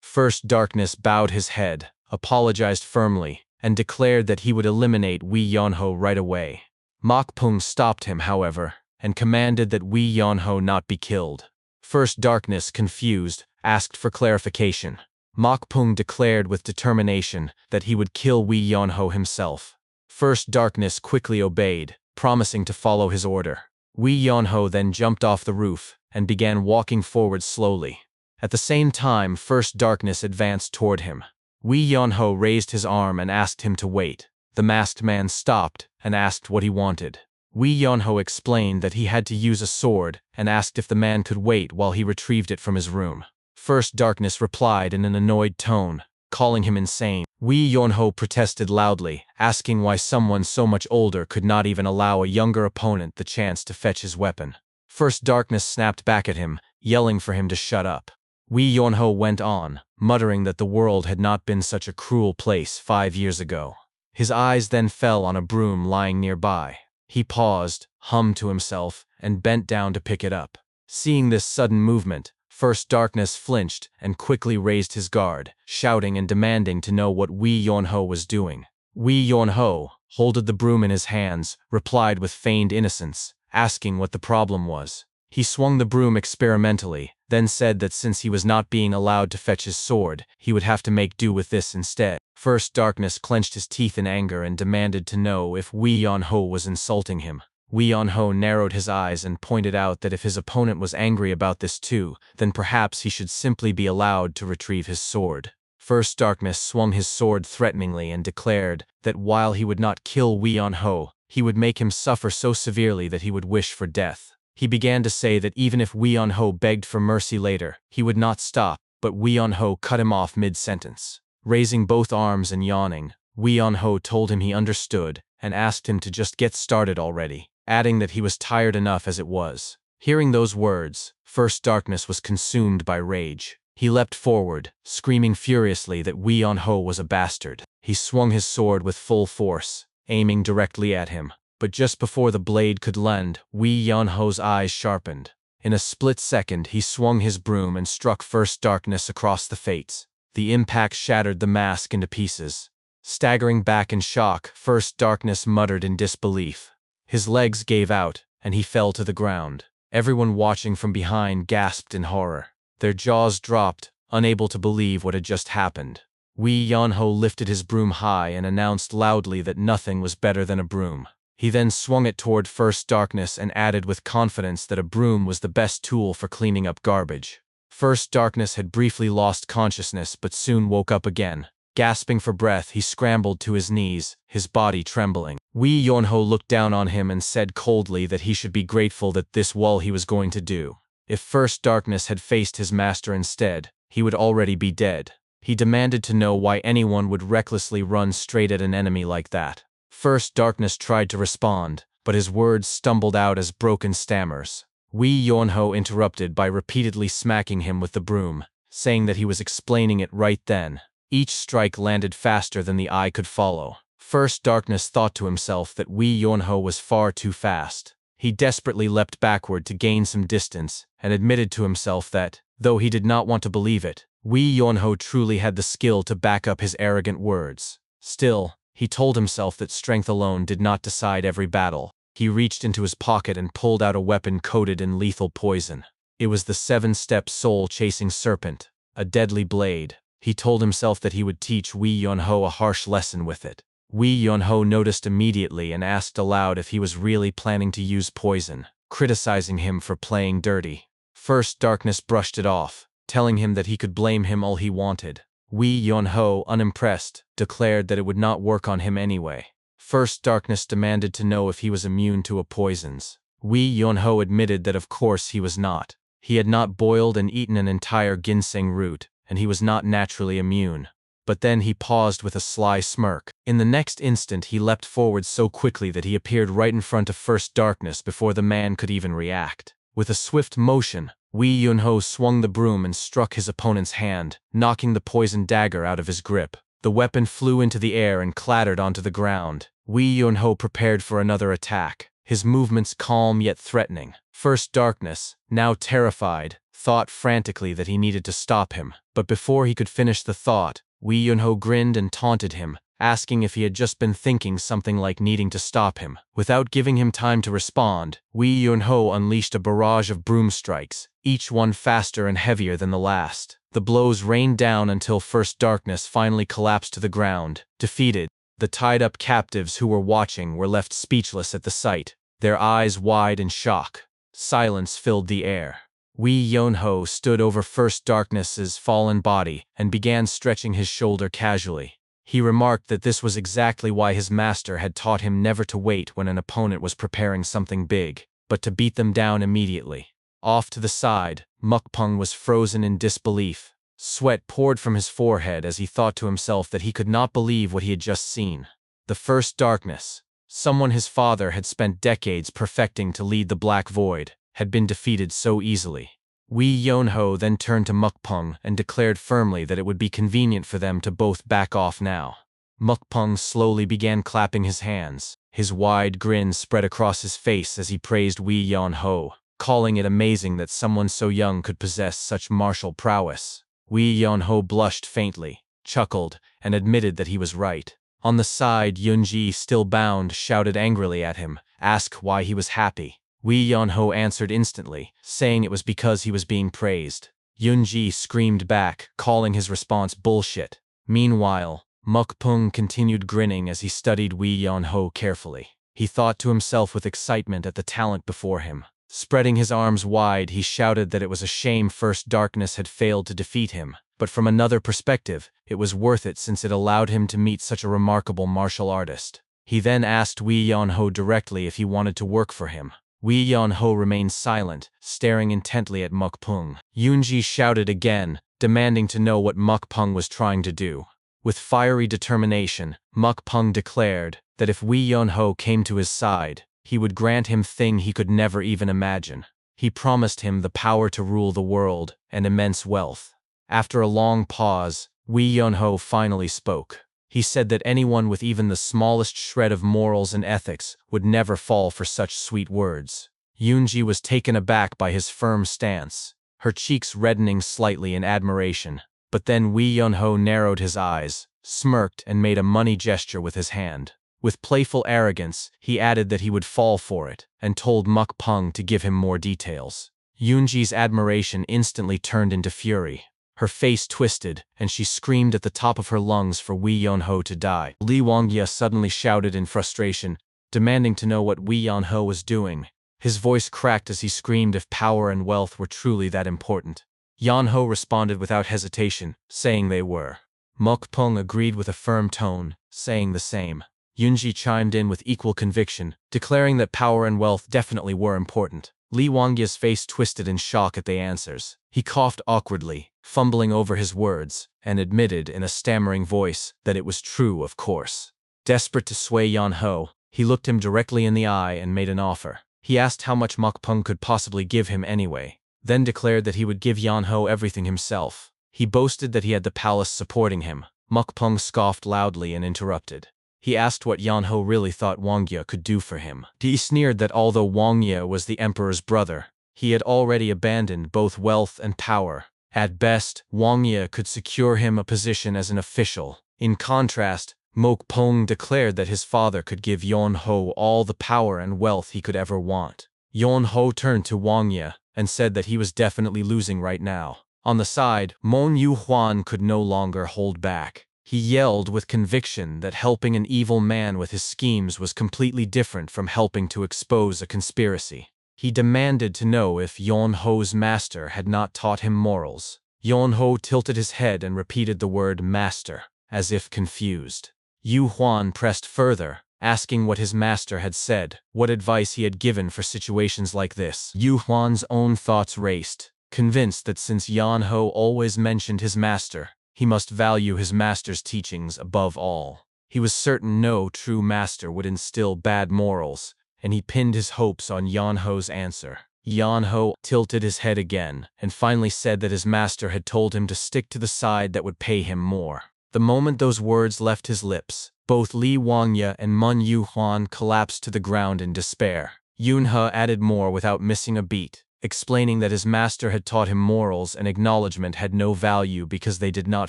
Speaker 1: First Darkness bowed his head, apologized firmly, and declared that he would eliminate Wee-on-ho right away. Mokpung stopped him, however, and commanded that Wee-on-ho not be killed. First Darkness, confused, asked for clarification. Mokpung declared with determination that he would kill Wee-on-ho himself. First Darkness quickly obeyed, promising to follow his order. Wee-on-ho then jumped off the roof and began walking forward slowly. At the same time, First Darkness advanced toward him. Wee-on-ho raised his arm and asked him to wait. The masked man stopped and asked what he wanted. Wee-on-ho explained that he had to use a sword and asked if the man could wait while he retrieved it from his room. First Darkness replied in an annoyed tone, calling him insane. Wee-on-ho protested loudly, asking why someone so much older could not even allow a younger opponent the chance to fetch his weapon. First Darkness snapped back at him, yelling for him to shut up. Wee-on-ho went on, muttering that the world had not been such a cruel place 5 years ago. His eyes then fell on a broom lying nearby. He paused, hummed to himself, and bent down to pick it up. Seeing this sudden movement, First Darkness flinched and quickly raised his guard, shouting and demanding to know what Wee-on-ho was doing. Wee-on-ho, holding the broom in his hands, replied with feigned innocence, asking what the problem was. He swung the broom experimentally, then said that since he was not being allowed to fetch his sword, he would have to make do with this instead. First Darkness clenched his teeth in anger and demanded to know if Wee-on-ho was insulting him. Wee-on-ho narrowed his eyes and pointed out that if his opponent was angry about this too, then perhaps he should simply be allowed to retrieve his sword. First Darkness swung his sword threateningly and declared that while he would not kill Wee-on-ho, he would make him suffer so severely that he would wish for death. He began to say that even if Wee-on-ho begged for mercy later, he would not stop, but Wee-on-ho cut him off mid-sentence. Raising both arms and yawning, Wee-on-ho told him he understood and asked him to just get started already, adding that he was tired enough as it was. Hearing those words, First Darkness was consumed by rage. He leapt forward, screaming furiously that Wee-on-ho was a bastard. He swung his sword with full force, aiming directly at him. But just before the blade could land, Wee-on-ho's eyes sharpened. In a split second, he swung his broom and struck First Darkness across the face. The impact shattered the mask into pieces. Staggering back in shock, First Darkness muttered in disbelief. His legs gave out, and he fell to the ground. Everyone watching from behind gasped in horror. Their jaws dropped, unable to believe what had just happened. Wee-on-ho lifted his broom high and announced loudly that nothing was better than a broom. He then swung it toward First Darkness and added with confidence that a broom was the best tool for cleaning up garbage. First Darkness had briefly lost consciousness but soon woke up again. Gasping for breath, he scrambled to his knees, his body trembling. Wee Yonho looked down on him and said coldly that he should be grateful that this was all he was going to do. If First Darkness had faced his master instead, he would already be dead. He demanded to know why anyone would recklessly run straight at an enemy like that. First Darkness tried to respond, but his words stumbled out as broken stammers. Wee Yonho interrupted by repeatedly smacking him with the broom, saying that he was explaining it right then. Each strike landed faster than the eye could follow. First Darkness thought to himself that Wee Yonho was far too fast. He desperately leapt backward to gain some distance, and admitted to himself that, though he did not want to believe it, Wee Yonho truly had the skill to back up his arrogant words. Still, he told himself that strength alone did not decide every battle. He reached into his pocket and pulled out a weapon coated in lethal poison. It was the 7-step soul-chasing serpent, a deadly blade. He told himself that he would teach Wee Yonho a harsh lesson with it. Wee Yonho noticed immediately and asked aloud if he was really planning to use poison, criticizing him for playing dirty. First Darkness brushed it off, telling him that he could blame him all he wanted. Wee Yonho, unimpressed, declared that it would not work on him anyway. First Darkness demanded to know if he was immune to poisons. Wee Yonho admitted that of course he was not. He had not boiled and eaten an entire ginseng root, and he was not naturally immune. But then he paused with a sly smirk. In the next instant he leapt forward so quickly that he appeared right in front of First Darkness before the man could even react. With a swift motion, Wee Yonho swung the broom and struck his opponent's hand, knocking the poisoned dagger out of his grip. The weapon flew into the air and clattered onto the ground. Wee Yonho prepared for another attack, his movements calm yet threatening. First Darkness, now terrified, thought frantically that he needed to stop him. But before he could finish the thought, Wee Yonho grinned and taunted him, asking if he had just been thinking something like needing to stop him. Without giving him time to respond, Wee Yonho unleashed a barrage of broom strikes, each one faster and heavier than the last. The blows rained down until First Darkness finally collapsed to the ground, defeated. The tied-up captives who were watching were left speechless at the sight, their eyes wide in shock. Silence filled the air. Wee Yonho stood over First Darkness's fallen body and began stretching his shoulder casually. He remarked that this was exactly why his master had taught him never to wait when an opponent was preparing something big, but to beat them down immediately. Off to the side, Mukpung was frozen in disbelief. Sweat poured from his forehead as he thought to himself that he could not believe what he had just seen. The First Darkness, someone his father had spent decades perfecting to lead the Black Void, had been defeated so easily. Wee Yonho then turned to Mukpung and declared firmly that it would be convenient for them to both back off now. Mukpung slowly began clapping his hands. His wide grin spread across his face as he praised Wee Yonho, calling it amazing that someone so young could possess such martial prowess. Wee Yonho blushed faintly, chuckled, and admitted that he was right. On the side, Yunji, still bound, shouted angrily at him, asked why he was happy. Wee Yonho answered instantly, saying it was because he was being praised. Yunji screamed back, calling his response bullshit. Meanwhile, Mukpung continued grinning as he studied Wee Yonho carefully. He thought to himself with excitement at the talent before him. Spreading his arms wide, he shouted that it was a shame First Darkness had failed to defeat him, but from another perspective, it was worth it since it allowed him to meet such a remarkable martial artist. He then asked Wee Yonho directly if he wanted to work for him. Wee Yonho remained silent, staring intently at Mukpung. Yunji shouted again, demanding to know what Mukpung was trying to do. With fiery determination, Mukpung declared that if Wee Yonho came to his side, he would grant him thing he could never even imagine. He promised him the power to rule the world and immense wealth. After a long pause, Wee Yonho finally spoke. He said that anyone with even the smallest shred of morals and ethics would never fall for such sweet words. Yunji was taken aback by his firm stance, her cheeks reddening slightly in admiration. But then Wee Yonho narrowed his eyes, smirked, and made a money gesture with his hand. With playful arrogance, he added that he would fall for it, and told Mukpung to give him more details. Yunji's admiration instantly turned into fury. Her face twisted, and she screamed at the top of her lungs for Wee Yonho to die. Li Wangya suddenly shouted in frustration, demanding to know what Wei Yanho was doing. His voice cracked as he screamed if power and wealth were truly that important. Yanho responded without hesitation, saying they were. Mokpung agreed with a firm tone, saying the same. Yunji chimed in with equal conviction, declaring that power and wealth definitely were important. Li Wangya's face twisted in shock at the answers. He coughed awkwardly, fumbling over his words, and admitted in a stammering voice that it was true, of course. Desperate to sway Yanho, he looked him directly in the eye and made an offer. He asked how much Mokpung could possibly give him anyway, then declared that he would give Yanho everything himself. He boasted that he had the palace supporting him. Mokpung scoffed loudly and interrupted. He asked what Yanho really thought Wangya could do for him. He sneered that although Wangya was the emperor's brother, he had already abandoned both wealth and power. At best, Wangya could secure him a position as an official. In contrast, Mokpung declared that his father could give Yanho all the power and wealth he could ever want. Yanho turned to Wangya and said that he was definitely losing right now. On the side, Mon Yu Huan could no longer hold back. He yelled with conviction that helping an evil man with his schemes was completely different from helping to expose a conspiracy. He demanded to know if Yanho's master had not taught him morals. Yanho tilted his head and repeated the word master, as if confused. Yu Huan pressed further, asking what his master had said, what advice he had given for situations like this. Yu Huan's own thoughts raced, convinced that since Yanho always mentioned his master, he must value his master's teachings above all. He was certain no true master would instill bad morals, and he pinned his hopes on Yanho's answer. Yanho tilted his head again, and finally said that his master had told him to stick to the side that would pay him more. The moment those words left his lips, both Li Wangya and Mon Yu Huan collapsed to the ground in despair. Yunhe added more without missing a beat, explaining that his master had taught him morals and acknowledgement had no value because they did not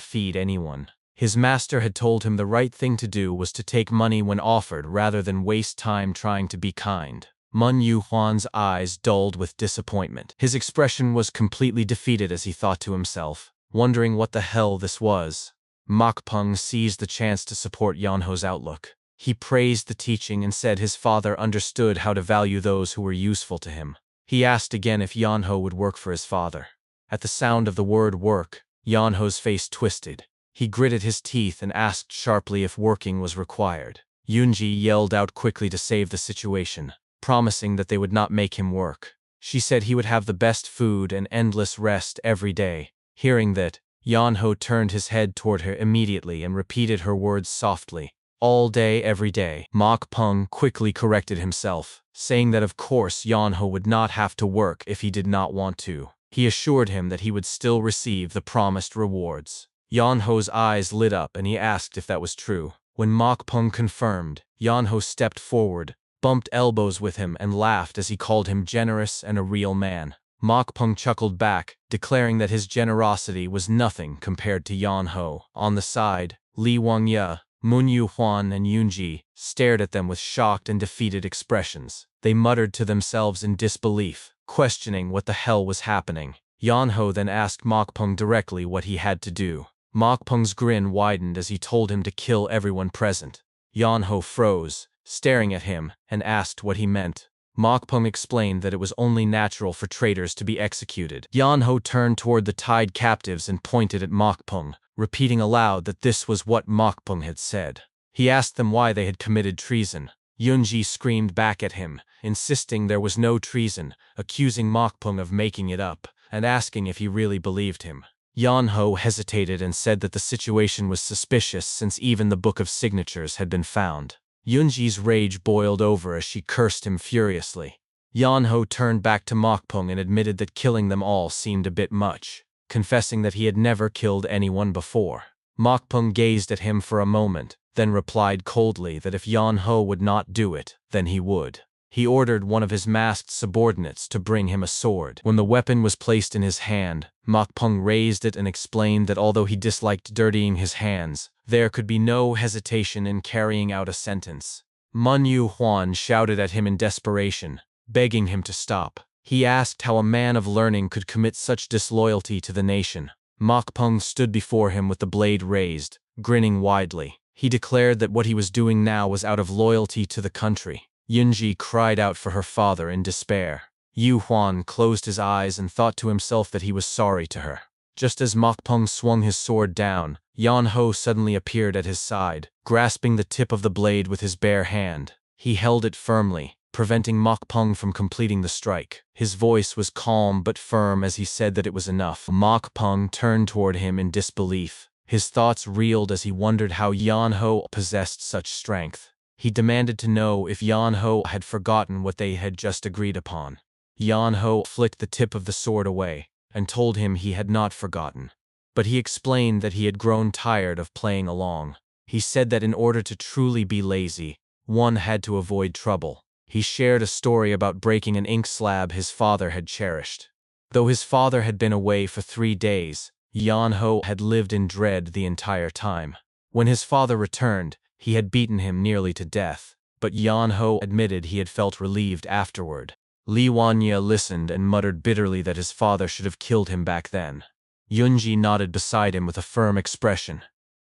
Speaker 1: feed anyone. His master had told him the right thing to do was to take money when offered rather than waste time trying to be kind. Mon Yu Huan's eyes dulled with disappointment. His expression was completely defeated as he thought to himself, wondering what the hell this was. Mokpung seized the chance to support Yanho's outlook. He praised the teaching and said his father understood how to value those who were useful to him. He asked again if Yanho would work for his father. At the sound of the word work, Yanho's face twisted. He gritted his teeth and asked sharply if working was required. Yunji yelled out quickly to save the situation, promising that they would not make him work. She said he would have the best food and endless rest every day. Hearing that, Yanho turned his head toward her immediately and repeated her words softly. All day, every day. Mokpung quickly corrected himself, saying that of course Yanho would not have to work if he did not want to. He assured him that he would still receive the promised rewards. Yanho's eyes lit up and he asked if that was true. When Mokpung confirmed, Yanho stepped forward, bumped elbows with him and laughed as he called him generous and a real man. Mokpung chuckled back, declaring that his generosity was nothing compared to Yanho. On the side, Li Wangya, Mon Yu Huan and Yunji stared at them with shocked and defeated expressions. They muttered to themselves in disbelief, questioning what the hell was happening. Yanho then asked Mokpung directly what he had to do. Mokpung's grin widened as he told him to kill everyone present. Yanho froze, staring at him, and asked what he meant. Mokpung explained that it was only natural for traitors to be executed. Yanho turned toward the tied captives and pointed at Mokpung, repeating aloud that this was what Mokpung had said. He asked them why they had committed treason. Yunji screamed back at him, insisting there was no treason, accusing Mokpung of making it up, and asking if he really believed him. Yanho hesitated and said that the situation was suspicious since even the Book of Signatures had been found. Yunji's rage boiled over as she cursed him furiously. Yanho turned back to Mokpung and admitted that killing them all seemed a bit much, confessing that he had never killed anyone before. Mokpung gazed at him for a moment, then replied coldly that if Yanho would not do it, then he would. He ordered one of his masked subordinates to bring him a sword. When the weapon was placed in his hand, Mokpung raised it and explained that although he disliked dirtying his hands, there could be no hesitation in carrying out a sentence. Mon Yu Huan shouted at him in desperation, begging him to stop. He asked how a man of learning could commit such disloyalty to the nation. Mokpung stood before him with the blade raised, grinning widely. He declared that what he was doing now was out of loyalty to the country. Yunji cried out for her father in despair. Yu Huan closed his eyes and thought to himself that he was sorry to her. Just as Mokpung swung his sword down, Yan Ho suddenly appeared at his side, grasping the tip of the blade with his bare hand. He held it firmly, preventing Mokpung from completing the strike. His voice was calm but firm as he said that it was enough. Mokpung turned toward him in disbelief. His thoughts reeled as he wondered how Yan Ho possessed such strength. He demanded to know if Yan Ho had forgotten what they had just agreed upon. Yan Ho flicked the tip of the sword away and told him he had not forgotten. But he explained that he had grown tired of playing along. He said that in order to truly be lazy, one had to avoid trouble. He shared a story about breaking an ink slab his father had cherished. Though his father had been away for 3 days, Yan Ho had lived in dread the entire time. When his father returned, he had beaten him nearly to death, but Yan Ho admitted he had felt relieved afterward. Li Wanya listened and muttered bitterly that his father should have killed him back then. Yunji nodded beside him with a firm expression.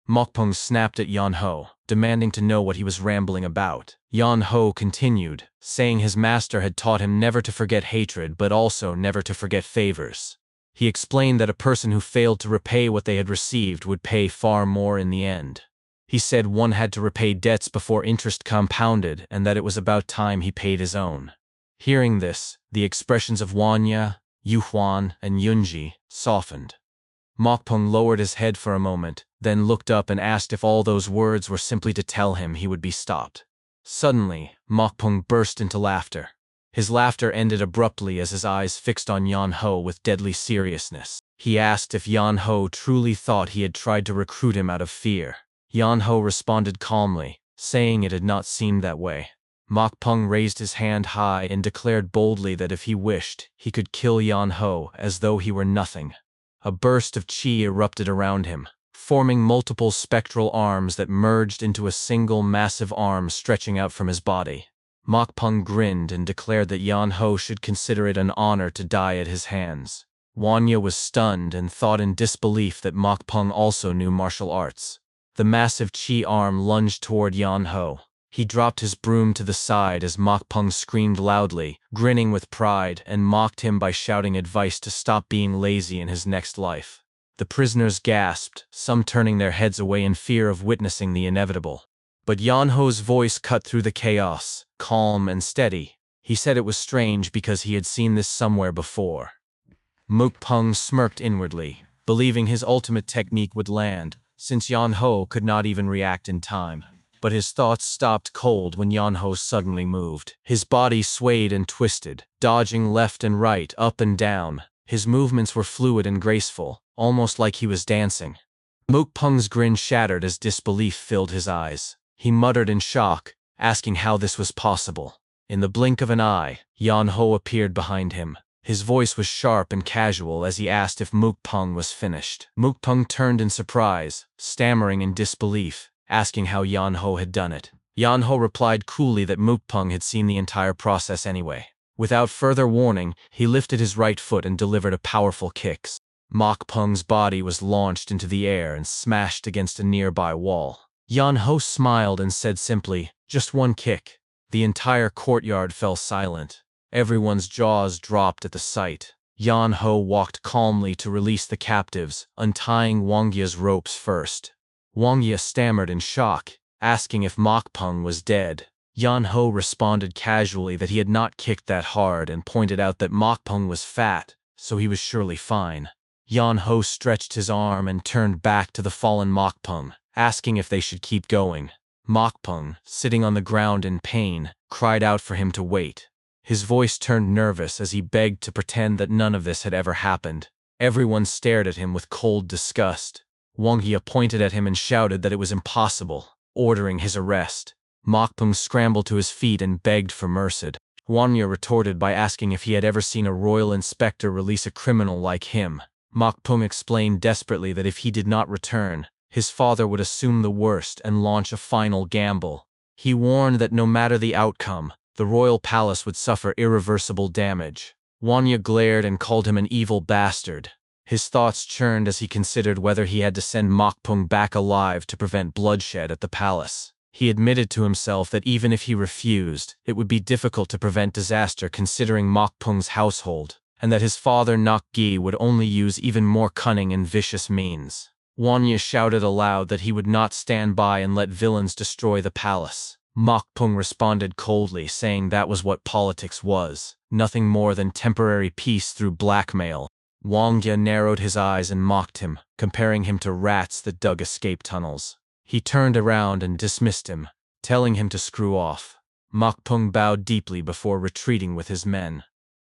Speaker 1: Mokpung snapped at Yan Ho, demanding to know what he was rambling about. Yan Ho continued, saying his master had taught him never to forget hatred but also never to forget favors. He explained that a person who failed to repay what they had received would pay far more in the end. He said one had to repay debts before interest compounded and that it was about time he paid his own. Hearing this, the expressions of Wanya, Yu Huan, and Yunji softened. Mokpung lowered his head for a moment, then looked up and asked if all those words were simply to tell him he would be stopped. Suddenly, Mokpung burst into laughter. His laughter ended abruptly as his eyes fixed on Yan Ho with deadly seriousness. He asked if Yan Ho truly thought he had tried to recruit him out of fear. Yan Ho responded calmly, saying it had not seemed that way. Mokpung raised his hand high and declared boldly that if he wished, he could kill Yan Ho as though he were nothing. A burst of chi erupted around him, forming multiple spectral arms that merged into a single massive arm stretching out from his body. Mokpung grinned and declared that Yan Ho should consider it an honor to die at his hands. Wanya was stunned and thought in disbelief that Mokpung also knew martial arts. The massive chi arm lunged toward Yan Ho. He dropped his broom to the side as Mokpung screamed loudly, grinning with pride, and mocked him by shouting advice to stop being lazy in his next life. The prisoners gasped, some turning their heads away in fear of witnessing the inevitable. But Yan Ho's voice cut through the chaos, calm and steady. He said it was strange because he had seen this somewhere before. Mokpung smirked inwardly, believing his ultimate technique would land, since Yan Ho could not even react in time. But his thoughts stopped cold when Yan Ho suddenly moved. His body swayed and twisted, dodging left and right, up and down. His movements were fluid and graceful, almost like he was dancing. Mokpung's grin shattered as disbelief filled his eyes. He muttered in shock, asking how this was possible. In the blink of an eye, Yan Ho appeared behind him. His voice was sharp and casual as he asked if Mokpung was finished. Mokpung turned in surprise, stammering in disbelief, asking how Yan Ho had done it. Yan Ho replied coolly that Mokpung had seen the entire process anyway. Without further warning, he lifted his right foot and delivered a powerful kick. Mokpung's body was launched into the air and smashed against a nearby wall. Yan Ho smiled and said simply, "Just one kick." The entire courtyard fell silent. Everyone's jaws dropped at the sight. Yan Ho walked calmly to release the captives, untying Wangya's ropes first. Wangya stammered in shock, asking if Mokpung was dead. Yan Ho responded casually that he had not kicked that hard and pointed out that Mokpung was fat, so he was surely fine. Yan Ho stretched his arm and turned back to the fallen Mokpung, asking if they should keep going. Mokpung, sitting on the ground in pain, cried out for him to wait. His voice turned nervous as he begged to pretend that none of this had ever happened. Everyone stared at him with cold disgust. Wangya pointed at him and shouted that it was impossible, ordering his arrest. Mokpung scrambled to his feet and begged for mercy. Wangya retorted by asking if he had ever seen a royal inspector release a criminal like him. Mokpung explained desperately that if he did not return, his father would assume the worst and launch a final gamble. He warned that no matter the outcome, the royal palace would suffer irreversible damage. Wangya glared and called him an evil bastard. His thoughts churned as he considered whether he had to send Mokpung back alive to prevent bloodshed at the palace. He admitted to himself that even if he refused, it would be difficult to prevent disaster considering Mokpung's household, and that his father Nok-gi would only use even more cunning and vicious means. Wanya shouted aloud that he would not stand by and let villains destroy the palace. Mokpung responded coldly, saying that was what politics was, nothing more than temporary peace through blackmail. Wangya narrowed his eyes and mocked him, comparing him to rats that dug escape tunnels. He turned around and dismissed him, telling him to screw off. Mokpung bowed deeply before retreating with his men.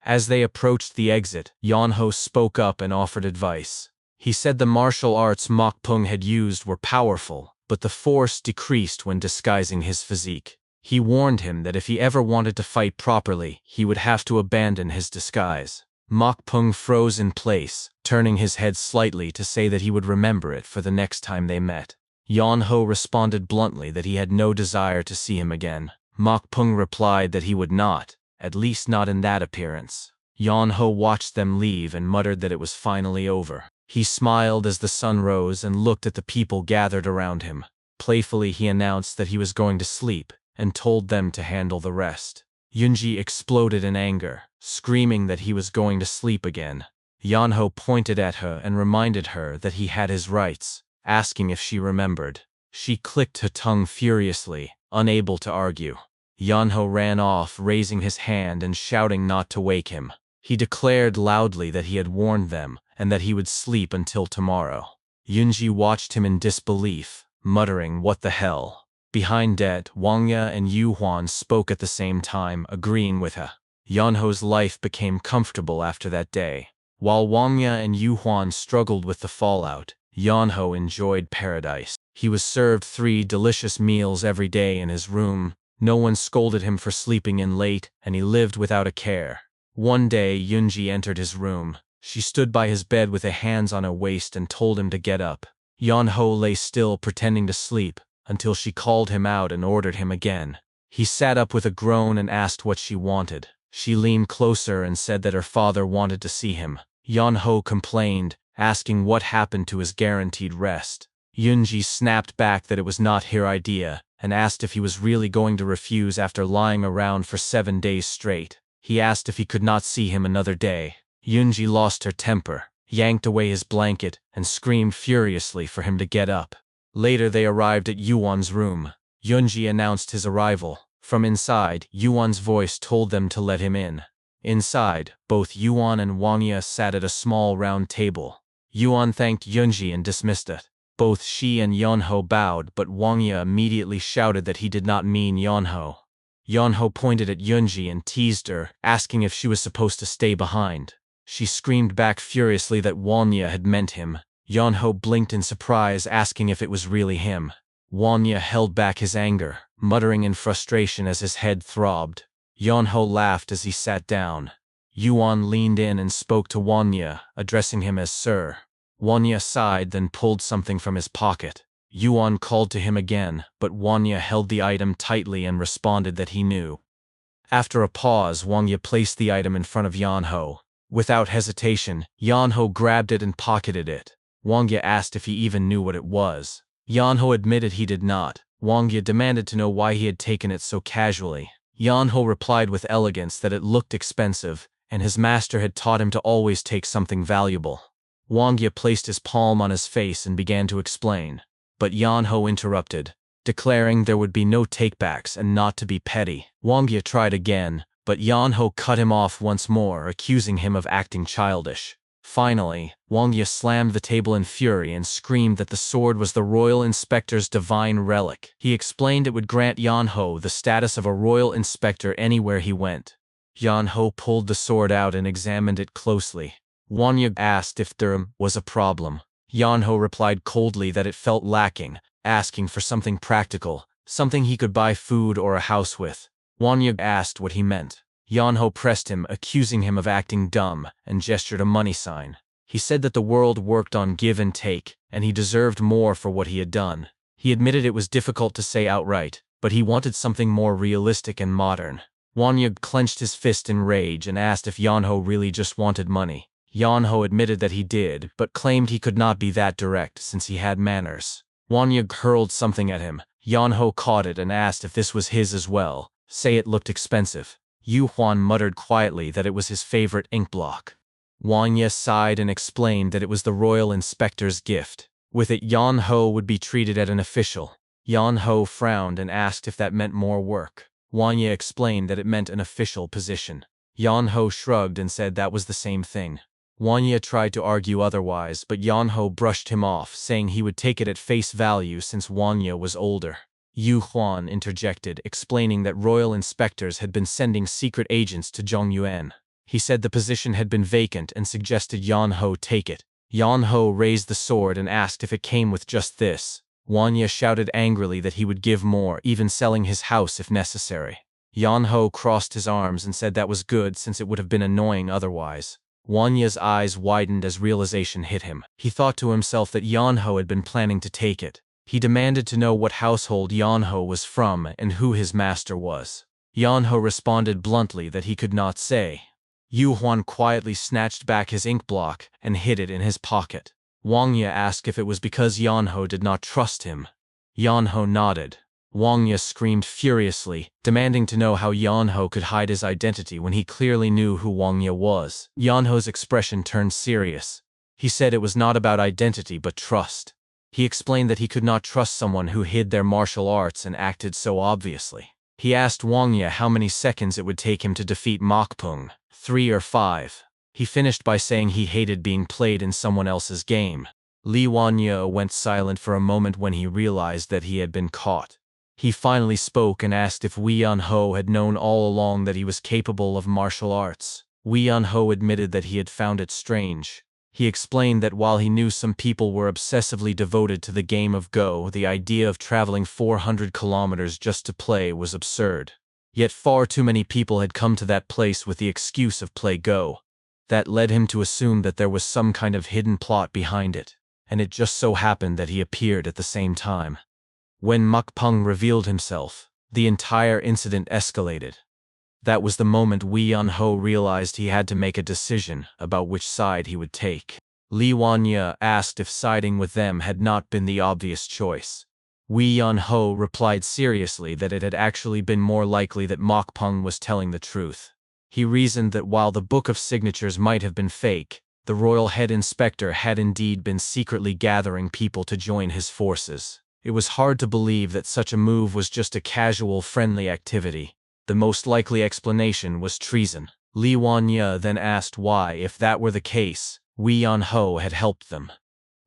Speaker 1: As they approached the exit, Yanho spoke up and offered advice. He said the martial arts Mokpung had used were powerful, but the force decreased when disguising his physique. He warned him that if he ever wanted to fight properly, he would have to abandon his disguise. Mokpung froze in place, turning his head slightly to say that he would remember it for the next time they met. Yanho responded bluntly that he had no desire to see him again. Mokpung replied that he would not, at least not in that appearance. Yanho watched them leave and muttered that it was finally over. He smiled as the sun rose and looked at the people gathered around him. Playfully he announced that he was going to sleep, and told them to handle the rest. Yunji exploded in anger, screaming that he was going to sleep again. Yanho pointed at her and reminded her that he had his rights, asking if she remembered. She clicked her tongue furiously, unable to argue. Yanho ran off, raising his hand and shouting not to wake him. He declared loudly that he had warned them, and that he would sleep until tomorrow. Yunji watched him in disbelief, muttering, "What the hell?" Behind it, Wangya and Yu Huan spoke at the same time, agreeing with her. Yanho's life became comfortable after that day. While Wangya and Yu Huan struggled with the fallout, Yanho enjoyed paradise. He was served 3 delicious meals every day in his room. No one scolded him for sleeping in late, and he lived without a care. One day, Yunji entered his room. She stood by his bed with her hands on her waist and told him to get up. Yanho lay still, pretending to sleep, until she called him out and ordered him again. He sat up with a groan and asked what she wanted. She leaned closer and said that her father wanted to see him. Yanho complained, asking what happened to his guaranteed rest. Yunji snapped back that it was not her idea, and asked if he was really going to refuse after lying around for 7 days straight. He asked if he could not see him another day. Yunji lost her temper, yanked away his blanket, and screamed furiously for him to get up. Later they arrived at Yuan's room. Yunji announced his arrival. From inside, Yuan's voice told them to let him in. Inside, both Yuan and Wangya sat at a small round table. Yuan thanked Yunji and dismissed it. Both she and Yanho bowed, but Wangya immediately shouted that he did not mean Yanho. Yanho pointed at Yunji and teased her, asking if she was supposed to stay behind. She screamed back furiously that Wangya had meant him. Yanho blinked in surprise, asking if it was really him. Wangya held back his anger, muttering in frustration as his head throbbed. Yanho laughed as he sat down. Yuan leaned in and spoke to Wangya, addressing him as Sir. Wangya sighed, then pulled something from his pocket. Yuan called to him again, but Wangya held the item tightly and responded that he knew. After a pause, Wangya placed the item in front of Yanho. Without hesitation, Yanho grabbed it and pocketed it. Wangya asked if he even knew what it was. Yanho admitted he did not. Wangya demanded to know why he had taken it so casually. Yanho replied with elegance that it looked expensive, and his master had taught him to always take something valuable. Wangya placed his palm on his face and began to explain. But Yanho interrupted, declaring there would be no takebacks and not to be petty. Wangya tried again, but Yanho cut him off once more, accusing him of acting childish. Finally, Wangya slammed the table in fury and screamed that the sword was the royal inspector's divine relic. He explained it would grant Yanho the status of a royal inspector anywhere he went. Yanho pulled the sword out and examined it closely. Wangya asked if there was a problem. Yanho replied coldly that it felt lacking, asking for something practical, something he could buy food or a house with. Wangya asked what he meant. Yanho pressed him, accusing him of acting dumb, and gestured a money sign. He said that the world worked on give and take, and he deserved more for what he had done. He admitted it was difficult to say outright, but he wanted something more realistic and modern. Wangya clenched his fist in rage and asked if Yanho really just wanted money. Yanho admitted that he did, but claimed he could not be that direct since he had manners. Wangya hurled something at him. Yanho caught it and asked if this was his as well. Say it looked expensive. Yu Huan muttered quietly that it was his favorite ink block. Wang Ye sighed and explained that it was the royal inspector's gift. With it, Yan Ho would be treated as an official. Yan Ho frowned and asked if that meant more work. Wang Ye explained that it meant an official position. Yan Ho shrugged and said that was the same thing. Wang Ye tried to argue otherwise, but Yan Ho brushed him off, saying he would take it at face value since Wang Ye was older. Yu Huan interjected, explaining that royal inspectors had been sending secret agents to Zhongyuan. He said the position had been vacant and suggested Yan Ho take it. Yan Ho raised the sword and asked if it came with just this. Wang Ye shouted angrily that he would give more, even selling his house if necessary. Yan Ho crossed his arms and said that was good since it would have been annoying otherwise. Wang Ye's eyes widened as realization hit him. He thought to himself that Yan Ho had been planning to take it. He demanded to know what household Yan Ho was from and who his master was. Yan Ho responded bluntly that he could not say. Yu Huan quietly snatched back his ink block and hid it in his pocket. Wang Ye asked if it was because Yan Ho did not trust him. Yan Ho nodded. Wang Ye screamed furiously, demanding to know how Yan Ho could hide his identity when he clearly knew who Wang Ye was. Yan Ho's expression turned serious. He said it was not about identity but trust. He explained that he could not trust someone who hid their martial arts and acted so obviously. He asked Wang Ye how many seconds it would take him to defeat Mokpung, 3 or 5. He finished by saying he hated being played in someone else's game. Li Wanye went silent for a moment when he realized that he had been caught. He finally spoke and asked if Wei Yun-ho had known all along that he was capable of martial arts. Wei Yun-ho admitted that he had found it strange. He explained that while he knew some people were obsessively devoted to the game of Go, the idea of traveling 400 kilometers just to play was absurd. Yet far too many people had come to that place with the excuse of play Go. That led him to assume that there was some kind of hidden plot behind it, and it just so happened that he appeared at the same time. When Mokpung revealed himself, the entire incident escalated. That was the moment Wei Yun-ho realized he had to make a decision about which side he would take. Li Wanye asked if siding with them had not been the obvious choice. Wei Yun-ho replied seriously that it had actually been more likely that Mokpung was telling the truth. He reasoned that while the book of signatures might have been fake, the royal head inspector had indeed been secretly gathering people to join his forces. It was hard to believe that such a move was just a casual, friendly activity. The most likely explanation was treason. Li Wanye then asked why, if that were the case, Wei Yun-ho had helped them.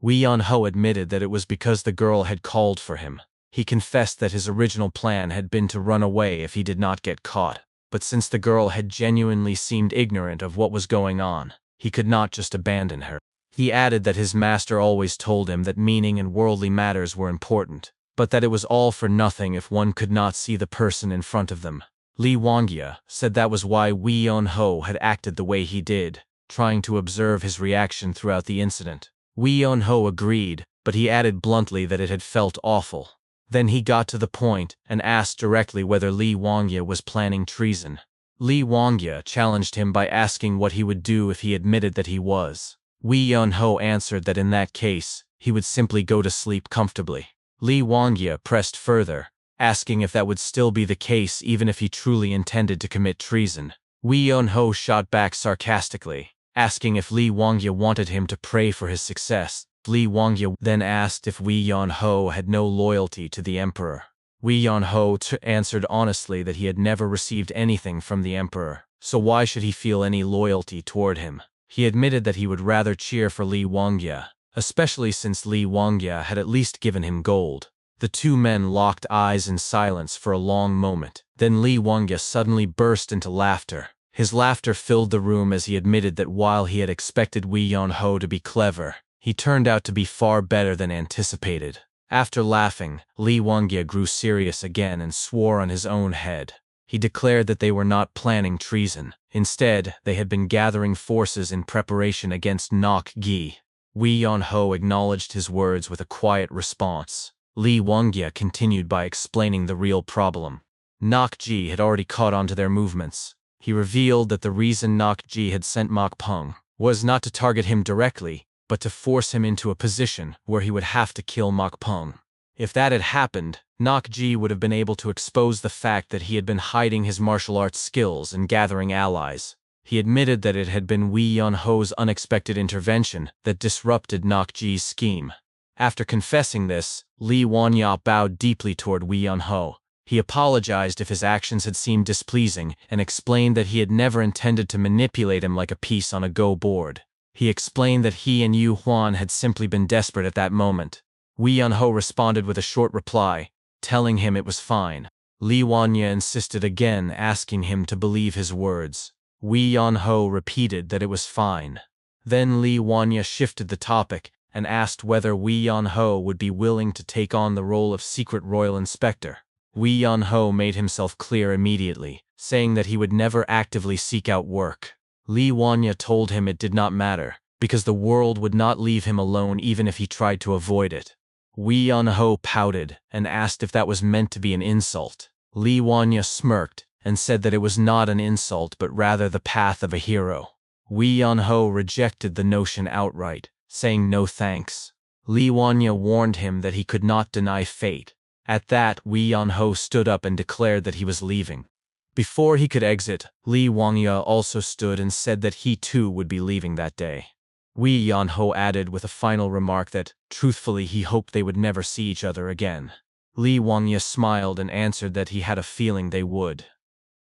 Speaker 1: Wei Yun-ho admitted that it was because the girl had called for him. He confessed that his original plan had been to run away if he did not get caught. But since the girl had genuinely seemed ignorant of what was going on, he could not just abandon her. He added that his master always told him that meaning and worldly matters were important, but that it was all for nothing if one could not see the person in front of them. Li Wangya said that was why Wei Yun-ho had acted the way he did, trying to observe his reaction throughout the incident. Wei Yun-ho agreed, but he added bluntly that it had felt awful. Then he got to the point and asked directly whether Li Wangya was planning treason. Li Wangya challenged him by asking what he would do if he admitted that he was. Wei Yun-ho answered that in that case, he would simply go to sleep comfortably. Li Wangya pressed further, asking if that would still be the case even if he truly intended to commit treason. Wei Yun-ho shot back sarcastically, asking if Li Wangya wanted him to pray for his success. Li Wangya then asked if Wei Yun-ho had no loyalty to the emperor. Wei Yun-ho answered honestly that he had never received anything from the emperor, so why should he feel any loyalty toward him? He admitted that he would rather cheer for Li Wangya, especially since Li Wangya had at least given him gold. The two men locked eyes in silence for a long moment. Then Li Wangya suddenly burst into laughter. His laughter filled the room as he admitted that while he had expected Wei Yun-ho to be clever, he turned out to be far better than anticipated. After laughing, Li Wangya grew serious again and swore on his own head. He declared that they were not planning treason. Instead, they had been gathering forces in preparation against Nok Gi. Wei Yun-ho acknowledged his words with a quiet response. Li Wangya continued by explaining the real problem. Nok Ji had already caught on to their movements. He revealed that the reason Nok Ji had sent Mokpung was not to target him directly, but to force him into a position where he would have to kill Mokpung. If that had happened, Nakji would have been able to expose the fact that he had been hiding his martial arts skills and gathering allies. He admitted that it had been Wei Yunho's unexpected intervention that disrupted Nakji's scheme. After confessing this, Li Wanya bowed deeply toward Wei Yunho. He apologized if his actions had seemed displeasing and explained that he had never intended to manipulate him like a piece on a Go board. He explained that he and Yu Huan had simply been desperate at that moment. Wei Yunho responded with a short reply, telling him it was fine. Li Wanya insisted again, asking him to believe his words. Wei Yunho repeated that it was fine. Then Li Wanya shifted the topic and asked whether Wei Yunho would be willing to take on the role of secret royal inspector. Wei Yunho made himself clear immediately, saying that he would never actively seek out work. Li Wanya told him it did not matter, because the world would not leave him alone even if he tried to avoid it. Wei Yunho pouted and asked if that was meant to be an insult. Li Wanya smirked and said that it was not an insult but rather the path of a hero. Wei Yunho rejected the notion outright, saying no thanks. Li Wanya warned him that he could not deny fate. At that, Wei Yunho stood up and declared that he was leaving. Before he could exit, Li Wanya also stood and said that he too would be leaving that day. Wei Yunho added with a final remark that, truthfully, he hoped they would never see each other again. Li Wanya smiled and answered that he had a feeling they would.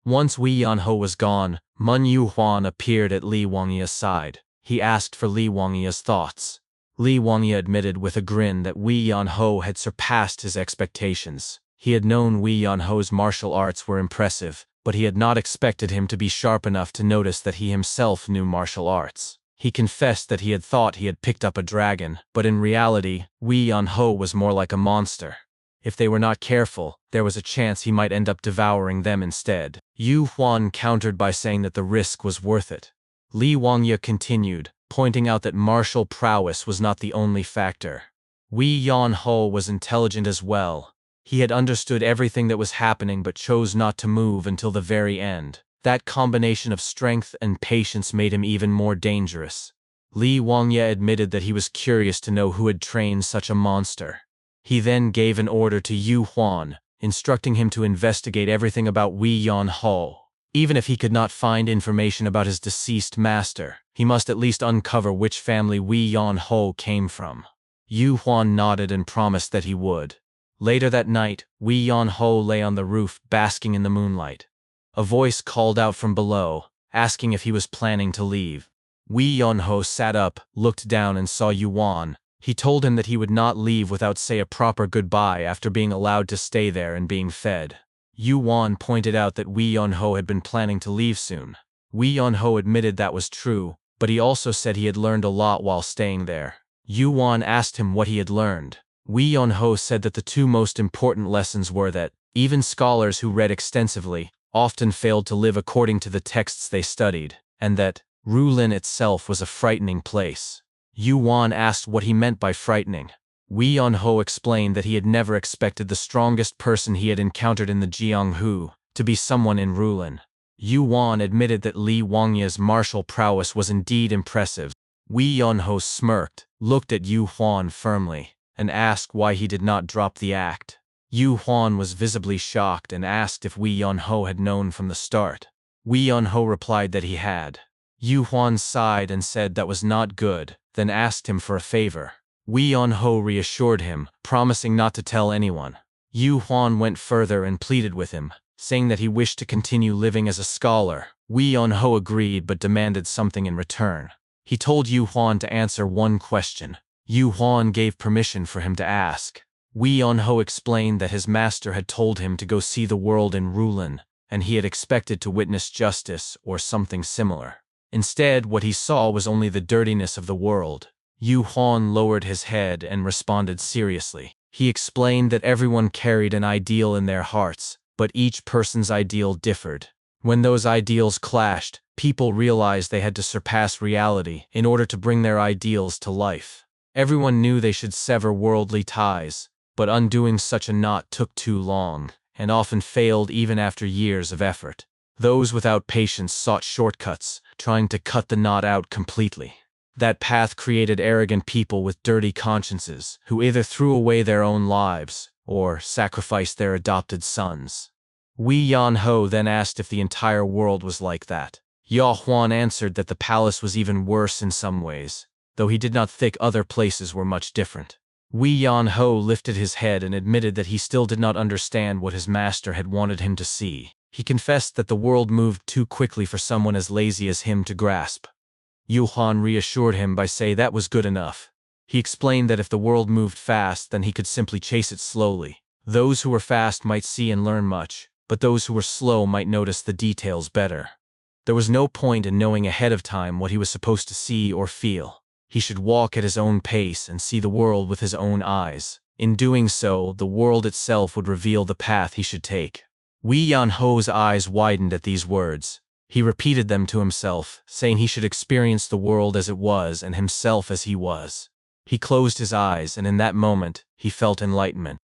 Speaker 1: Once Wei Yunho was gone, Mun Yu Huan appeared at Li Wanya's side. He asked for Li Wanya's thoughts. Li Wanya admitted with a grin that Wei Yunho had surpassed his expectations. He had known Wei Yunho's martial arts were impressive, but he had not expected him to be sharp enough to notice that he himself knew martial arts. He confessed that he had thought he had picked up a dragon, but in reality, Wei Yunho was more like a monster. If they were not careful, there was a chance he might end up devouring them instead. Yu Huan countered by saying that the risk was worth it. Li Wanya continued, pointing out that martial prowess was not the only factor. Wei Yunho was intelligent as well. He had understood everything that was happening but chose not to move until the very end. That combination of strength and patience made him even more dangerous. Li Wanya admitted that he was curious to know who had trained such a monster. He then gave an order to Yu Huan, instructing him to investigate everything about Wei Yunho. Even if he could not find information about his deceased master, he must at least uncover which family Wei Yunho came from. Yu Huan nodded and promised that he would. Later that night, Wei Yunho lay on the roof basking in the moonlight. A voice called out from below, asking if he was planning to leave. Wei Yunho sat up, looked down and saw Yuan. He told him that he would not leave without say a proper goodbye after being allowed to stay there and being fed. Yuan pointed out that Wei Yunho had been planning to leave soon. Wei Yunho admitted that was true, but he also said he had learned a lot while staying there. Yuan asked him what he had learned. Wei Yunho said that the two most important lessons were that even scholars who read extensively often failed to live according to the texts they studied, and that Rulin itself was a frightening place. Yuan asked what he meant by frightening. Wei Yunho explained that he had never expected the strongest person he had encountered in the Jianghu to be someone in Rulin. Yuan admitted that Li Wangya's martial prowess was indeed impressive. Wei Yunho smirked, looked at Yu Huan firmly, and asked why he did not drop the act. Yu Huan was visibly shocked and asked if Wei Yunho had known from the start. Wei Yunho replied that he had. Yu Huan sighed and said that was not good, then asked him for a favor. Wei Yunho reassured him, promising not to tell anyone. Yu Huan went further and pleaded with him, saying that he wished to continue living as a scholar. Wei Yunho agreed but demanded something in return. He told Yu Huan to answer one question. Yu Huan gave permission for him to ask. Wei Yunho explained that his master had told him to go see the world in Rulin, and he had expected to witness justice or something similar. Instead, what he saw was only the dirtiness of the world. Yu Huan lowered his head and responded seriously. He explained that everyone carried an ideal in their hearts, but each person's ideal differed. When those ideals clashed, people realized they had to surpass reality in order to bring their ideals to life. Everyone knew they should sever worldly ties, but undoing such a knot took too long, and often failed even after years of effort. Those without patience sought shortcuts, trying to cut the knot out completely. That path created arrogant people with dirty consciences, who either threw away their own lives, or sacrifice their adopted sons. Wei Yan-ho then asked if the entire world was like that. Ya Huan answered that the palace was even worse in some ways, though he did not think other places were much different. Wei Yan-ho lifted his head and admitted that he still did not understand what his master had wanted him to see. He confessed that the world moved too quickly for someone as lazy as him to grasp. Yu Huan reassured him by saying that was good enough. He explained that if the world moved fast, then he could simply chase it slowly. Those who were fast might see and learn much, but those who were slow might notice the details better. There was no point in knowing ahead of time what he was supposed to see or feel. He should walk at his own pace and see the world with his own eyes. In doing so, the world itself would reveal the path he should take. Wei Yan-ho's eyes widened at these words. He repeated them to himself, saying he should experience the world as it was and himself as he was. He closed his eyes, and in that moment, he felt enlightenment.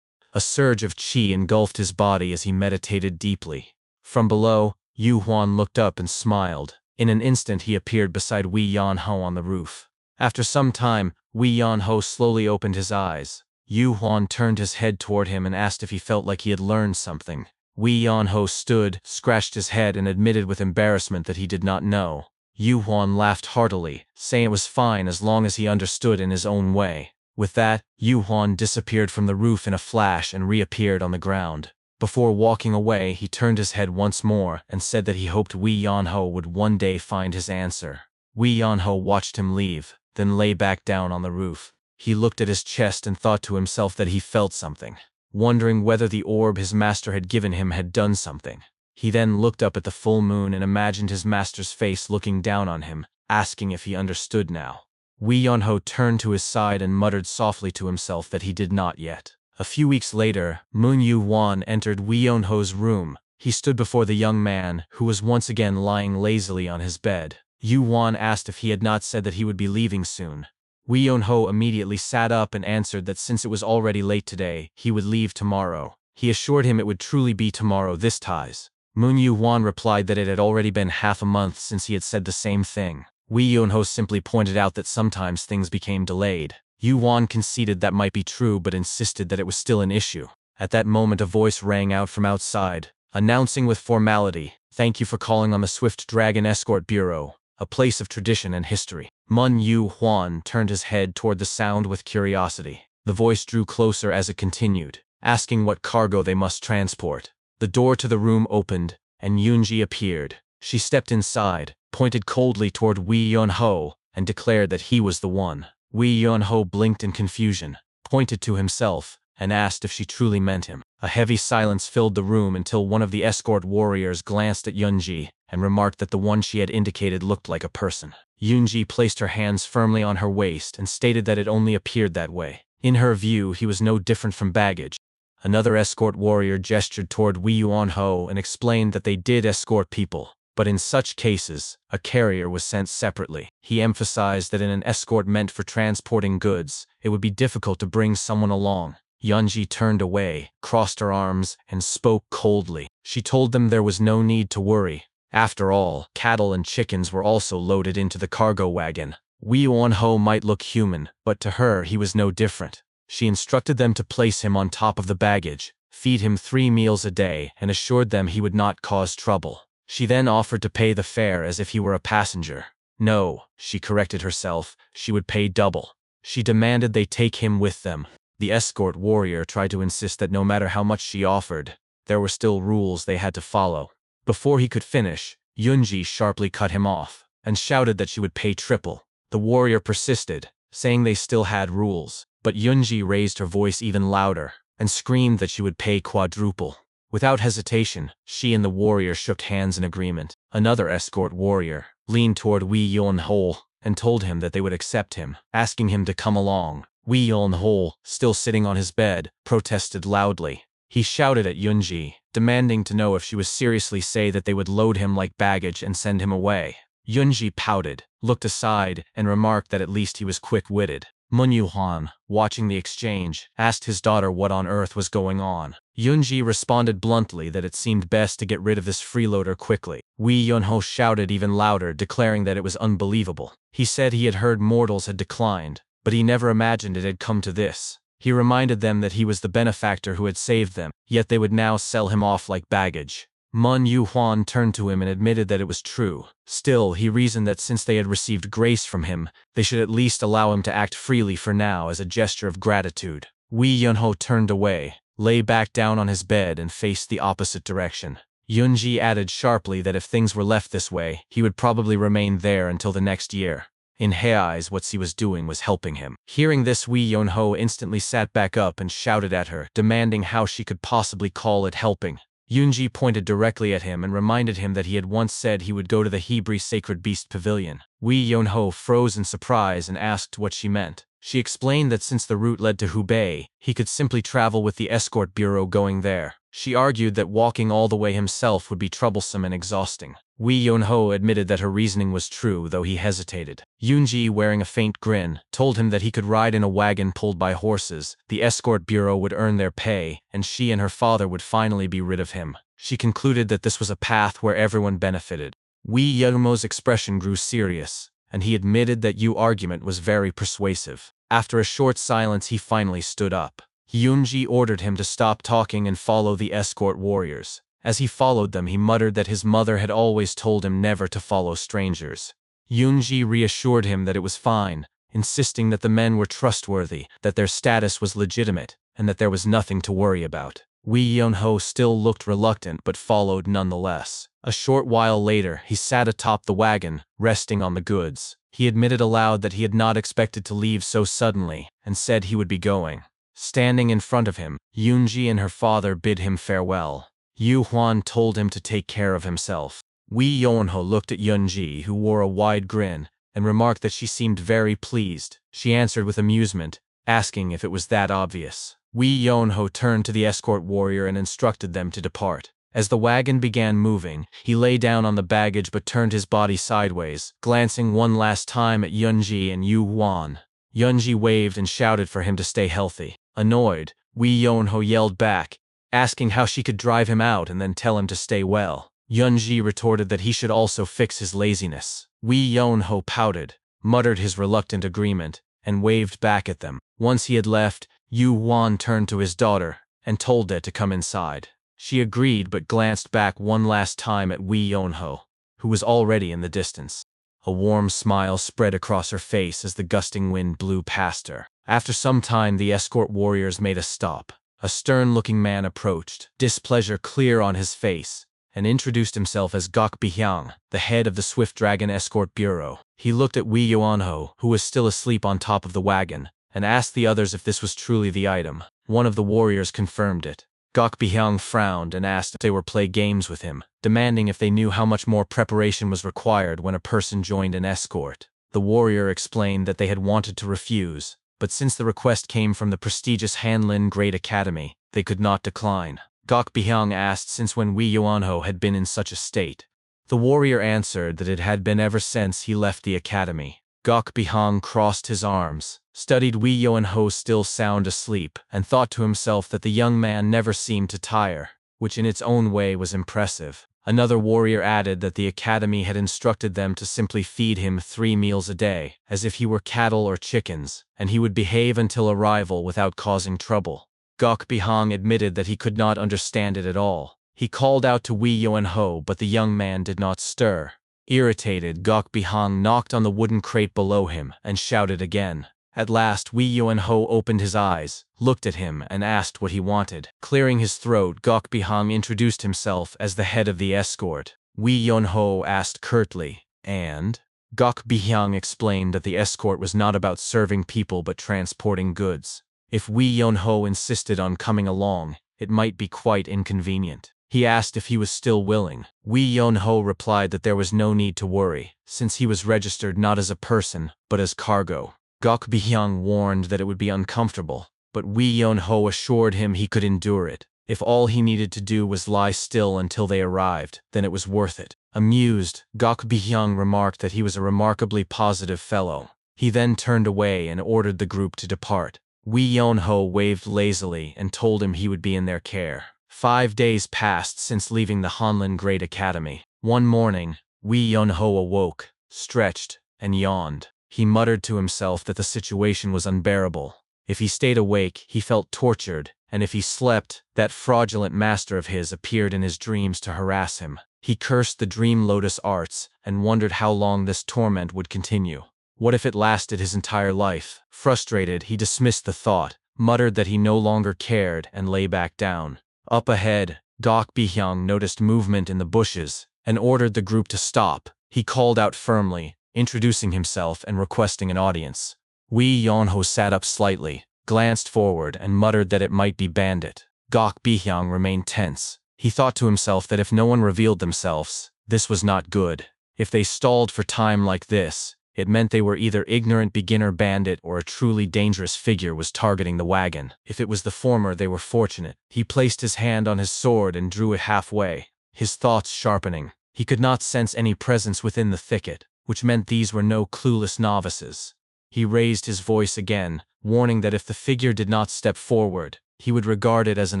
Speaker 1: A surge of qi engulfed his body as he meditated deeply. From below, Yu Huan looked up and smiled. In an instant he appeared beside Wei Yan-ho on the roof. After some time, Wei Yan-ho slowly opened his eyes. Yu Huan turned his head toward him and asked if he felt like he had learned something. Wei Yan-ho stood, scratched his head and admitted with embarrassment that he did not know. Yu Huan laughed heartily, saying it was fine as long as he understood in his own way. With that, Yu Huan disappeared from the roof in a flash and reappeared on the ground. Before walking away, he turned his head once more and said that he hoped Wei Yan-ho would one day find his answer. Wei Yan-ho watched him leave, then lay back down on the roof. He looked at his chest and thought to himself that he felt something, wondering whether the orb his master had given him had done something. He then looked up at the full moon and imagined his master's face looking down on him, asking if he understood now. Wei Yan-ho turned to his side and muttered softly to himself that he did not yet. A few weeks later, Moon Yu-wan entered Wei Yan-ho's room. He stood before the young man, who was once again lying lazily on his bed. Yu-wan asked if he had not said that he would be leaving soon. Wei Yan-ho immediately sat up and answered that since it was already late today, he would leave tomorrow. He assured him it would truly be tomorrow this ties. Moon Yu-wan replied that it had already been half a month since he had said the same thing. Wei Yan-ho simply pointed out that sometimes things became delayed. Yu-wan conceded that might be true but insisted that it was still an issue. At that moment a voice rang out from outside, announcing with formality, "Thank you for calling on the Swift Dragon Escort Bureau, a place of tradition and history." Mun Yu-hwan turned his head toward the sound with curiosity. The voice drew closer as it continued, asking what cargo they must transport. The door to the room opened, and Yoonji appeared. She stepped inside, pointed coldly toward Wei Yan-ho, and declared that he was the one. Wei Yan-ho blinked in confusion, pointed to himself, and asked if she truly meant him. A heavy silence filled the room until one of the escort warriors glanced at Yoonji and remarked that the one she had indicated looked like a person. Yoonji placed her hands firmly on her waist and stated that it only appeared that way. In her view, he was no different from baggage. Another escort warrior gestured toward Wei Yan-ho and explained that they did escort people, but in such cases, a carrier was sent separately. He emphasized that in an escort meant for transporting goods, it would be difficult to bring someone along. Yoonji turned away, crossed her arms, and spoke coldly. She told them there was no need to worry. After all, cattle and chickens were also loaded into the cargo wagon. Wei Yan-ho might look human, but to her he was no different. She instructed them to place him on top of the baggage, feed him 3 meals a day, and assured them he would not cause trouble. She then offered to pay the fare as if he were a passenger. No, she corrected herself, she would pay double. She demanded they take him with them. The escort warrior tried to insist that no matter how much she offered, there were still rules they had to follow. Before he could finish, Yoonji sharply cut him off, and shouted that she would pay triple. The warrior persisted, saying they still had rules, but Yoonji raised her voice even louder, and screamed that she would pay quadruple. Without hesitation, she and the warrior shook hands in agreement. Another escort warrior leaned toward Wei Yan-ho and told him that they would accept him, asking him to come along. Wei Yan-ho, still sitting on his bed, protested loudly. He shouted at Yoonji, demanding to know if she was seriously saying that they would load him like baggage and send him away. Yoonji pouted, looked aside, and remarked that at least he was quick-witted. Mun Yu-hwan, watching the exchange, asked his daughter what on earth was going on. Yoonji responded bluntly that it seemed best to get rid of this freeloader quickly. Wei Yan-ho shouted even louder, declaring that it was unbelievable. He said he had heard mortals had declined, but he never imagined it had come to this. He reminded them that he was the benefactor who had saved them, yet they would now sell him off like baggage. Mun Yu Huan turned to him and admitted that it was true. Still, he reasoned that since they had received grace from him, they should at least allow him to act freely for now as a gesture of gratitude. Wei Yunho turned away, lay back down on his bed and faced the opposite direction. Yunji added sharply that if things were left this way, he would probably remain there until the next year. In his eyes, what she was doing was helping him. Hearing this, Wei Yunho instantly sat back up and shouted at her, demanding how she could possibly call it helping. Yunji pointed directly at him and reminded him that he had once said he would go to the Hebrew Sacred Beast Pavilion. Wei Yunho froze in surprise and asked what she meant. She explained that since the route led to Hubei, he could simply travel with the escort bureau going there. She argued that walking all the way himself would be troublesome and exhausting. Wei Yunho admitted that her reasoning was true, though he hesitated. Yunji, wearing a faint grin, told him that he could ride in a wagon pulled by horses, the escort bureau would earn their pay, and she and her father would finally be rid of him. She concluded that this was a path where everyone benefited. Wei Yunho's expression grew serious, and he admitted that Yu's argument was very persuasive. After a short silence, he finally stood up. Yunji ordered him to stop talking and follow the escort warriors. As he followed them, he muttered that his mother had always told him never to follow strangers. Yunji reassured him that it was fine, insisting that the men were trustworthy, that their status was legitimate, and that there was nothing to worry about. Wei Yunho still looked reluctant but followed nonetheless. A short while later, he sat atop the wagon, resting on the goods. He admitted aloud that he had not expected to leave so suddenly, and said he would be going. Standing in front of him, Yunji and her father bid him farewell. Yu Huan told him to take care of himself. Wei Yunho looked at Yunji, who wore a wide grin, and remarked that she seemed very pleased. She answered with amusement, asking if it was that obvious. Wei Yunho turned to the escort warrior and instructed them to depart. As the wagon began moving, he lay down on the baggage but turned his body sideways, glancing one last time at Yunji and Yu Huan. Yunji waved and shouted for him to stay healthy. Annoyed, Wei Yunho yelled back, asking how she could drive him out and then tell him to stay well. Yunji retorted that he should also fix his laziness. Wei Yunho pouted, muttered his reluctant agreement, and waved back at them. Once he had left, Yu Huan turned to his daughter and told her to come inside. She agreed but glanced back one last time at Wei Yunho, who was already in the distance. A warm smile spread across her face as the gusting wind blew past her. After some time, the escort warriors made a stop. A stern-looking man approached, displeasure clear on his face, and introduced himself as Gok Bihyang, the head of the Swift Dragon Escort Bureau. He looked at Wei Yunho, who was still asleep on top of the wagon, and asked the others if this was truly the item. One of the warriors confirmed it. Gok Bihyang frowned and asked if they were play games with him, demanding if they knew how much more preparation was required when a person joined an escort. The warrior explained that they had wanted to refuse, but since the request came from the prestigious Hanlin Great Academy, they could not decline. Gok Bihyang asked since when Wei Yunho had been in such a state. The warrior answered that it had been ever since he left the academy. Gok Bihyang crossed his arms, studied Wei Yunho still sound asleep, and thought to himself that the young man never seemed to tire, which in its own way was impressive. Another warrior added that the academy had instructed them to simply feed him 3 meals a day, as if he were cattle or chickens, and he would behave until arrival without causing trouble. Gok Bihyang admitted that he could not understand it at all. He called out to Wei Yunho, but the young man did not stir. Irritated, Gok Bihyang knocked on the wooden crate below him and shouted again. At last, Wei Yunho opened his eyes, looked at him, and asked what he wanted. Clearing his throat, Gok Bihyang introduced himself as the head of the escort. Wei Yunho asked curtly, "And?" Gok Bihyang explained that the escort was not about serving people but transporting goods. If Wei Yunho insisted on coming along, it might be quite inconvenient. He asked if he was still willing. Wei Yunho replied that there was no need to worry, since he was registered not as a person, but as cargo. Gok Bihyang warned that it would be uncomfortable, but Wei Yunho assured him he could endure it. If all he needed to do was lie still until they arrived, then it was worth it. Amused, Gok Bihyang remarked that he was a remarkably positive fellow. He then turned away and ordered the group to depart. Wei Yunho waved lazily and told him he would be in their care. 5 days passed since leaving the Hanlin Great Academy. One morning, Wei Yunho awoke, stretched, and yawned. He muttered to himself that the situation was unbearable. If he stayed awake, he felt tortured, and if he slept, that fraudulent master of his appeared in his dreams to harass him. He cursed the dream lotus arts and wondered how long this torment would continue. What if it lasted his entire life? Frustrated, he dismissed the thought, muttered that he no longer cared, and lay back down. Up ahead, Gok Bihyang noticed movement in the bushes and ordered the group to stop. He called out firmly, introducing himself and requesting an audience. Wee Yonho sat up slightly, glanced forward, and muttered that it might be Bandit. Gok Bihyang remained tense. He thought to himself that if no one revealed themselves, this was not good. If they stalled for time like this, it meant they were either ignorant beginner bandit or a truly dangerous figure was targeting the wagon. If it was the former, they were fortunate. He placed his hand on his sword and drew it halfway, his thoughts sharpening. He could not sense any presence within the thicket, which meant these were no clueless novices. He raised his voice again, warning that if the figure did not step forward, he would regard it as an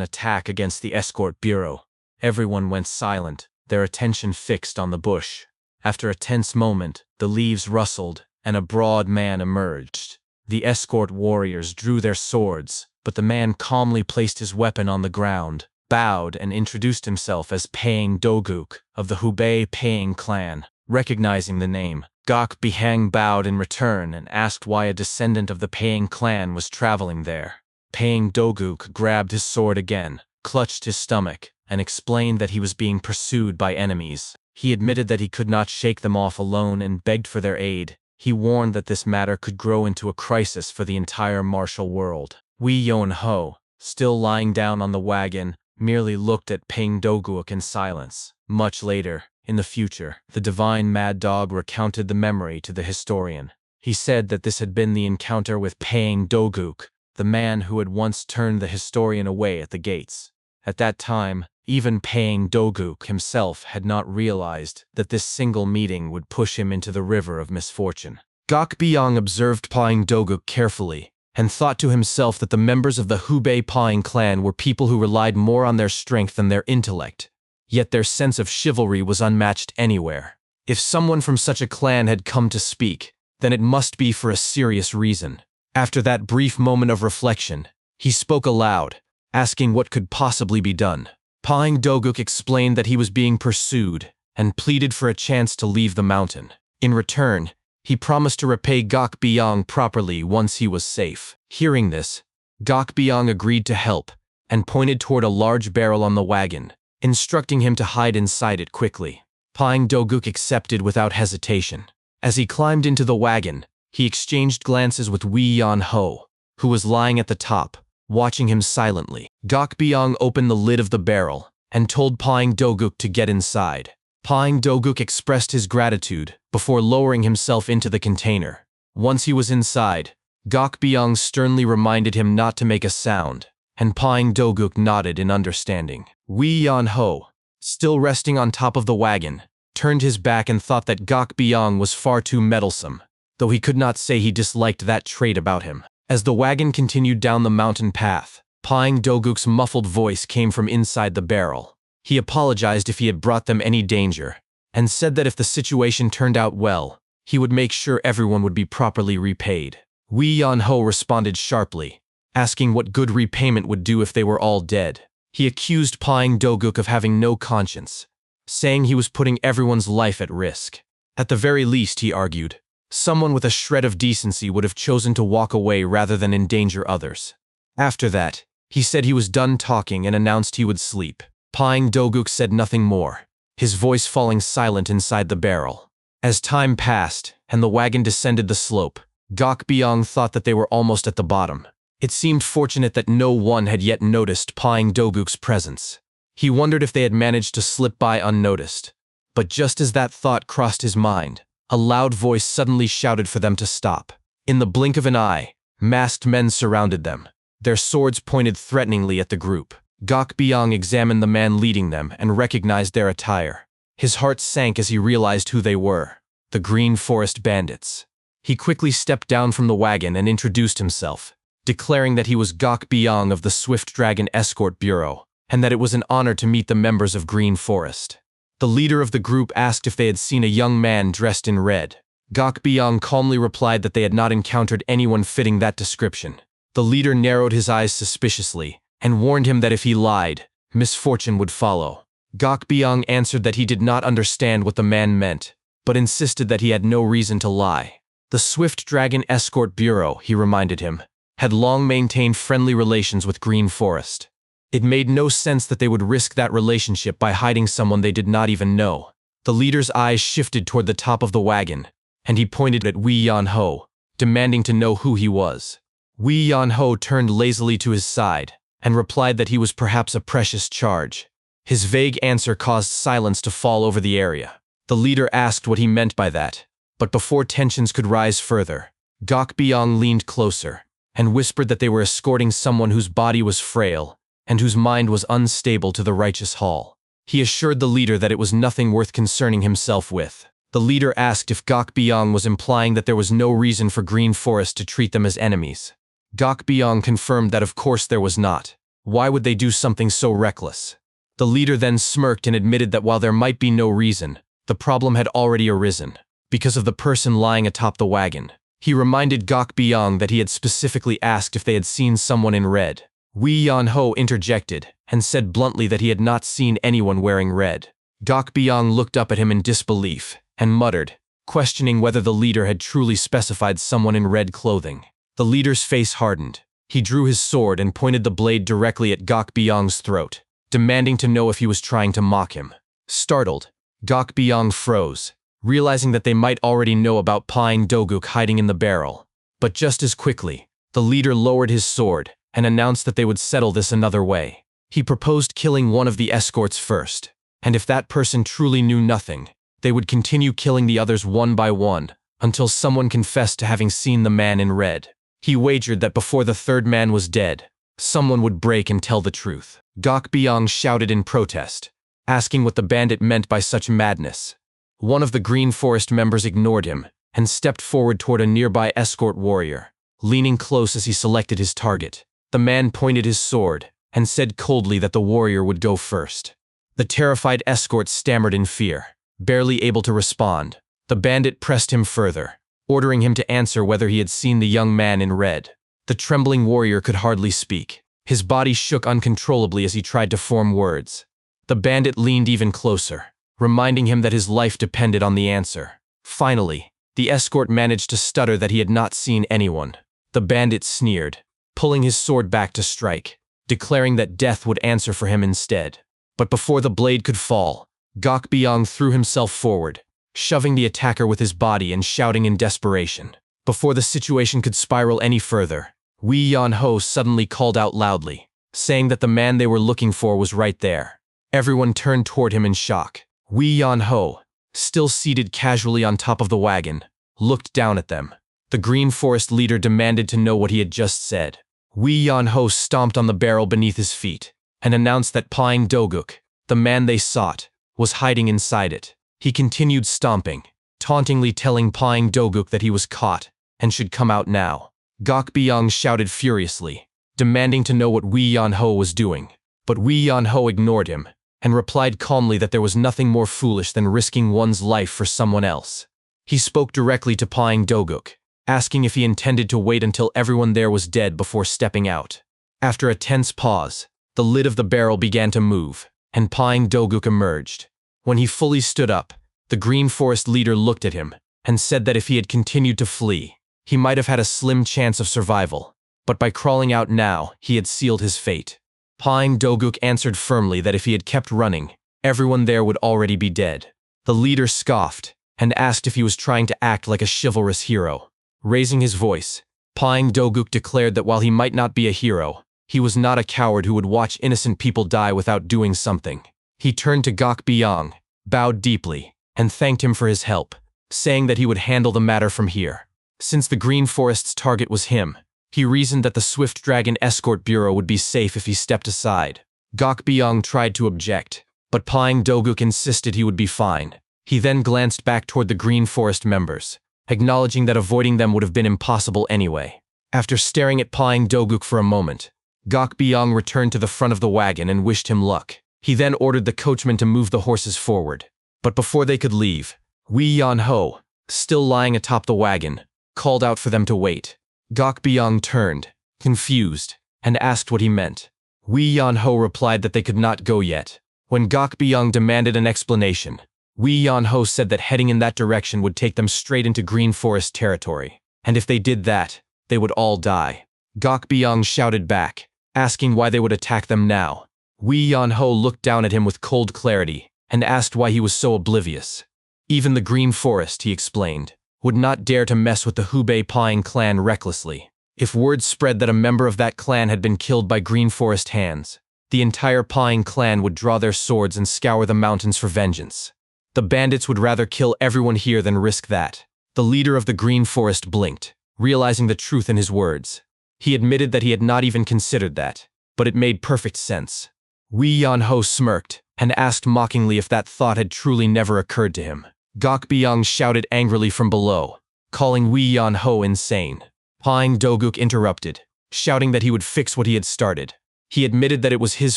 Speaker 1: attack against the escort bureau. Everyone went silent, their attention fixed on the bush. After a tense moment, the leaves rustled, and a broad man emerged. The escort warriors drew their swords, but the man calmly placed his weapon on the ground, bowed, and introduced himself as Paing Doguk of the Hubei Paing clan. Recognizing the name, Gok Bihang bowed in return and asked why a descendant of the Paing clan was traveling there. Paing Doguk grabbed his sword again, clutched his stomach, and explained that he was being pursued by enemies. He admitted that he could not shake them off alone and begged for their aid. He warned that this matter could grow into a crisis for the entire martial world. Wee Yon Ho, still lying down on the wagon, merely looked at Paing Doguk in silence. Much later, in the future, the divine mad dog recounted the memory to the historian. He said that this had been the encounter with Paing Doguk, the man who had once turned the historian away at the gates. At that time, even Paing Doguk himself had not realized that this single meeting would push him into the river of misfortune. Gok Biang observed Paing Doguk carefully, and thought to himself that the members of the Hubei Paing clan were people who relied more on their strength than their intellect. Yet their sense of chivalry was unmatched anywhere. If someone from such a clan had come to speak, then it must be for a serious reason. After that brief moment of reflection, he spoke aloud, asking what could possibly be done. Paing Doguk explained that he was being pursued and pleaded for a chance to leave the mountain. In return, he promised to repay Gok Biang properly once he was safe. Hearing this, Gok Biang agreed to help and pointed toward a large barrel on the wagon, instructing him to hide inside it quickly. Paing Doguk accepted without hesitation. As he climbed into the wagon, he exchanged glances with Wee Yan Ho, who was lying at the top, watching him silently. Gok Biang opened the lid of the barrel and told Paing Doguk to get inside. Paing Doguk expressed his gratitude before lowering himself into the container. Once he was inside, Gok Biang sternly reminded him not to make a sound, and Paing Doguk nodded in understanding. Wee Yan Ho, still resting on top of the wagon, turned his back and thought that Gok Biang was far too meddlesome, though he could not say he disliked that trait about him. As the wagon continued down the mountain path, Paing Doguk's muffled voice came from inside the barrel. He apologized if he had brought them any danger, and said that if the situation turned out well, he would make sure everyone would be properly repaid. Wee Yan Ho responded sharply, asking what good repayment would do if they were all dead. He accused Paing Doguk of having no conscience, saying he was putting everyone's life at risk. At the very least, he argued, someone with a shred of decency would have chosen to walk away rather than endanger others. After that, he said he was done talking and announced he would sleep. Paing Doguk said nothing more, his voice falling silent inside the barrel. As time passed and the wagon descended the slope, Gok Biang thought that they were almost at the bottom. It seemed fortunate that no one had yet noticed Paing Doguk's presence. He wondered if they had managed to slip by unnoticed. But just as that thought crossed his mind, a loud voice suddenly shouted for them to stop. In the blink of an eye, masked men surrounded them, their swords pointed threateningly at the group. Gok Biang examined the man leading them and recognized their attire. His heart sank as he realized who they were, the Green Forest Bandits. He quickly stepped down from the wagon and introduced himself, declaring that he was Gok Biang of the Swift Dragon Escort Bureau, and that it was an honor to meet the members of Green Forest. The leader of the group asked if they had seen a young man dressed in red. Gok Biang calmly replied that they had not encountered anyone fitting that description. The leader narrowed his eyes suspiciously and warned him that if he lied, misfortune would follow. Gok Byung answered that he did not understand what the man meant, but insisted that he had no reason to lie. The Swift Dragon Escort Bureau, he reminded him, had long maintained friendly relations with Green Forest. It made no sense that they would risk that relationship by hiding someone they did not even know. The leader's eyes shifted toward the top of the wagon, and he pointed at Wei Yan-ho, demanding to know who he was. Wei Yan-ho turned lazily to his side and replied that he was perhaps a precious charge. His vague answer caused silence to fall over the area. The leader asked what he meant by that, but before tensions could rise further, Gok Byung leaned closer and whispered that they were escorting someone whose body was frail and whose mind was unstable to the righteous hall. He assured the leader that it was nothing worth concerning himself with. The leader asked if Gok Byung was implying that there was no reason for Green Forest to treat them as enemies. Gok Byung confirmed that of course there was not. Why would they do something so reckless? The leader then smirked and admitted that while there might be no reason, the problem had already arisen, because of the person lying atop the wagon. He reminded Gok Byung that he had specifically asked if they had seen someone in red. Wei Yan-ho interjected and said bluntly that he had not seen anyone wearing red. Gok Byung looked up at him in disbelief and muttered, questioning whether the leader had truly specified someone in red clothing. The leader's face hardened. He drew his sword and pointed the blade directly at Gok Byung's throat, demanding to know if he was trying to mock him. Startled, Gok Byung froze, realizing that they might already know about Pine Doguk hiding in the barrel. But just as quickly, the leader lowered his sword and announced that they would settle this another way. He proposed killing one of the escorts first, and if that person truly knew nothing, they would continue killing the others one by one until someone confessed to having seen the man in red. He wagered that before the third man was dead, someone would break and tell the truth. Gok Byung shouted in protest, asking what the bandit meant by such madness. One of the Green Forest members ignored him and stepped forward toward a nearby escort warrior, leaning close as he selected his target. The man pointed his sword and said coldly that the warrior would go first. The terrified escort stammered in fear, barely able to respond. The bandit pressed him further, ordering him to answer whether he had seen the young man in red. The trembling warrior could hardly speak. His body shook uncontrollably as he tried to form words. The bandit leaned even closer, reminding him that his life depended on the answer. Finally, the escort managed to stutter that he had not seen anyone. The bandit sneered, pulling his sword back to strike, declaring that death would answer for him instead. But before the blade could fall, Gok Byung threw himself forward, shoving the attacker with his body and shouting in desperation. Before the situation could spiral any further, Wei Yan-ho suddenly called out loudly, saying that the man they were looking for was right there. Everyone turned toward him in shock. Wei Yan-ho, still seated casually on top of the wagon, looked down at them. The Green Forest leader demanded to know what he had just said. Wei Yan-ho stomped on the barrel beneath his feet and announced that Pine Doguk, the man they sought, was hiding inside it. He continued stomping, tauntingly telling Pine Doguk that he was caught and should come out now. Gok Byung shouted furiously, demanding to know what Wei Yan-ho was doing. But Wei Yan-ho ignored him and replied calmly that there was nothing more foolish than risking one's life for someone else. He spoke directly to Pine Doguk, asking if he intended to wait until everyone there was dead before stepping out. After a tense pause, the lid of the barrel began to move, and Pine Doguk emerged. When he fully stood up, the Green Forest leader looked at him and said that if he had continued to flee, he might have had a slim chance of survival, but by crawling out now, he had sealed his fate. Pine Doguk answered firmly that if he had kept running, everyone there would already be dead. The leader scoffed and asked if he was trying to act like a chivalrous hero. Raising his voice, Pine Doguk declared that while he might not be a hero, he was not a coward who would watch innocent people die without doing something. He turned to Gok Byung, bowed deeply, and thanked him for his help, saying that he would handle the matter from here. Since the Green Forest's target was him, he reasoned that the Swift Dragon Escort Bureau would be safe if he stepped aside. Gok Byung tried to object, but Pine Doguk insisted he would be fine. He then glanced back toward the Green Forest members, acknowledging that avoiding them would have been impossible anyway. After staring at Pine Doguk for a moment, Gok Byung returned to the front of the wagon and wished him luck. He then ordered the coachman to move the horses forward. But before they could leave, Wei Yan-ho, still lying atop the wagon, called out for them to wait. Gok Byung turned, confused, and asked what he meant. Wee Yan-ho replied that they could not go yet. When Gok Byung demanded an explanation, Wee Yan-ho said that heading in that direction would take them straight into Green Forest territory, and if they did that, they would all die. Gok Byung shouted back, asking why they would attack them now. Wee Yan-ho looked down at him with cold clarity and asked why he was so oblivious. Even the Green Forest, he explained, would not dare to mess with the Hubei Pawing clan recklessly. If word spread that a member of that clan had been killed by Green Forest hands, the entire Pawing clan would draw their swords and scour the mountains for vengeance. The bandits would rather kill everyone here than risk that. The leader of the Green Forest blinked, realizing the truth in his words. He admitted that he had not even considered that, but it made perfect sense. Wee Yan-ho smirked and asked mockingly if that thought had truly never occurred to him. Gok Byung shouted angrily from below, calling Wee Yan-ho insane. Pawing Doguk interrupted, shouting that he would fix what he had started. He admitted that it was his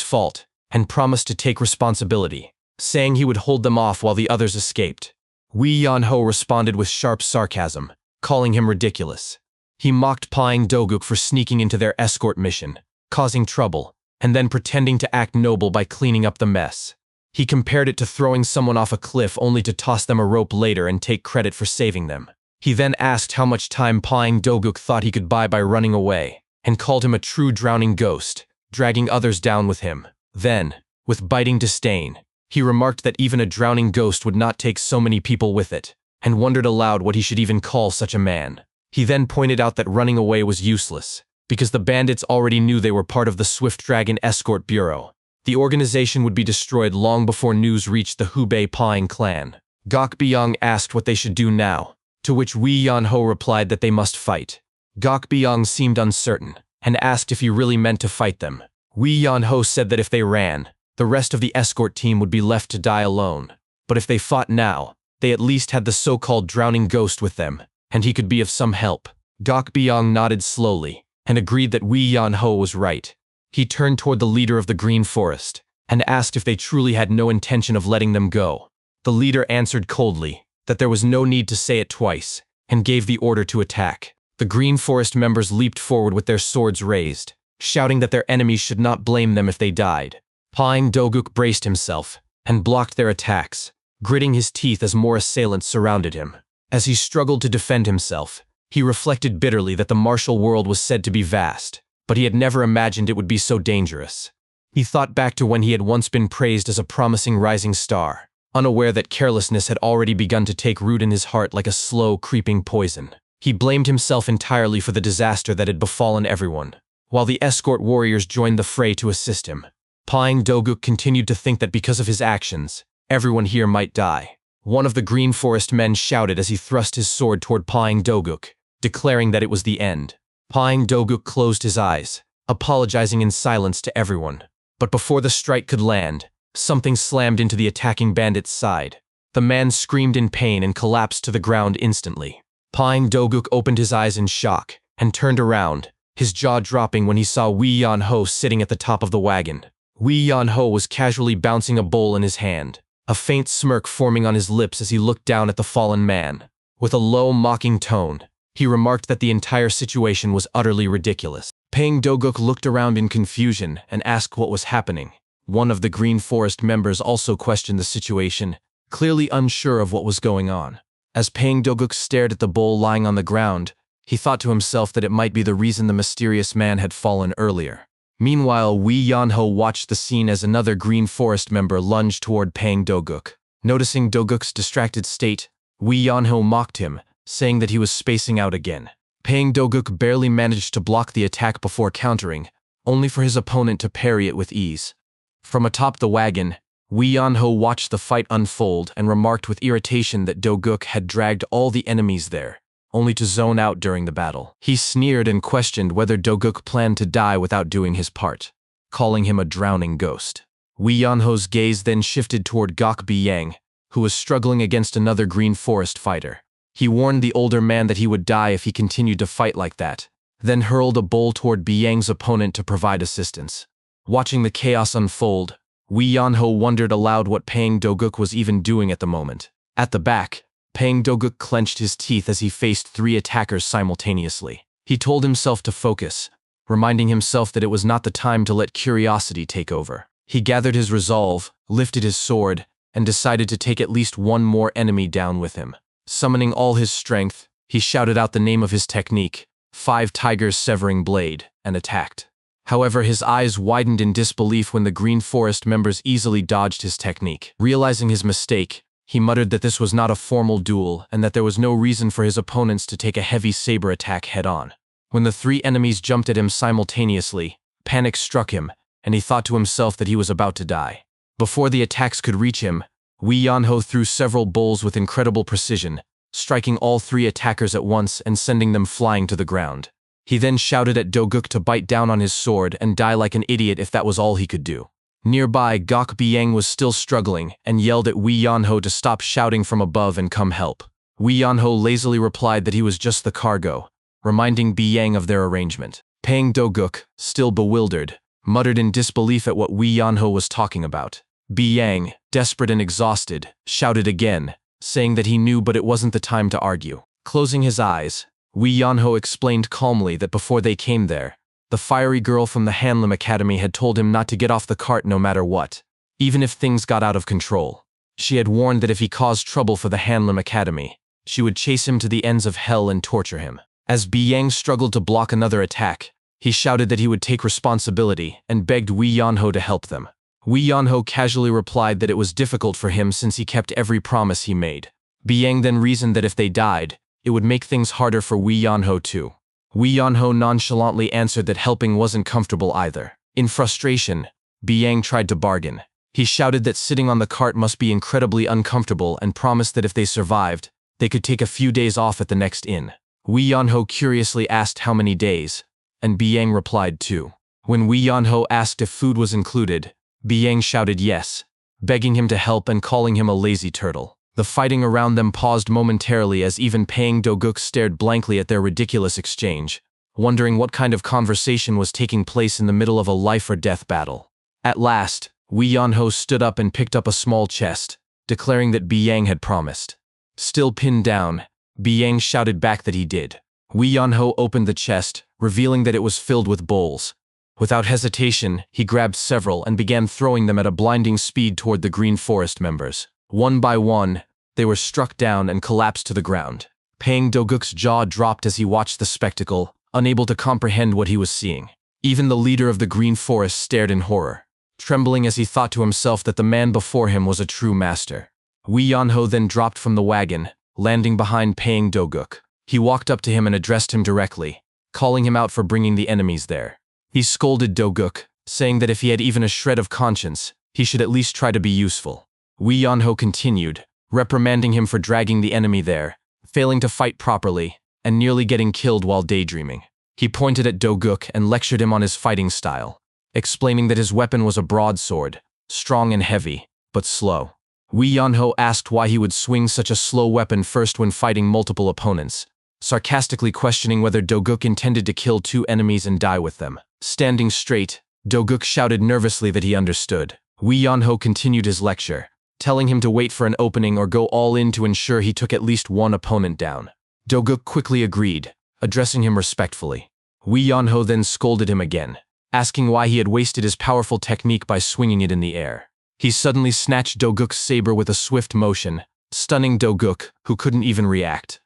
Speaker 1: fault and promised to take responsibility, saying he would hold them off while the others escaped. Wee Yan-ho responded with sharp sarcasm, calling him ridiculous. He mocked Pawing Doguk for sneaking into their escort mission, causing trouble, and then pretending to act noble by cleaning up the mess. He compared it to throwing someone off a cliff only to toss them a rope later and take credit for saving them. He then asked how much time Pawing Doguk thought he could buy by running away, and called him a true drowning ghost, dragging others down with him. Then, with biting disdain, he remarked that even a drowning ghost would not take so many people with it, and wondered aloud what he should even call such a man. He then pointed out that running away was useless, because the bandits already knew they were part of the Swift Dragon Escort Bureau. The organization would be destroyed long before news reached the Hubei Pawing clan. Gok Byung asked what they should do now, to which Wee Yan-ho replied that they must fight. Gok Byung seemed uncertain, and asked if he really meant to fight them. Wee Yan-ho said that if they ran, the rest of the escort team would be left to die alone. But if they fought now, they at least had the so-called drowning ghost with them, and he could be of some help. Gok Byung nodded slowly, and agreed that Wee Yan-ho was right. He turned toward the leader of the Green Forest, and asked if they truly had no intention of letting them go. The leader answered coldly that there was no need to say it twice, and gave the order to attack. The Green Forest members leaped forward with their swords raised, shouting that their enemies should not blame them if they died. Pawing Doguk braced himself, and blocked their attacks, gritting his teeth as more assailants surrounded him. As he struggled to defend himself, he reflected bitterly that the martial world was said to be vast, but he had never imagined it would be so dangerous. He thought back to when he had once been praised as a promising rising star, unaware that carelessness had already begun to take root in his heart like a slow, creeping poison. He blamed himself entirely for the disaster that had befallen everyone. While the escort warriors joined the fray to assist him, Pawing Doguk continued to think that because of his actions, everyone here might die. One of the Green Forest men shouted as he thrust his sword toward Pawing Doguk, declaring that it was the end. Pawing Doguk closed his eyes, apologizing in silence to everyone. But before the strike could land, something slammed into the attacking bandit's side. The man screamed in pain and collapsed to the ground instantly. Pawing Doguk opened his eyes in shock and turned around, his jaw dropping when he saw Wee Yan-ho sitting at the top of the wagon. Wee Yan-ho was casually bouncing a bowl in his hand, a faint smirk forming on his lips as he looked down at the fallen man. With a low, mocking tone, he remarked that the entire situation was utterly ridiculous. Pawing Doguk looked around in confusion and asked what was happening. One of the Green Forest members also questioned the situation, clearly unsure of what was going on. As Pawing Doguk stared at the bowl lying on the ground, he thought to himself that it might be the reason the mysterious man had fallen earlier. Meanwhile, Wee Yan-ho watched the scene as another Green Forest member lunged toward Pawing Doguk. Noticing Doguk's distracted state, Wee Yan-ho mocked him, saying that he was spacing out again. Pawing Doguk barely managed to block the attack before countering, only for his opponent to parry it with ease. From atop the wagon, Wee Yan-ho watched the fight unfold and remarked with irritation that Doguk had dragged all the enemies there, only to zone out during the battle. He sneered and questioned whether Doguk planned to die without doing his part, calling him a drowning ghost. Wee Yan-ho's gaze then shifted toward Gok Byung, who was struggling against another Green Forest fighter. He warned the older man that he would die if he continued to fight like that, then hurled a bowl toward Byung's opponent to provide assistance. Watching the chaos unfold, Wee Yan-ho wondered aloud what Pawing Doguk was even doing at the moment. At the back, Pawing Doguk clenched his teeth as he faced three attackers simultaneously. He told himself to focus, reminding himself that it was not the time to let curiosity take over. He gathered his resolve, lifted his sword, and decided to take at least one more enemy down with him. Summoning all his strength, he shouted out the name of his technique, 5 tigers severing blade, and attacked. However, his eyes widened in disbelief when the Green Forest members easily dodged his technique. Realizing his mistake, he muttered that this was not a formal duel and that there was no reason for his opponents to take a heavy saber attack head-on. When the 3 enemies jumped at him simultaneously, panic struck him, and he thought to himself that he was about to die. Before the attacks could reach him, Wei Yanho threw several bowls with incredible precision, striking all 3 attackers at once and sending them flying to the ground. He then shouted at Do-guk to bite down on his sword and die like an idiot if that was all he could do. Nearby, Gok Biang was still struggling and yelled at Wei Yanho to stop shouting from above and come help. Wei Yanho lazily replied that he was just the cargo, reminding Biang of their arrangement. Pang Do-guk, still bewildered, muttered in disbelief at what Wei Yanho was talking about. Biang, desperate and exhausted, shouted again, saying that he knew but it wasn't the time to argue. Closing his eyes, Wei Yanho explained calmly that before they came there, the fiery girl from the Hanlim Academy had told him not to get off the cart no matter what, even if things got out of control. She had warned that if he caused trouble for the Hanlim Academy, she would chase him to the ends of hell and torture him. As Biang struggled to block another attack, he shouted that he would take responsibility and begged Wei Yanho to help them. Wei Yanho casually replied that it was difficult for him since he kept every promise he made. Biang then reasoned that if they died, it would make things harder for Wei Yanho too. Wei Yanho nonchalantly answered that helping wasn't comfortable either. In frustration, Biang tried to bargain. He shouted that sitting on the cart must be incredibly uncomfortable and promised that if they survived, they could take a few days off at the next inn. Wei Yanho curiously asked how many days, and Biang replied 2. When Wei Yanho asked if food was included, Biang shouted yes, begging him to help and calling him a lazy turtle. The fighting around them paused momentarily as even Pang Do-guk stared blankly at their ridiculous exchange, wondering what kind of conversation was taking place in the middle of a life-or-death battle. At last, Wei Yanho stood up and picked up a small chest, declaring that Biang had promised. Still pinned down, Biang shouted back that he did. Wei Yanho opened the chest, revealing that it was filled with bowls. Without hesitation, he grabbed several and began throwing them at a blinding speed toward the Green Forest members. One by one, they were struck down and collapsed to the ground. Pang Do-guk's jaw dropped as he watched the spectacle, unable to comprehend what he was seeing. Even the leader of the Green Forest stared in horror, trembling as he thought to himself that the man before him was a true master. Wei Yanho then dropped from the wagon, landing behind Pang Do-guk. He walked up to him and addressed him directly, calling him out for bringing the enemies there. He scolded Do-guk, saying that if he had even a shred of conscience, he should at least try to be useful. Wei Yanho continued, reprimanding him for dragging the enemy there, failing to fight properly, and nearly getting killed while daydreaming. He pointed at Do-guk and lectured him on his fighting style, explaining that his weapon was a broadsword, strong and heavy, but slow. Wei Yanho asked why he would swing such a slow weapon first when fighting multiple opponents, sarcastically questioning whether Do-guk intended to kill 2 enemies and die with them. Standing straight, Do-guk shouted nervously that he understood. Wei Yanho continued his lecture, telling him to wait for an opening or go all in to ensure he took at least one opponent down. Do-guk quickly agreed, addressing him respectfully. Wei Yanho then scolded him again, asking why he had wasted his powerful technique by swinging it in the air. He suddenly snatched Do-guk's saber with a swift motion, stunning Do-guk, who couldn't even react.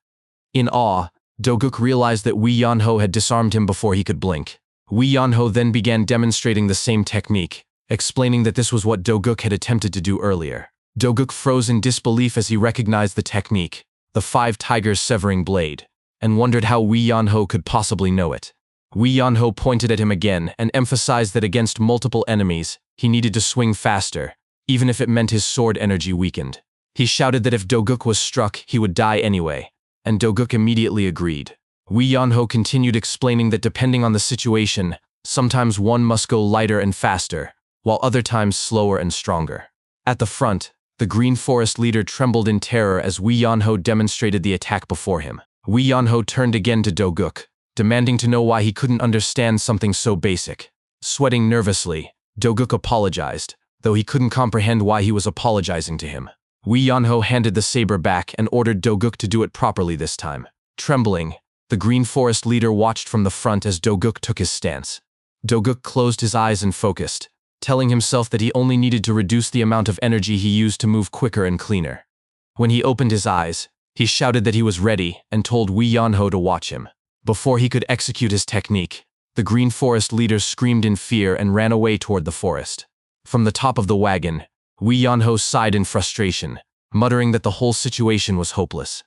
Speaker 1: In awe, Do-guk realized that Wei Yanho had disarmed him before he could blink. Wei Yanho then began demonstrating the same technique, explaining that this was what Do-guk had attempted to do earlier. Do-guk froze in disbelief as he recognized the technique, the 5 tigers severing blade, and wondered how Wei Yanho could possibly know it. Wei Yanho pointed at him again and emphasized that against multiple enemies, he needed to swing faster, even if it meant his sword energy weakened. He shouted that if Do-guk was struck, he would die anyway, and Do-guk immediately agreed. Wei Yanho continued explaining that depending on the situation, sometimes one must go lighter and faster, while other times slower and stronger. At the front, the Green Forest leader trembled in terror as Wei Yanho demonstrated the attack before him. Wei Yanho turned again to Do-guk, demanding to know why he couldn't understand something so basic. Sweating nervously, Do-guk apologized, though he couldn't comprehend why he was apologizing to him. Wei Yanho handed the saber back and ordered Do-guk to do it properly this time. Trembling, The Green Forest leader watched from the front as Do-guk took his stance. Do-guk closed his eyes and focused, telling himself that he only needed to reduce the amount of energy he used to move quicker and cleaner. When he opened his eyes, he shouted that he was ready and told Wee Yeonho to watch him. Before he could execute his technique, the Green Forest leader screamed in fear and ran away toward the forest. From the top of the wagon, Wee Yeonho sighed in frustration, muttering that the whole situation was hopeless.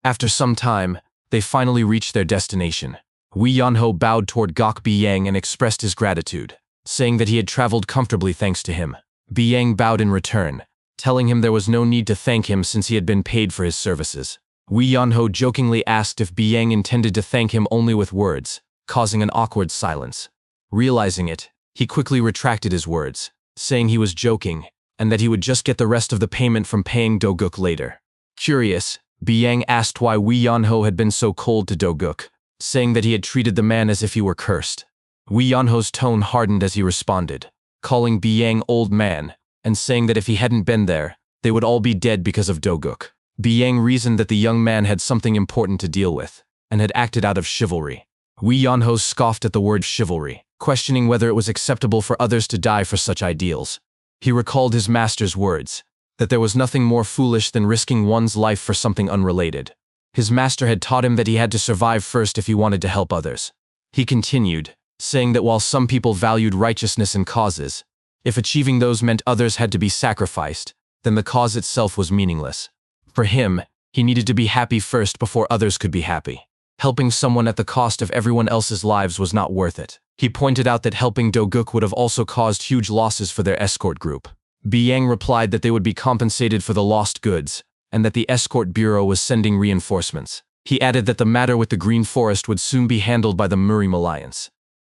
Speaker 1: After some time, they finally reached their destination. Wee Yeonho bowed toward Gok Byang and expressed his gratitude, saying that he had traveled comfortably thanks to him. Byang bowed in return, telling him there was no need to thank him since he had been paid for his services. Wee Yeonho jokingly asked if Byang intended to thank him only with words, causing an awkward silence. Realizing it, he quickly retracted his words, saying he was joking and that he would just get the rest of the payment from paying Do-guk later. Curious, Byang asked why Wee Yeonho had been so cold to Do-guk, saying that he had treated the man as if he were cursed. Wee Yeonho's tone hardened as he responded, calling Byang old man and saying that if he hadn't been there, they would all be dead because of Do-guk. Byang reasoned that the young man had something important to deal with and had acted out of chivalry. Wee Yeonho scoffed at the word chivalry, questioning whether it was acceptable for others to die for such ideals. He recalled his master's words, that there was nothing more foolish than risking one's life for something unrelated. His master had taught him that he had to survive first if he wanted to help others. He continued, saying that while some people valued righteousness and causes, if achieving those meant others had to be sacrificed, then the cause itself was meaningless. For him, he needed to be happy first before others could be happy. Helping someone at the cost of everyone else's lives was not worth it. He pointed out that helping Do-guk would have also caused huge losses for their escort group. Byang replied that they would be compensated for the lost goods, and that the escort bureau was sending reinforcements. He added that the matter with the Green Forest would soon be handled by the Murim Alliance.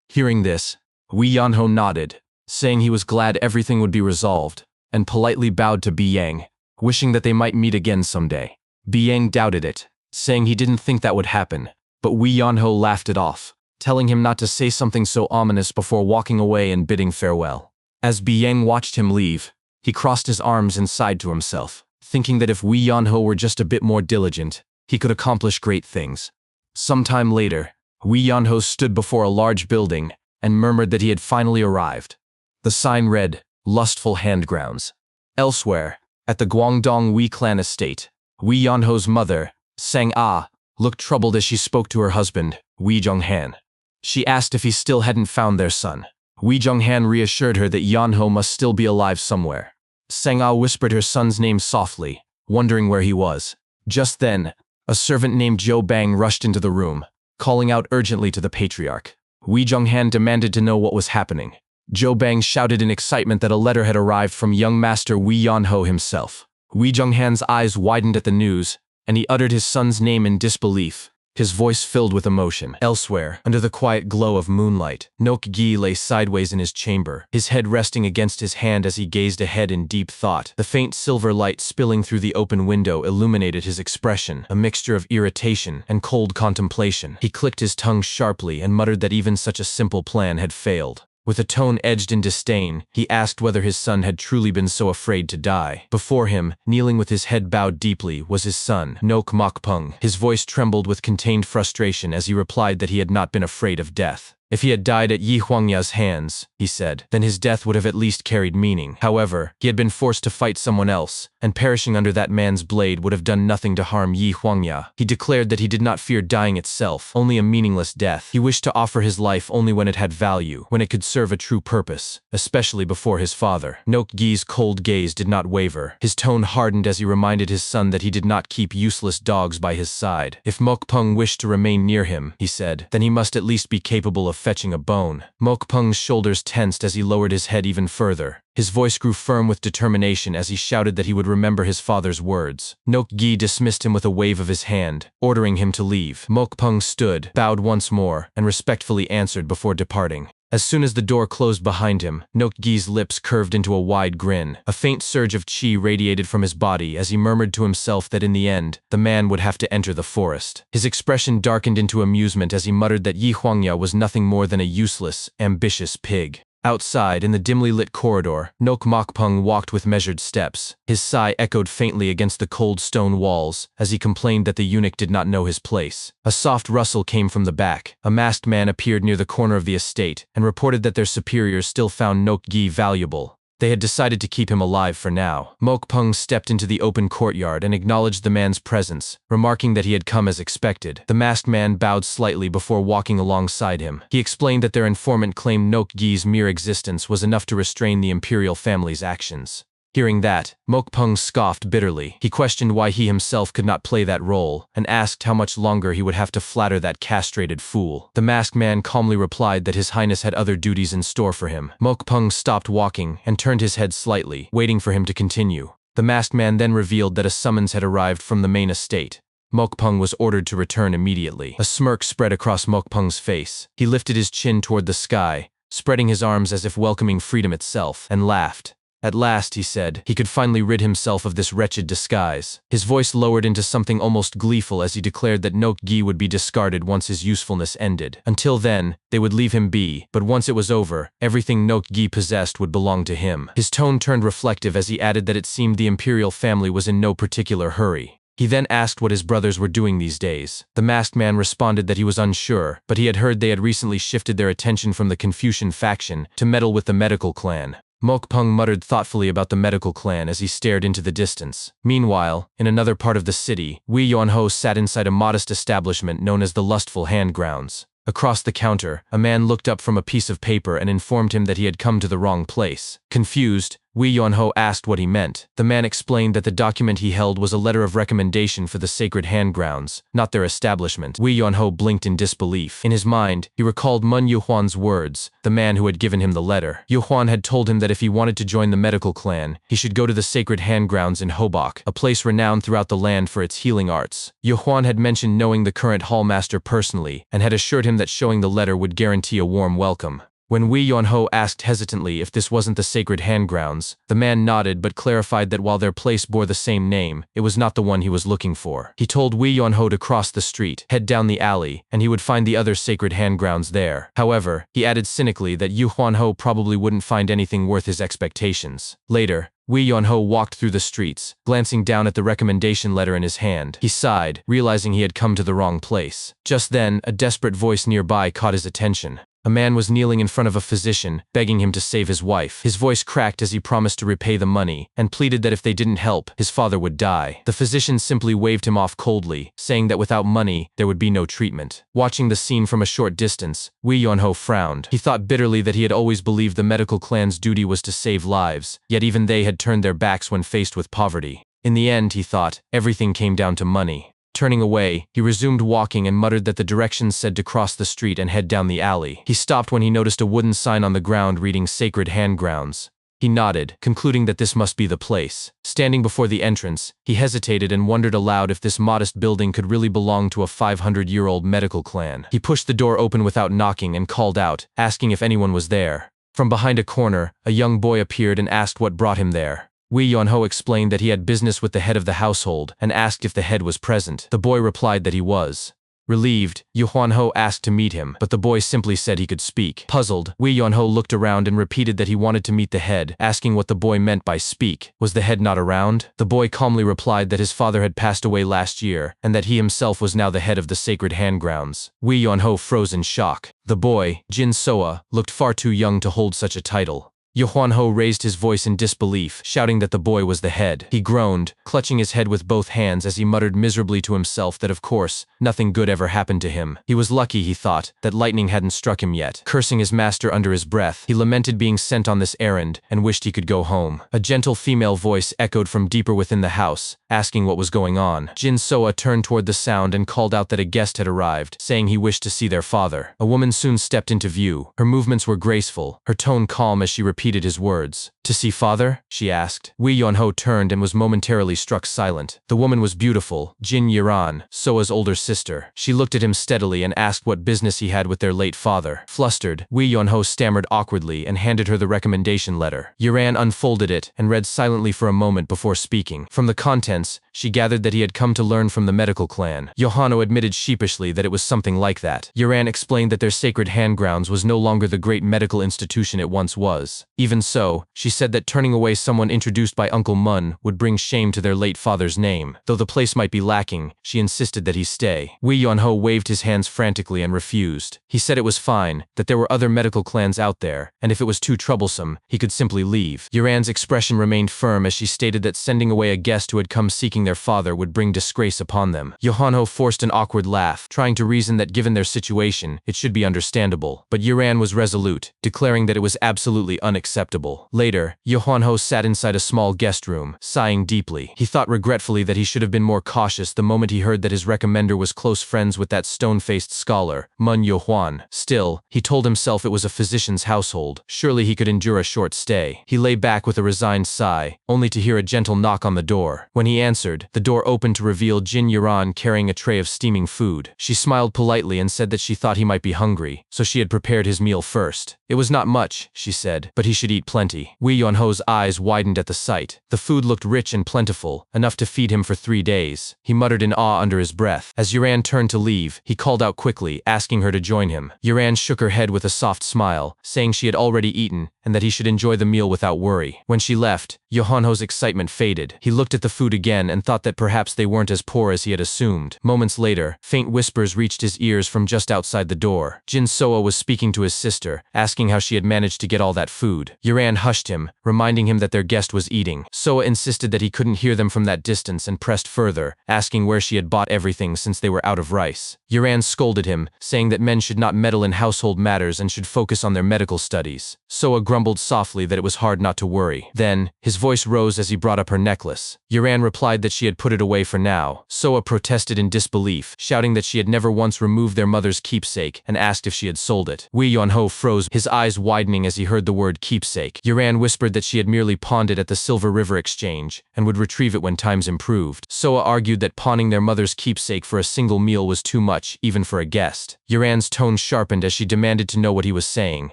Speaker 1: Hearing this, Wee Yeonho nodded, saying he was glad everything would be resolved, and politely bowed to Byang, wishing that they might meet again someday. Byang doubted it, saying he didn't think that would happen, but Wee Yeonho laughed it off, telling him not to say something so ominous before walking away and bidding farewell. As Byang watched him leave, he crossed his arms and sighed to himself, thinking that if Wee Yeonho were just a bit more diligent, he could accomplish great things. Sometime later, Wee Yeonho stood before a large building and murmured that he had finally arrived. The sign read, "Lustful Handgrounds." Elsewhere, at the Guangdong Wee clan estate, Wee Yeonho's mother, Sang-ah, looked troubled as she spoke to her husband, Wee Jong-han. She asked if he still hadn't found their son. Wee Jong-han reassured her that Yeonho must still be alive somewhere. Sang-ah whispered her son's name softly, wondering where he was. Just then, a servant named Jo Bang rushed into the room, calling out urgently to the patriarch. Wee Jong-han demanded to know what was happening. Jo Bang shouted in excitement that a letter had arrived from young master Wee Yeonho himself. Wee Jong-han's eyes widened at the news, and he uttered his son's name in disbelief, his voice filled with emotion. Elsewhere, under the quiet glow of moonlight, Nok-gi lay sideways in his chamber, his head resting against his hand as he gazed ahead in deep thought. The faint silver light spilling through the open window illuminated his expression, a mixture of irritation and cold contemplation. He clicked his tongue sharply and muttered that even such a simple plan had failed. With a tone edged in disdain, he asked whether his son had truly been so afraid to die. Before him, kneeling with his head bowed deeply, was his son, Nok Mokpung. His voice trembled with contained frustration as he replied that he had not been afraid of death. If he had died at Yi Huangya's hands, he said, then his death would have at least carried meaning. However, he had been forced to fight someone else, and perishing under that man's blade would have done nothing to harm Yi Huangya. He declared that he did not fear dying itself, only a meaningless death. He wished to offer his life only when it had value, when it could serve a true purpose, especially before his father. Nok-gi's cold gaze did not waver. His tone hardened as he reminded his son that he did not keep useless dogs by his side. If Mokpung wished to remain near him, he said, then he must at least be capable of fetching a bone. Mokpung's shoulders tensed as he lowered his head even further. His voice grew firm with determination as he shouted that he would remember his father's words. Nok-gi dismissed him with a wave of his hand, ordering him to leave. Mokpung stood, bowed once more, and respectfully answered before departing. As soon as the door closed behind him, Nok-gi's lips curved into a wide grin. A faint surge of chi radiated from his body as he murmured to himself that in the end, the man would have to enter the forest. His expression darkened into amusement as he muttered that Yi Huangya was nothing more than a useless, ambitious pig. Outside, in the dimly lit corridor, Nok Mokpung walked with measured steps. His sigh echoed faintly against the cold stone walls as he complained that the eunuch did not know his place. A soft rustle came from the back. A masked man appeared near the corner of the estate and reported that their superiors still found Nok Gi valuable. They had decided to keep him alive for now. Mokpung stepped into the open courtyard and acknowledged the man's presence, remarking that he had come as expected. The masked man bowed slightly before walking alongside him. He explained that their informant claimed Nok Gi's mere existence was enough to restrain the imperial family's actions. Hearing that, Mokpung scoffed bitterly. He questioned why he himself could not play that role, and asked how much longer he would have to flatter that castrated fool. The masked man calmly replied that His Highness had other duties in store for him. Mokpung stopped walking and turned his head slightly, waiting for him to continue. The masked man then revealed that a summons had arrived from the main estate. Mokpung was ordered to return immediately. A smirk spread across Mokpung's face. He lifted his chin toward the sky, spreading his arms as if welcoming freedom itself, and laughed. At last, he said, he could finally rid himself of this wretched disguise. His voice lowered into something almost gleeful as he declared that Nok Gi would be discarded once his usefulness ended. Until then, they would leave him be, but once it was over, everything Nok Gi possessed would belong to him. His tone turned reflective as he added that it seemed the imperial family was in no particular hurry. He then asked what his brothers were doing these days. The masked man responded that he was unsure, but he had heard they had recently shifted their attention from the Confucian faction to meddle with the medical clan. Mokpung muttered thoughtfully about the medical clan as he stared into the distance. Meanwhile, in another part of the city, Wei Yuanho sat inside a modest establishment known as the Lustful Handgrounds. Across the counter, a man looked up from a piece of paper and informed him that he had come to the wrong place. Confused, Wei Yuanho asked what he meant. The man explained that the document he held was a letter of recommendation for the sacred handgrounds, not their establishment. Wei Yuanho blinked in disbelief. In his mind, he recalled Mun Yuhuan's words, the man who had given him the letter. Yuhuan had told him that if he wanted to join the medical clan, he should go to the sacred handgrounds in Hobok, a place renowned throughout the land for its healing arts. Yuhuan had mentioned knowing the current hallmaster personally, and had assured him that showing the letter would guarantee a warm welcome. When Wei Yuanho asked hesitantly if this wasn't the sacred handgrounds, the man nodded but clarified that while their place bore the same name, it was not the one he was looking for. He told Wei Yuanho to cross the street, head down the alley, and he would find the other sacred handgrounds there. However, he added cynically that Yu Huanho probably wouldn't find anything worth his expectations. Later, Wei Yuanho walked through the streets, glancing down at the recommendation letter in his hand. He sighed, realizing he had come to the wrong place. Just then, a desperate voice nearby caught his attention. A man was kneeling in front of a physician, begging him to save his wife. His voice cracked as he promised to repay the money, and pleaded that if they didn't help, his father would die. The physician simply waved him off coldly, saying that without money, there would be no treatment. Watching the scene from a short distance, Wei Yuanho frowned. He thought bitterly that he had always believed the medical clan's duty was to save lives, yet even they had turned their backs when faced with poverty. In the end, he thought, everything came down to money. Turning away, he resumed walking and muttered that the directions said to cross the street and head down the alley. He stopped when he noticed a wooden sign on the ground reading Sacred Handgrounds. He nodded, concluding that this must be the place. Standing before the entrance, he hesitated and wondered aloud if this modest building could really belong to a 500-year-old medical clan. He pushed the door open without knocking and called out, asking if anyone was there. From behind a corner, a young boy appeared and asked what brought him there. Wei Yuanho explained that he had business with the head of the household and asked if the head was present. The boy replied that he was. Relieved, Yu Huanho asked to meet him, but the boy simply said he could speak. Puzzled, Wei Yuanho looked around and repeated that he wanted to meet the head, asking what the boy meant by speak. Was the head not around? The boy calmly replied that his father had passed away last year, and that he himself was now the head of the sacred handgrounds. Wei Yuanho froze in shock. The boy, Jin Soa, looked far too young to hold such a title. Yu Huanho raised his voice in disbelief, shouting that the boy was the head. He groaned, clutching his head with both hands as he muttered miserably to himself that of course, nothing good ever happened to him. He was lucky, he thought, that lightning hadn't struck him yet. Cursing his master under his breath, he lamented being sent on this errand and wished he could go home. A gentle female voice echoed from deeper within the house, asking what was going on. Jin Soa turned toward the sound and called out that a guest had arrived, saying he wished to see their father. A woman soon stepped into view. Her movements were graceful, her tone calm as she repeated his words. To see father? She asked. Wei Yonho turned and was momentarily struck silent. The woman was beautiful, Jin Yiran, Soa's older sister. She looked at him steadily and asked what business he had with their late father. Flustered, Wei Yonho stammered awkwardly and handed her the recommendation letter. Yiran unfolded it and read silently for a moment before speaking. From the contents, she gathered that he had come to learn from the medical clan. Yohano admitted sheepishly that it was something like that. Yiran explained that their sacred hand grounds was no longer the great medical institution it once was. Even so, she said that turning away someone introduced by Uncle Mun would bring shame to their late father's name. Though the place might be lacking, she insisted that he stay. Wei Yonho waved his hands frantically and refused. He said it was fine, that there were other medical clans out there, and if it was too troublesome, he could simply leave. Yiran's expression remained firm as she stated that sending away a guest who had come seeking their father would bring disgrace upon them. Yohano forced an awkward laugh, trying to reason that given their situation, it should be understandable. But Yiran was resolute, declaring that it was absolutely unacceptable. Later, Yohano sat inside a small guest room, sighing deeply. He thought regretfully that he should have been more cautious the moment he heard that his recommender was close friends with that stone-faced scholar, Mun Yohuan. Still, he told himself it was a physician's household. Surely he could endure a short stay. He lay back with a resigned sigh, only to hear a gentle knock on the door. When he answered, the door opened to reveal Jin Yiran carrying a tray of steaming food. She smiled politely and said that she thought he might be hungry, so she had prepared his meal first. It was not much, she said, but he should eat plenty. Wei Yonho's eyes widened at the sight. The food looked rich and plentiful, enough to feed him for 3 days. He muttered in awe under his breath. As Yiran turned to leave, he called out quickly, asking her to join him. Yiran shook her head with a soft smile, saying she had already eaten and that he should enjoy the meal without worry. When she left, Yohanho's excitement faded. He looked at the food again and thought that perhaps they weren't as poor as he had assumed. Moments later, faint whispers reached his ears from just outside the door. Jin Soa was speaking to his sister, asking how she had managed to get all that food. Yiran hushed him, reminding him that their guest was eating. Soa insisted that he couldn't hear them from that distance and pressed further, asking where she had bought everything since they were out of rice. Yiran scolded him, saying that men should not meddle in household matters and should focus on their medical studies. Soa grumbled softly that it was hard not to worry. Then, his voice rose as he brought up her necklace. Yiran replied that she had put it away for now. Soa protested in disbelief, shouting that she had never once removed their mother's keepsake and asked if she had sold it. Wei Yonho froze, his eyes widening as he heard the word keepsake. Yiran whispered that she had merely pawned it at the Silver River Exchange and would retrieve it when times improved. Soa argued that pawning their mother's keepsake for a single meal was too much, even for a guest. Yiran's tone sharpened as she demanded to know what he was saying,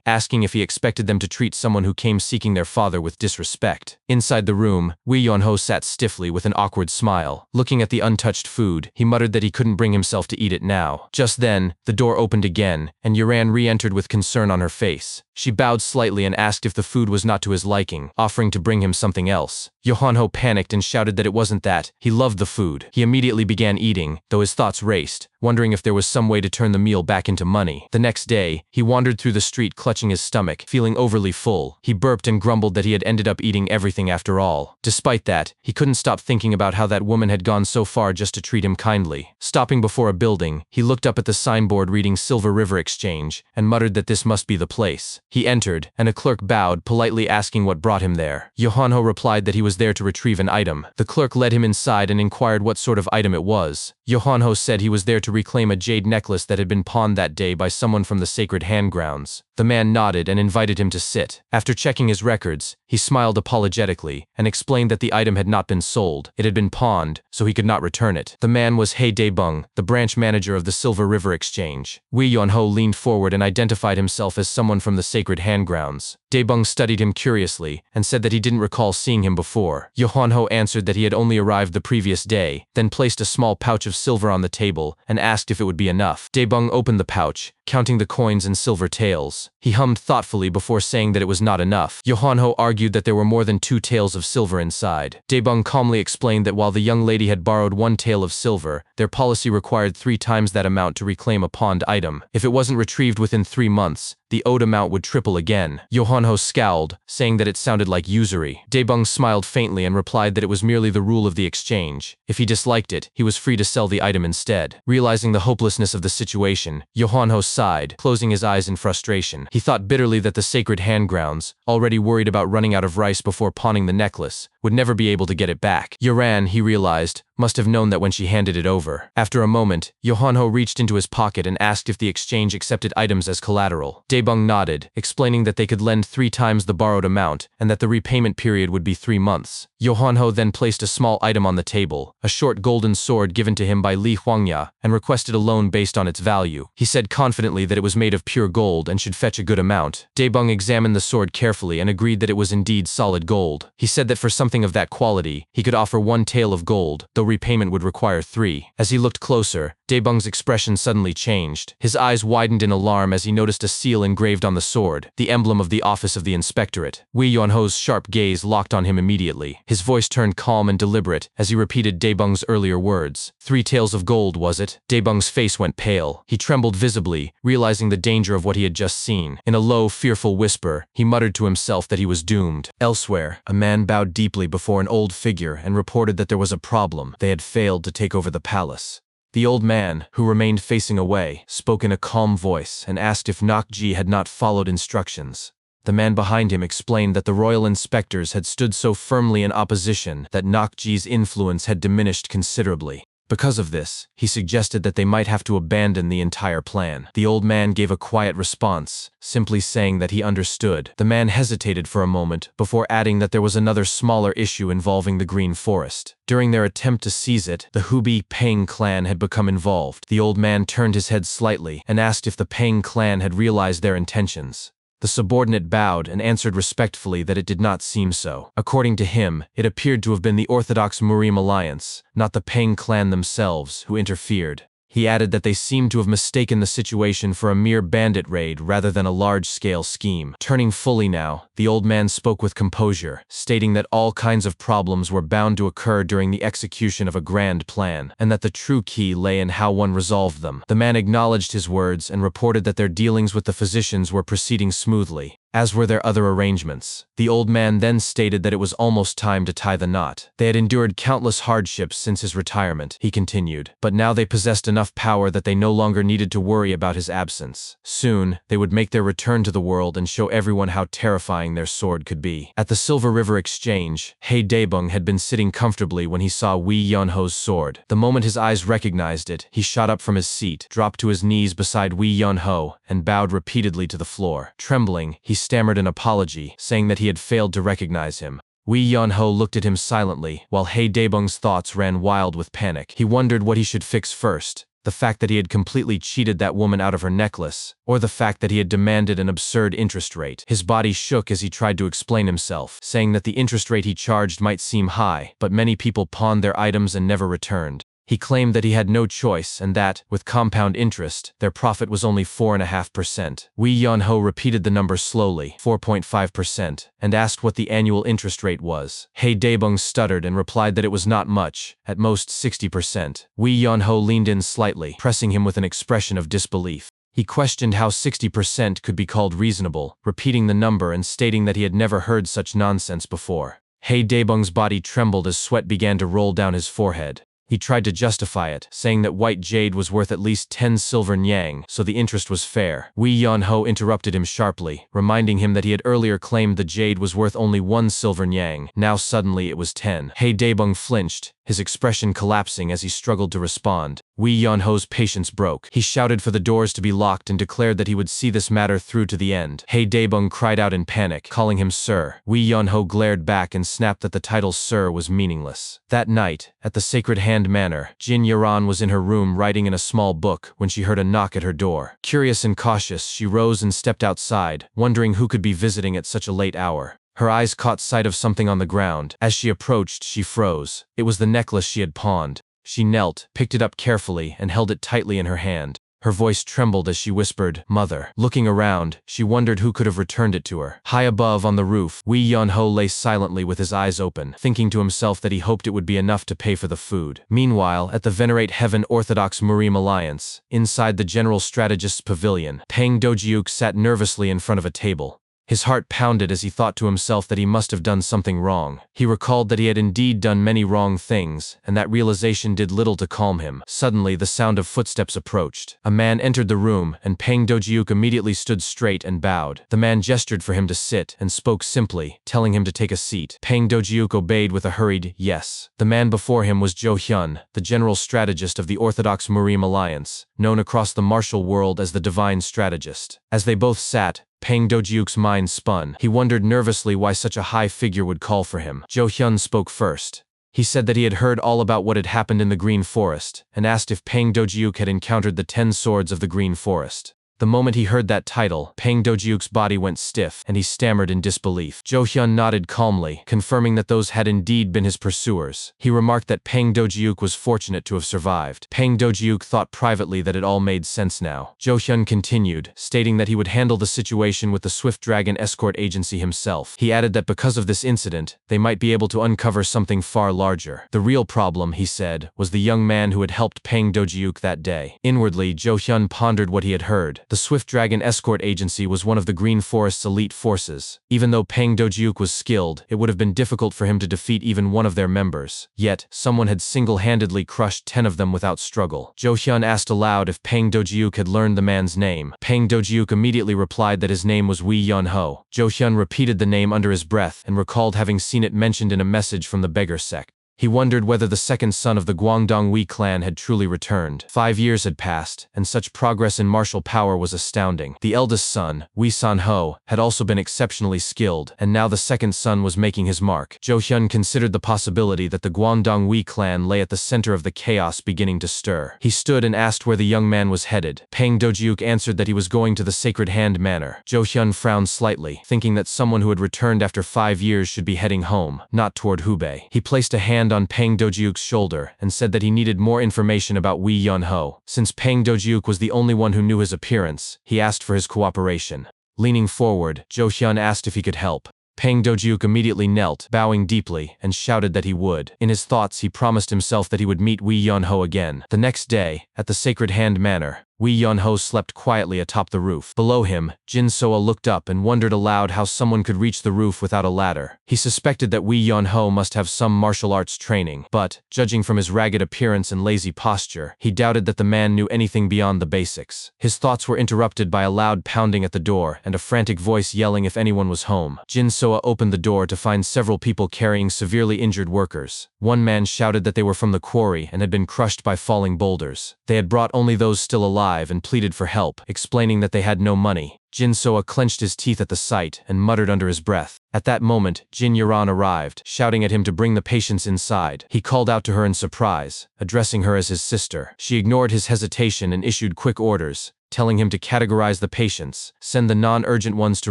Speaker 1: asking if he expected them to treat someone who came seeking their father with disrespect. Inside the room, Wei Yonho sat stiffly with an awkward smile. Looking at the untouched food, he muttered that he couldn't bring himself to eat it now. Just then, the door opened again, and Yiran re-entered with concern on her face. She bowed slightly and asked if the food was not to his liking, offering to bring him something else. Yohanho panicked and shouted that it wasn't that. He loved the food. He immediately began eating, though his thoughts raced, wondering if there was some way to turn the meal back into money. The next day, he wandered through the street clutching his stomach, feeling overly full. He burped and grumbled that he had ended up eating everything after all. Despite that, he couldn't stop thinking about how that woman had gone so far just to treat him kindly. Stopping before a building, he looked up at the signboard reading Silver River Exchange and muttered that this must be the place. He entered, and a clerk bowed, politely asking what brought him there. Yohanho replied that he was there to retrieve an item. The clerk led him inside and inquired what sort of item it was. Yohanho said he was there to reclaim a jade necklace that had been pawned that day by someone from the sacred hand grounds. The man nodded and invited him to sit. After checking his records, he smiled apologetically and explained that the item had not been sold. It had been pawned, so he could not return it. The man was He Daebung, the branch manager of the Silver River Exchange. Wei Yonho leaned forward and identified himself as someone from the sacred hand grounds. Daebung studied him curiously and said that he didn't recall seeing him before. Yohanho answered that he had only arrived the previous day, then placed a small pouch of silver on the table and asked if it would be enough. Daebung opened the pouch, counting the coins and silver taels. He hummed thoughtfully before saying that it was not enough. Yohanho argued that there were more than 2 taels of silver inside. Daebung calmly explained that while the young lady had borrowed 1 tael of silver, their policy required 3 times that amount to reclaim a pawned item. If it wasn't retrieved within 3 months, the owed amount would triple again. Yohanho scowled, saying that it sounded like usury. Daebung smiled faintly and replied that it was merely the rule of the exchange. If he disliked it, he was free to sell the item instead. Realizing the hopelessness of the situation, Yohanho sighed, closing his eyes in frustration. He thought bitterly that the sacred hand grounds, already worried about running out of rice before pawning the necklace, would never be able to get it back. Yiran, he realized, must have known that when she handed it over. After a moment, Yohanho reached into his pocket and asked if the exchange accepted items as collateral. Daebong nodded, explaining that they could lend 3 times the borrowed amount and that the repayment period would be 3 months. Yohanho then placed a small item on the table, a short golden sword given to him by Li Huangya, and requested a loan based on its value. He said confidently that it was made of pure gold and should fetch a good amount. Daebong examined the sword carefully and agreed that it was indeed solid gold. He said that for something of that quality, he could offer 1 tael of gold, though repayment would require 3. As he looked closer, Daebong's expression suddenly changed. His eyes widened in alarm as he noticed a seal engraved on the sword, the emblem of the office of the inspectorate. Wei Yunho's sharp gaze locked on him immediately. His voice turned calm and deliberate as he repeated Daebong's earlier words. 3 taels of gold, was it? Daebong's face went pale. He trembled visibly, realizing the danger of what he had just seen. In a low, fearful whisper, he muttered to himself that he was doomed. Elsewhere, a man bowed deeply before an old figure and reported that there was a problem. They had failed to take over the palace. The old man, who remained facing away, spoke in a calm voice and asked if Nakji had not followed instructions. The man behind him explained that the royal inspectors had stood so firmly in opposition that Nakji's influence had diminished considerably. Because of this, he suggested that they might have to abandon the entire plan. The old man gave a quiet response, simply saying that he understood. The man hesitated for a moment before adding that there was another smaller issue involving the Green Forest. During their attempt to seize it, the Hubi Peng clan had become involved. The old man turned his head slightly and asked if the Peng clan had realized their intentions. The subordinate bowed and answered respectfully that it did not seem so. According to him, it appeared to have been the Orthodox Murim alliance, not the Peng clan themselves, who interfered. He added that they seemed to have mistaken the situation for a mere bandit raid rather than a large-scale scheme. Turning fully now, the old man spoke with composure, stating that all kinds of problems were bound to occur during the execution of a grand plan, and that the true key lay in how one resolved them. The man acknowledged his words and reported that their dealings with the physicians were proceeding smoothly, as were their other arrangements. The old man then stated that it was almost time to tie the knot. They had endured countless hardships since his retirement, he continued, but now they possessed enough power that they no longer needed to worry about his absence. Soon, they would make their return to the world and show everyone how terrifying their sword could be. At the Silver River Exchange, He Daebong had been sitting comfortably when he saw Wei Yunho's sword. The moment his eyes recognized it, he shot up from his seat, dropped to his knees beside Wei Yunho, and bowed repeatedly to the floor. Trembling, he stammered an apology, saying that he had failed to recognize him. Wei Yunho looked at him silently, while He Daebong's thoughts ran wild with panic. He wondered what he should fix first. The fact that he had completely cheated that woman out of her necklace, or the fact that he had demanded an absurd interest rate. His body shook as he tried to explain himself, saying that the interest rate he charged might seem high, but many people pawned their items and never returned. He claimed that he had no choice and that, with compound interest, their profit was only 4.5%. Wei Yunho repeated the number slowly, 4.5%, and asked what the annual interest rate was. He Daebong stuttered and replied that it was not much, at most 60%. Wei Yunho leaned in slightly, pressing him with an expression of disbelief. He questioned how 60% could be called reasonable, repeating the number and stating that he had never heard such nonsense before. He Daebong's body trembled as sweat began to roll down his forehead. He tried to justify it, saying that white jade was worth at least 10 silver nyang, so the interest was fair. Wei Yunho interrupted him sharply, reminding him that he had earlier claimed the jade was worth only 1 silver nyang. Now suddenly it was 10. He Daebong flinched, his expression collapsing as he struggled to respond. Wei Yunho's patience broke. He shouted for the doors to be locked and declared that he would see this matter through to the end. He Daebong cried out in panic, calling him sir. Wei Yunho glared back and snapped that the title sir was meaningless. That night, at the Sacred Hand Manor, Jin Yaran was in her room writing in a small book when she heard a knock at her door. Curious and cautious, she rose and stepped outside, wondering who could be visiting at such a late hour. Her eyes caught sight of something on the ground. As she approached, she froze. It was the necklace she had pawned. She knelt, picked it up carefully, and held it tightly in her hand. Her voice trembled as she whispered, "Mother." Looking around, she wondered who could have returned it to her. High above on the roof, Wei Yunho lay silently with his eyes open, thinking to himself that he hoped it would be enough to pay for the food. Meanwhile, at the Venerate Heaven Orthodox Murim Alliance, inside the General Strategist's pavilion, Peng Dojiuk sat nervously in front of a table. His heart pounded as he thought to himself that he must have done something wrong. He recalled that he had indeed done many wrong things, and that realization did little to calm him. Suddenly, the sound of footsteps approached. A man entered the room, and Pang Dojiuk immediately stood straight and bowed. The man gestured for him to sit and spoke simply, telling him to take a seat. Pang Dojiuk obeyed with a hurried yes. The man before him was Jo Hyun, the general strategist of the Orthodox Murim Alliance, known across the martial world as the Divine Strategist. As they both sat, Pang Dojiuk's mind spun. He wondered nervously why such a high figure would call for him. Jo Hyun spoke first. He said that he had heard all about what had happened in the Green Forest, and asked if Pang Dojiuk had encountered the 10 swords of the Green Forest. The moment he heard that title, Pang Dojiuk's body went stiff, and he stammered in disbelief. Jo Hyun nodded calmly, confirming that those had indeed been his pursuers. He remarked that Pang Dojiuk was fortunate to have survived. Pang Dojiuk thought privately that it all made sense now. Jo Hyun continued, stating that he would handle the situation with the Swift Dragon Escort Agency himself. He added that because of this incident, they might be able to uncover something far larger. The real problem, he said, was the young man who had helped Pang Dojiuk that day. Inwardly, Jo Hyun pondered what he had heard. The Swift Dragon Escort Agency was one of the Green Forest's elite forces. Even though Pang Dojiuk was skilled, it would have been difficult for him to defeat even one of their members. Yet, someone had single-handedly crushed 10 of them without struggle. Jo Hyun asked aloud if Pang Dojiuk had learned the man's name. Pang Dojiuk immediately replied that his name was Wee Yun-ho. Jo Hyun repeated the name under his breath and recalled having seen it mentioned in a message from the beggar sect. He wondered whether the second son of the Guangdong clan had truly returned. 5 years had passed, and such progress in martial power was astounding. The eldest son, Wee San-ho, had also been exceptionally skilled, and now the second son was making his mark. Jo Hyun considered the possibility that the Guangdong clan lay at the center of the chaos beginning to stir. He stood and asked where the young man was headed. Pang Dojiuk answered that he was going to the Sacred Hand Manor. Jo Hyun frowned slightly, thinking that someone who had returned after 5 years should be heading home, not toward Hubei. He placed a hand on Pang Dojiuk's shoulder and said that he needed more information about Wee Yun-ho. Since Pang Dojiuk was the only one who knew his appearance, he asked for his cooperation. Leaning forward, Jo Hyun asked if he could help. Pang Dojiuk immediately knelt, bowing deeply, and shouted that he would. In his thoughts, he promised himself that he would meet Wee Yun-ho again. The next day, at the Sacred Hand Manor, Wee Yun-ho slept quietly atop the roof. Below him, Jin Soa looked up and wondered aloud how someone could reach the roof without a ladder. He suspected that Wee Yun-ho must have some martial arts training, but, judging from his ragged appearance and lazy posture, he doubted that the man knew anything beyond the basics. His thoughts were interrupted by a loud pounding at the door and a frantic voice yelling if anyone was home. Jin Soa opened the door to find several people carrying severely injured workers. One man shouted that they were from the quarry and had been crushed by falling boulders. They had brought only those still alive and pleaded for help, explaining that they had no money. Jin Soa clenched his teeth at the sight and muttered under his breath. At that moment, Jin Yaran arrived, shouting at him to bring the patients inside. He called out to her in surprise, addressing her as his sister. She ignored his hesitation and issued quick orders, telling him to categorize the patients, send the non-urgent ones to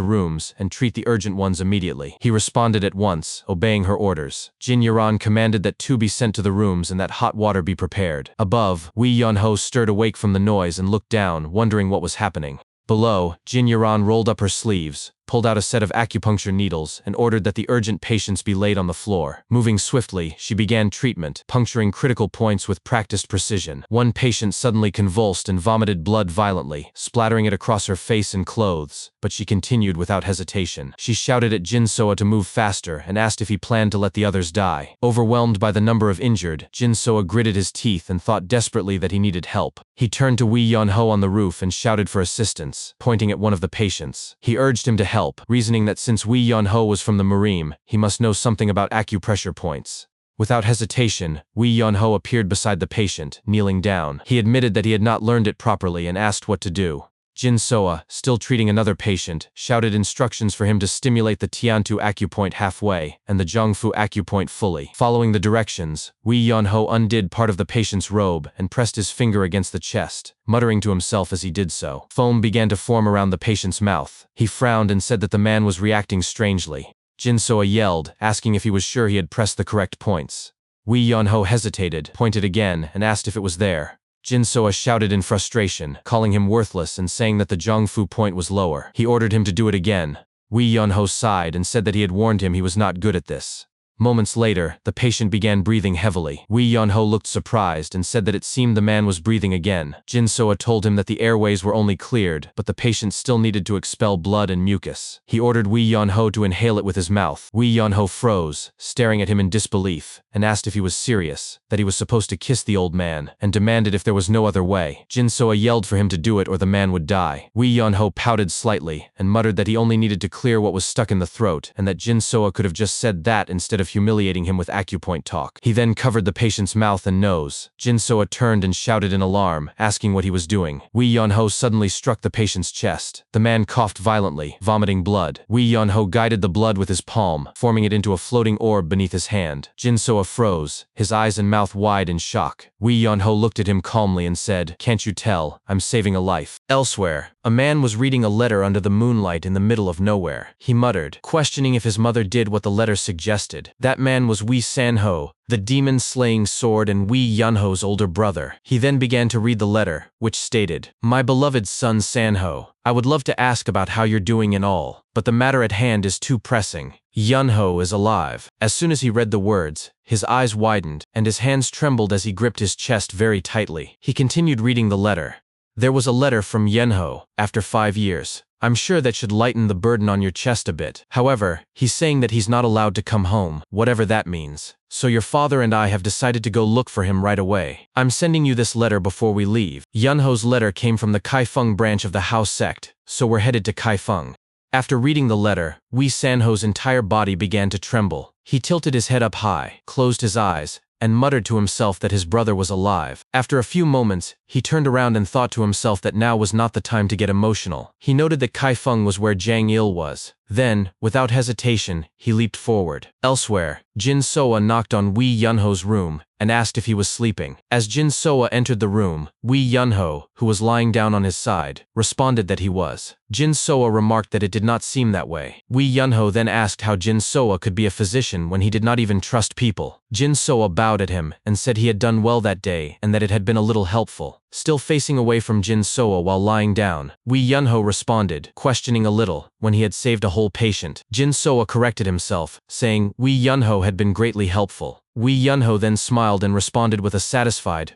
Speaker 1: rooms, and treat the urgent ones immediately. He responded at once, obeying her orders. Jin Yaran commanded that 2 be sent to the rooms and that hot water be prepared. Above, Wee Yun-ho stirred awake from the noise and looked down, wondering what was happening. Below, Jin Yaran rolled up her sleeves, pulled out a set of acupuncture needles, and ordered that the urgent patients be laid on the floor. Moving swiftly, she began treatment, puncturing critical points with practiced precision. One patient suddenly convulsed and vomited blood violently, splattering it across her face and clothes, but she continued without hesitation. She shouted at Jin Soa to move faster and asked if he planned to let the others die. Overwhelmed by the number of injured, Jin Soa gritted his teeth and thought desperately that he needed help. He turned to Wee Yun-ho on the roof and shouted for assistance, pointing at one of the patients. He urged him to help, reasoning that since Wee Yun-ho was from the Murim, he must know something about acupressure points. Without hesitation, Wee Yun-ho appeared beside the patient, kneeling down. He admitted that he had not learned it properly and asked what to do. Jin Soa, still treating another patient, shouted instructions for him to stimulate the Tiantu acupoint halfway and the Zhongfu acupoint fully. Following the directions, Wee Yun-ho undid part of the patient's robe and pressed his finger against the chest, muttering to himself as he did so. Foam began to form around the patient's mouth. He frowned and said that the man was reacting strangely. Jin Soa yelled, asking if he was sure he had pressed the correct points. Wee Yun-ho hesitated, pointed again, and asked if it was there. Jin Soa shouted in frustration, calling him worthless and saying that the Zhongfu point was lower. He ordered him to do it again. Wee Yun-ho sighed and said that he had warned him he was not good at this. Moments later, the patient began breathing heavily. Wee Yun-ho looked surprised and said that it seemed the man was breathing again. Jin Soa told him that the airways were only cleared, but the patient still needed to expel blood and mucus. He ordered Wee Yun-ho to inhale it with his mouth. Wee Yun-ho froze, staring at him in disbelief, and asked if he was serious, that he was supposed to kiss the old man, and demanded if there was no other way. Jin Soa yelled for him to do it or the man would die. Wee Yun-ho pouted slightly, and muttered that he only needed to clear what was stuck in the throat, and that Jin Soa could have just said that instead of humiliating him with acupoint talk. He then covered the patient's mouth and nose. Jin Soa turned and shouted in alarm, asking what he was doing. Wee Yun-ho suddenly struck the patient's chest. The man coughed violently, vomiting blood. Wee Yun-ho guided the blood with his palm, forming it into a floating orb beneath his hand. Jin Soa froze, his eyes and mouth wide in shock. Wee Yun-ho looked at him calmly and said, "Can't you tell? I'm saving a life." Elsewhere, a man was reading a letter under the moonlight in the middle of nowhere. He muttered, questioning if his mother did what the letter suggested. That man was Wee San-ho, the demon-slaying sword and Wee Yun-ho's older brother. He then began to read the letter, which stated, "My beloved son San-ho, I would love to ask about how you're doing and all, but the matter at hand is too pressing. Yun-ho is alive." As soon as he read the words, his eyes widened, and his hands trembled as he gripped his chest very tightly. He continued reading the letter. "There was a letter from Yun-ho, after 5 years. I'm sure that should lighten the burden on your chest a bit. However, he's saying that he's not allowed to come home, whatever that means. So your father and I have decided to go look for him right away. I'm sending you this letter before we leave." Yun-ho's letter came from the Kaifeng branch of the Hao sect, so we're headed to Kaifeng. After reading the letter, Wee San-ho's entire body began to tremble. He tilted his head up high, closed his eyes, and muttered to himself that his brother was alive. After a few moments, he turned around and thought to himself that now was not the time to get emotional. He noted that Kaifeng was where Jang Il was. Then, without hesitation, he leaped forward. Elsewhere, Jin Soa knocked on Wee Yun-ho's room and asked if he was sleeping. As Jin Soa entered the room, Wee Yun-ho, who was lying down on his side, responded that he was. Jin Soa remarked that it did not seem that way. Wee Yun-ho then asked how Jin Soa could be a physician when he did not even trust people. Jin Soa bowed at him and said he had done well that day and that it had been a little helpful. Still facing away from Jin Soa while lying down, Wee Yun-ho responded, questioning a little, when he had saved a whole patient. Jin Soa corrected himself, saying Wee Yun-ho had been greatly helpful. Wee Yun-ho then smiled and responded with a satisfied,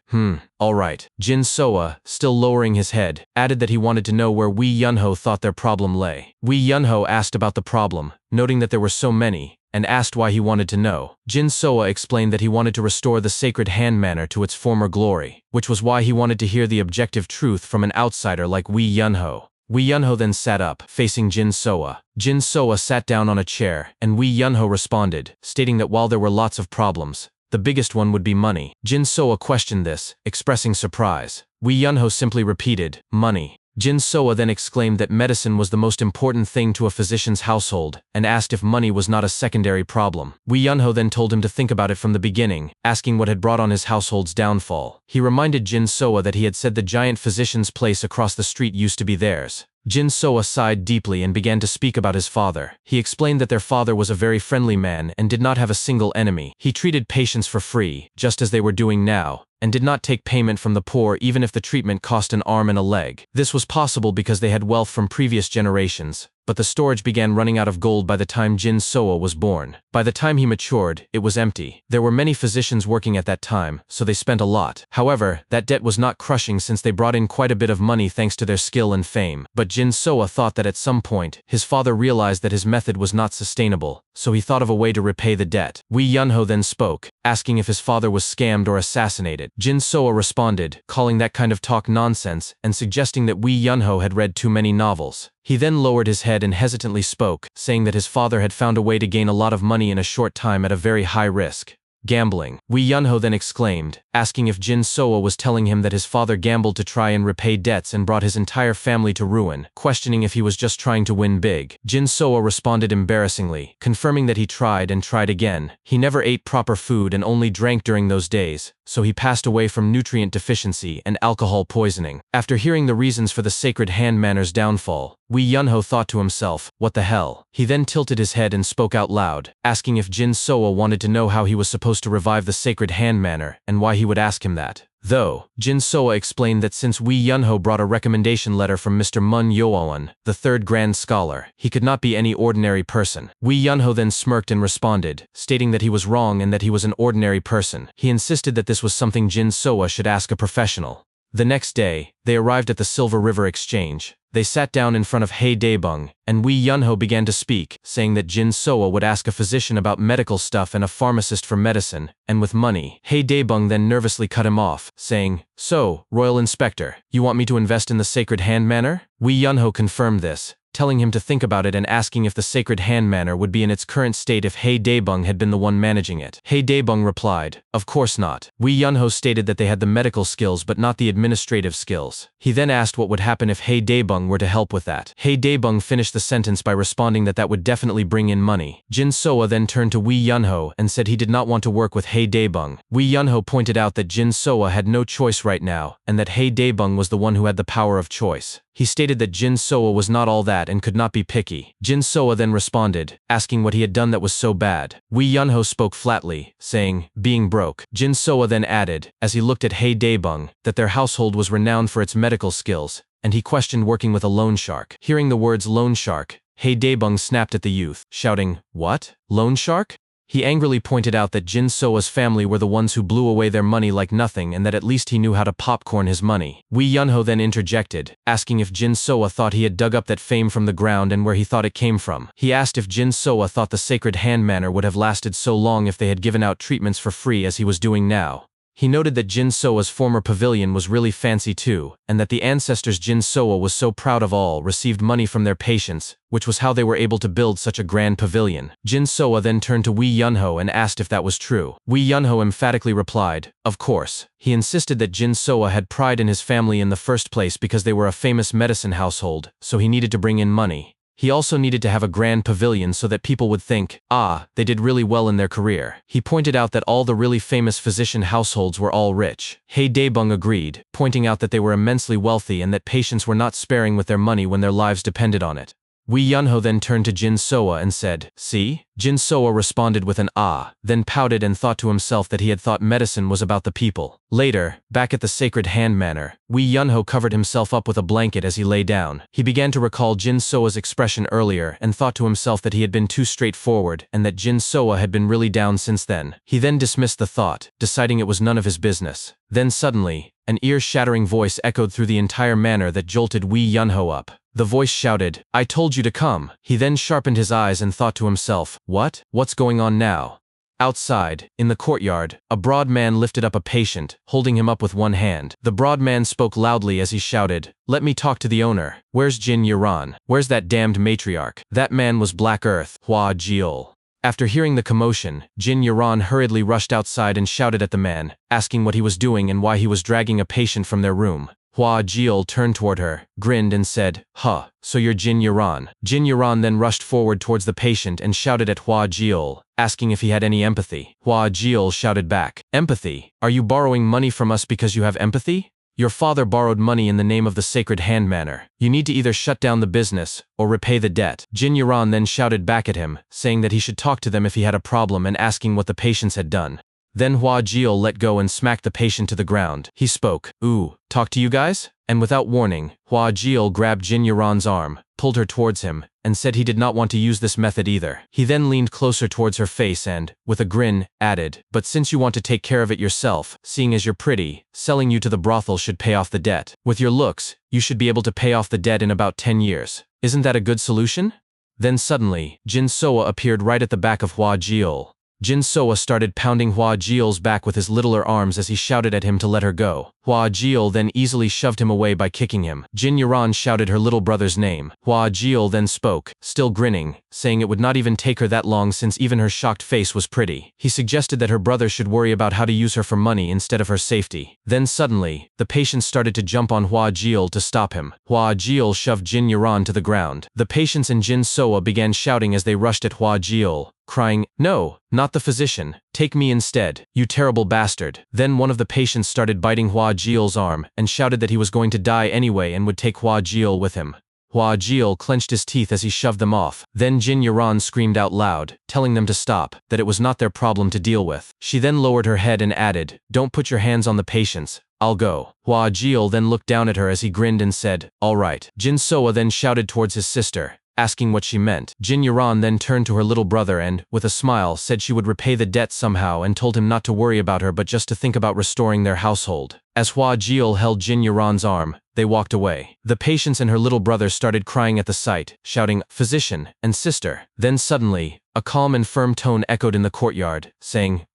Speaker 1: all right. Jin Soa, still lowering his head, added that he wanted to know where Wee Yun-ho thought their problem lay. Wee Yun-ho asked about the problem, noting that there were so many, and asked why he wanted to know. Jin Soa explained that he wanted to restore the sacred hand manner to its former glory, which was why he wanted to hear the objective truth from an outsider like Wee Yun-ho. Wee Yun-ho then sat up, facing Jin Soa. Jin Soa sat down on a chair, and Wee Yun-ho responded, stating that while there were lots of problems, the biggest one would be money. Jin Soa questioned this, expressing surprise. Wee Yun-ho simply repeated, "Money." Jin Soa then exclaimed that medicine was the most important thing to a physician's household, and asked if money was not a secondary problem. Wee Yun-ho then told him to think about it from the beginning, asking what had brought on his household's downfall. He reminded Jin Soa that he had said the giant physician's place across the street used to be theirs. Jin Soa sighed deeply and began to speak about his father. He explained that their father was a very friendly man and did not have a single enemy. He treated patients for free, just as they were doing now, and did not take payment from the poor even if the treatment cost an arm and a leg. This was possible because they had wealth from previous generations, but the storage began running out of gold by the time Jin Soa was born. By the time he matured, it was empty. There were many physicians working at that time, so they spent a lot. However, that debt was not crushing since they brought in quite a bit of money thanks to their skill and fame. But Jin Soa thought that at some point, his father realized that his method was not sustainable, so he thought of a way to repay the debt. Wee Yun-ho then spoke, asking if his father was scammed or assassinated. Jin Soa responded, calling that kind of talk nonsense and suggesting that Wee Yun-ho had read too many novels. He then lowered his head and hesitantly spoke, saying that his father had found a way to gain a lot of money in a short time at a very high risk. Gambling. Wee Yun-ho then exclaimed, asking if Jin Soa was telling him that his father gambled to try and repay debts and brought his entire family to ruin, questioning if he was just trying to win big. Jin Soa responded embarrassingly, confirming that he tried and tried again. He never ate proper food and only drank during those days, so he passed away from nutrient deficiency and alcohol poisoning. After hearing the reasons for the sacred hand manner's downfall, Wee Yun-ho thought to himself, what the hell? He then tilted his head and spoke out loud, asking if Jin Soa wanted to know how he was supposed to revive the sacred hand manner and why he would ask him that. Though, Jin Soa explained that since Wee Yunho brought a recommendation letter from Mr. Mun Yoawan, the third grand scholar, he could not be any ordinary person. Wee Yunho then smirked and responded, stating that he was wrong and that he was an ordinary person. He insisted that this was something Jin Soa should ask a professional. The next day, they arrived at the Silver River Exchange. They sat down in front of Hei Daebung, and Wee Yunho began to speak, saying that Jin Soa would ask a physician about medical stuff and a pharmacist for medicine, and with money. Hei Daebung then nervously cut him off, saying, "So, Royal Inspector, you want me to invest in the Sacred Hand Manor?" Wee Yunho confirmed this, telling him to think about it and asking if the Sacred Hand Manor would be in its current state if Hei Daebung had been the one managing it. Hei Daebung replied, "Of course not." Wee Yunho stated that they had the medical skills but not the administrative skills. He then asked what would happen if Hei Daebung were to help with that. Hei Daebung finished the sentence by responding that that would definitely bring in money. Jin Soa then turned to Wee Yunho and said he did not want to work with Hei Daebung. Wee Yunho pointed out that Jin Soa had no choice right now, and that Hei Daebung was the one who had the power of choice. He stated that Jin Soa was not all that and could not be picky. Jin Soa then responded, asking what he had done that was so bad. Wee Yunho spoke flatly, saying, "Being broke." Jin Soa then added, as he looked at Hei Daebung, that their household was renowned for its medical skills, and he questioned working with a loan shark. Hearing the words loan shark, Hei Daebung snapped at the youth, shouting, "What? Loan shark?" He angrily pointed out that Jin Soa's family were the ones who blew away their money like nothing and that at least he knew how to popcorn his money. Wee Yunho then interjected, asking if Jin Soa thought he had dug up that fame from the ground and where he thought it came from. He asked if Jin Soa thought the Sacred Hand Manor would have lasted so long if they had given out treatments for free as he was doing now. He noted that Jin Soa's former pavilion was really fancy too, and that the ancestors Jin Soa was so proud of all received money from their patients, which was how they were able to build such a grand pavilion. Jin Soa then turned to Wee Yunho and asked if that was true. Wee Yunho emphatically replied, "Of course." He insisted that Jin Soa had pride in his family in the first place because they were a famous medicine household, so he needed to bring in money. He also needed to have a grand pavilion so that people would think, ah, they did really well in their career. He pointed out that all the really famous physician households were all rich. Hei Daebung agreed, pointing out that they were immensely wealthy and that patients were not sparing with their money when their lives depended on it. Wee Yunho then turned to Jin Soa and said, "See?" Jin Soa responded with an ah, then pouted and thought to himself that he had thought medicine was about the people. Later, back at the Sacred Hand Manor, Wee Yunho covered himself up with a blanket as he lay down. He began to recall Jin Soa's expression earlier and thought to himself that he had been too straightforward and that Jin Soa had been really down since then. He then dismissed the thought, deciding it was none of his business. Then suddenly, an ear-shattering voice echoed through the entire manor that jolted Wee Yunho up. The voice shouted, "I told you to come." He then sharpened his eyes and thought to himself, "What? What's going on now?" Outside, in the courtyard, a broad man lifted up a patient, holding him up with one hand. The broad man spoke loudly as he shouted, "Let me talk to the owner. Where's Jin Yaran? Where's that damned matriarch?" That man was Black Earth, Hua Jiol. After hearing the commotion, Jin Yaran hurriedly rushed outside and shouted at the man, asking what he was doing and why he was dragging a patient from their room. Hua Jiol turned toward her, grinned and said, "Huh, so you're Jin Yaran." Jin Yaran then rushed forward towards the patient and shouted at Hua Jiol, asking if he had any empathy. Hua Jiol shouted back, "Empathy? Are you borrowing money from us because you have empathy? Your father borrowed money in the name of the Sacred Hand Manor. You need to either shut down the business, or repay the debt." Jin Yaran then shouted back at him, saying that he should talk to them if he had a problem and asking what the patients had done. Then Hua Jiol let go and smacked the patient to the ground. He spoke, "Ooh, talk to you guys?" And without warning, Hua Jiol grabbed Jin Yaran's arm, pulled her towards him, and said he did not want to use this method either. He then leaned closer towards her face and, with a grin, added, "But since you want to take care of it yourself, seeing as you're pretty, selling you to the brothel should pay off the debt. With your looks, you should be able to pay off the debt in about 10 years. Isn't that a good solution?" Then suddenly, Jin Soa appeared right at the back of Hua Jiol. Jin Soa started pounding Hua Jiol's back with his littler arms as he shouted at him to let her go. Hua Jiol then easily shoved him away by kicking him. Jin Yaran shouted her little brother's name. Hua Jiol then spoke, still grinning, saying it would not even take her that long since even her shocked face was pretty. He suggested that her brother should worry about how to use her for money instead of her safety. Then suddenly, the patient started to jump on Hua Jiol to stop him. Hua Jiol shoved Jin Yaran to the ground. The patients and Jin Soa began shouting as they rushed at Hua Jiol, crying, "No, not the physician. Take me instead, you terrible bastard." Then one of the patients started biting Hua Jiol's arm and shouted that he was going to die anyway and would take Hua Jiol with him. Hua Jiol clenched his teeth as he shoved them off. Then Jin Yaran screamed out loud, telling them to stop, that it was not their problem to deal with. She then lowered her head and added, "Don't put your hands on the patients. I'll go. Hua Jiel then looked down at her as he grinned and said, all right. Jin Soa then shouted towards his sister, asking what she meant. Jin Yaran then turned to her little brother and, with a smile, said she would repay the debt somehow and told him not to worry about her but just to think about restoring their household. As Hua Jiel held Jin Yaran's arm, they walked away. The patients and her little brother started crying at the sight, shouting, physician, and sister. Then suddenly, a calm and firm tone echoed in the courtyard, saying,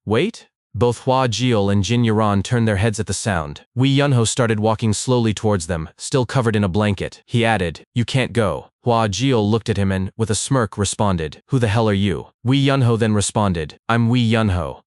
Speaker 1: wait? Both Hua Jiel and Jin Yaran turned their heads at the sound. Wei Yunho started walking slowly towards them, still covered in a blanket. He added, you can't go. Hua Jiel looked at him and, with a smirk, responded, who the hell are you? Wei Yunho then responded, I'm Wei Yunho.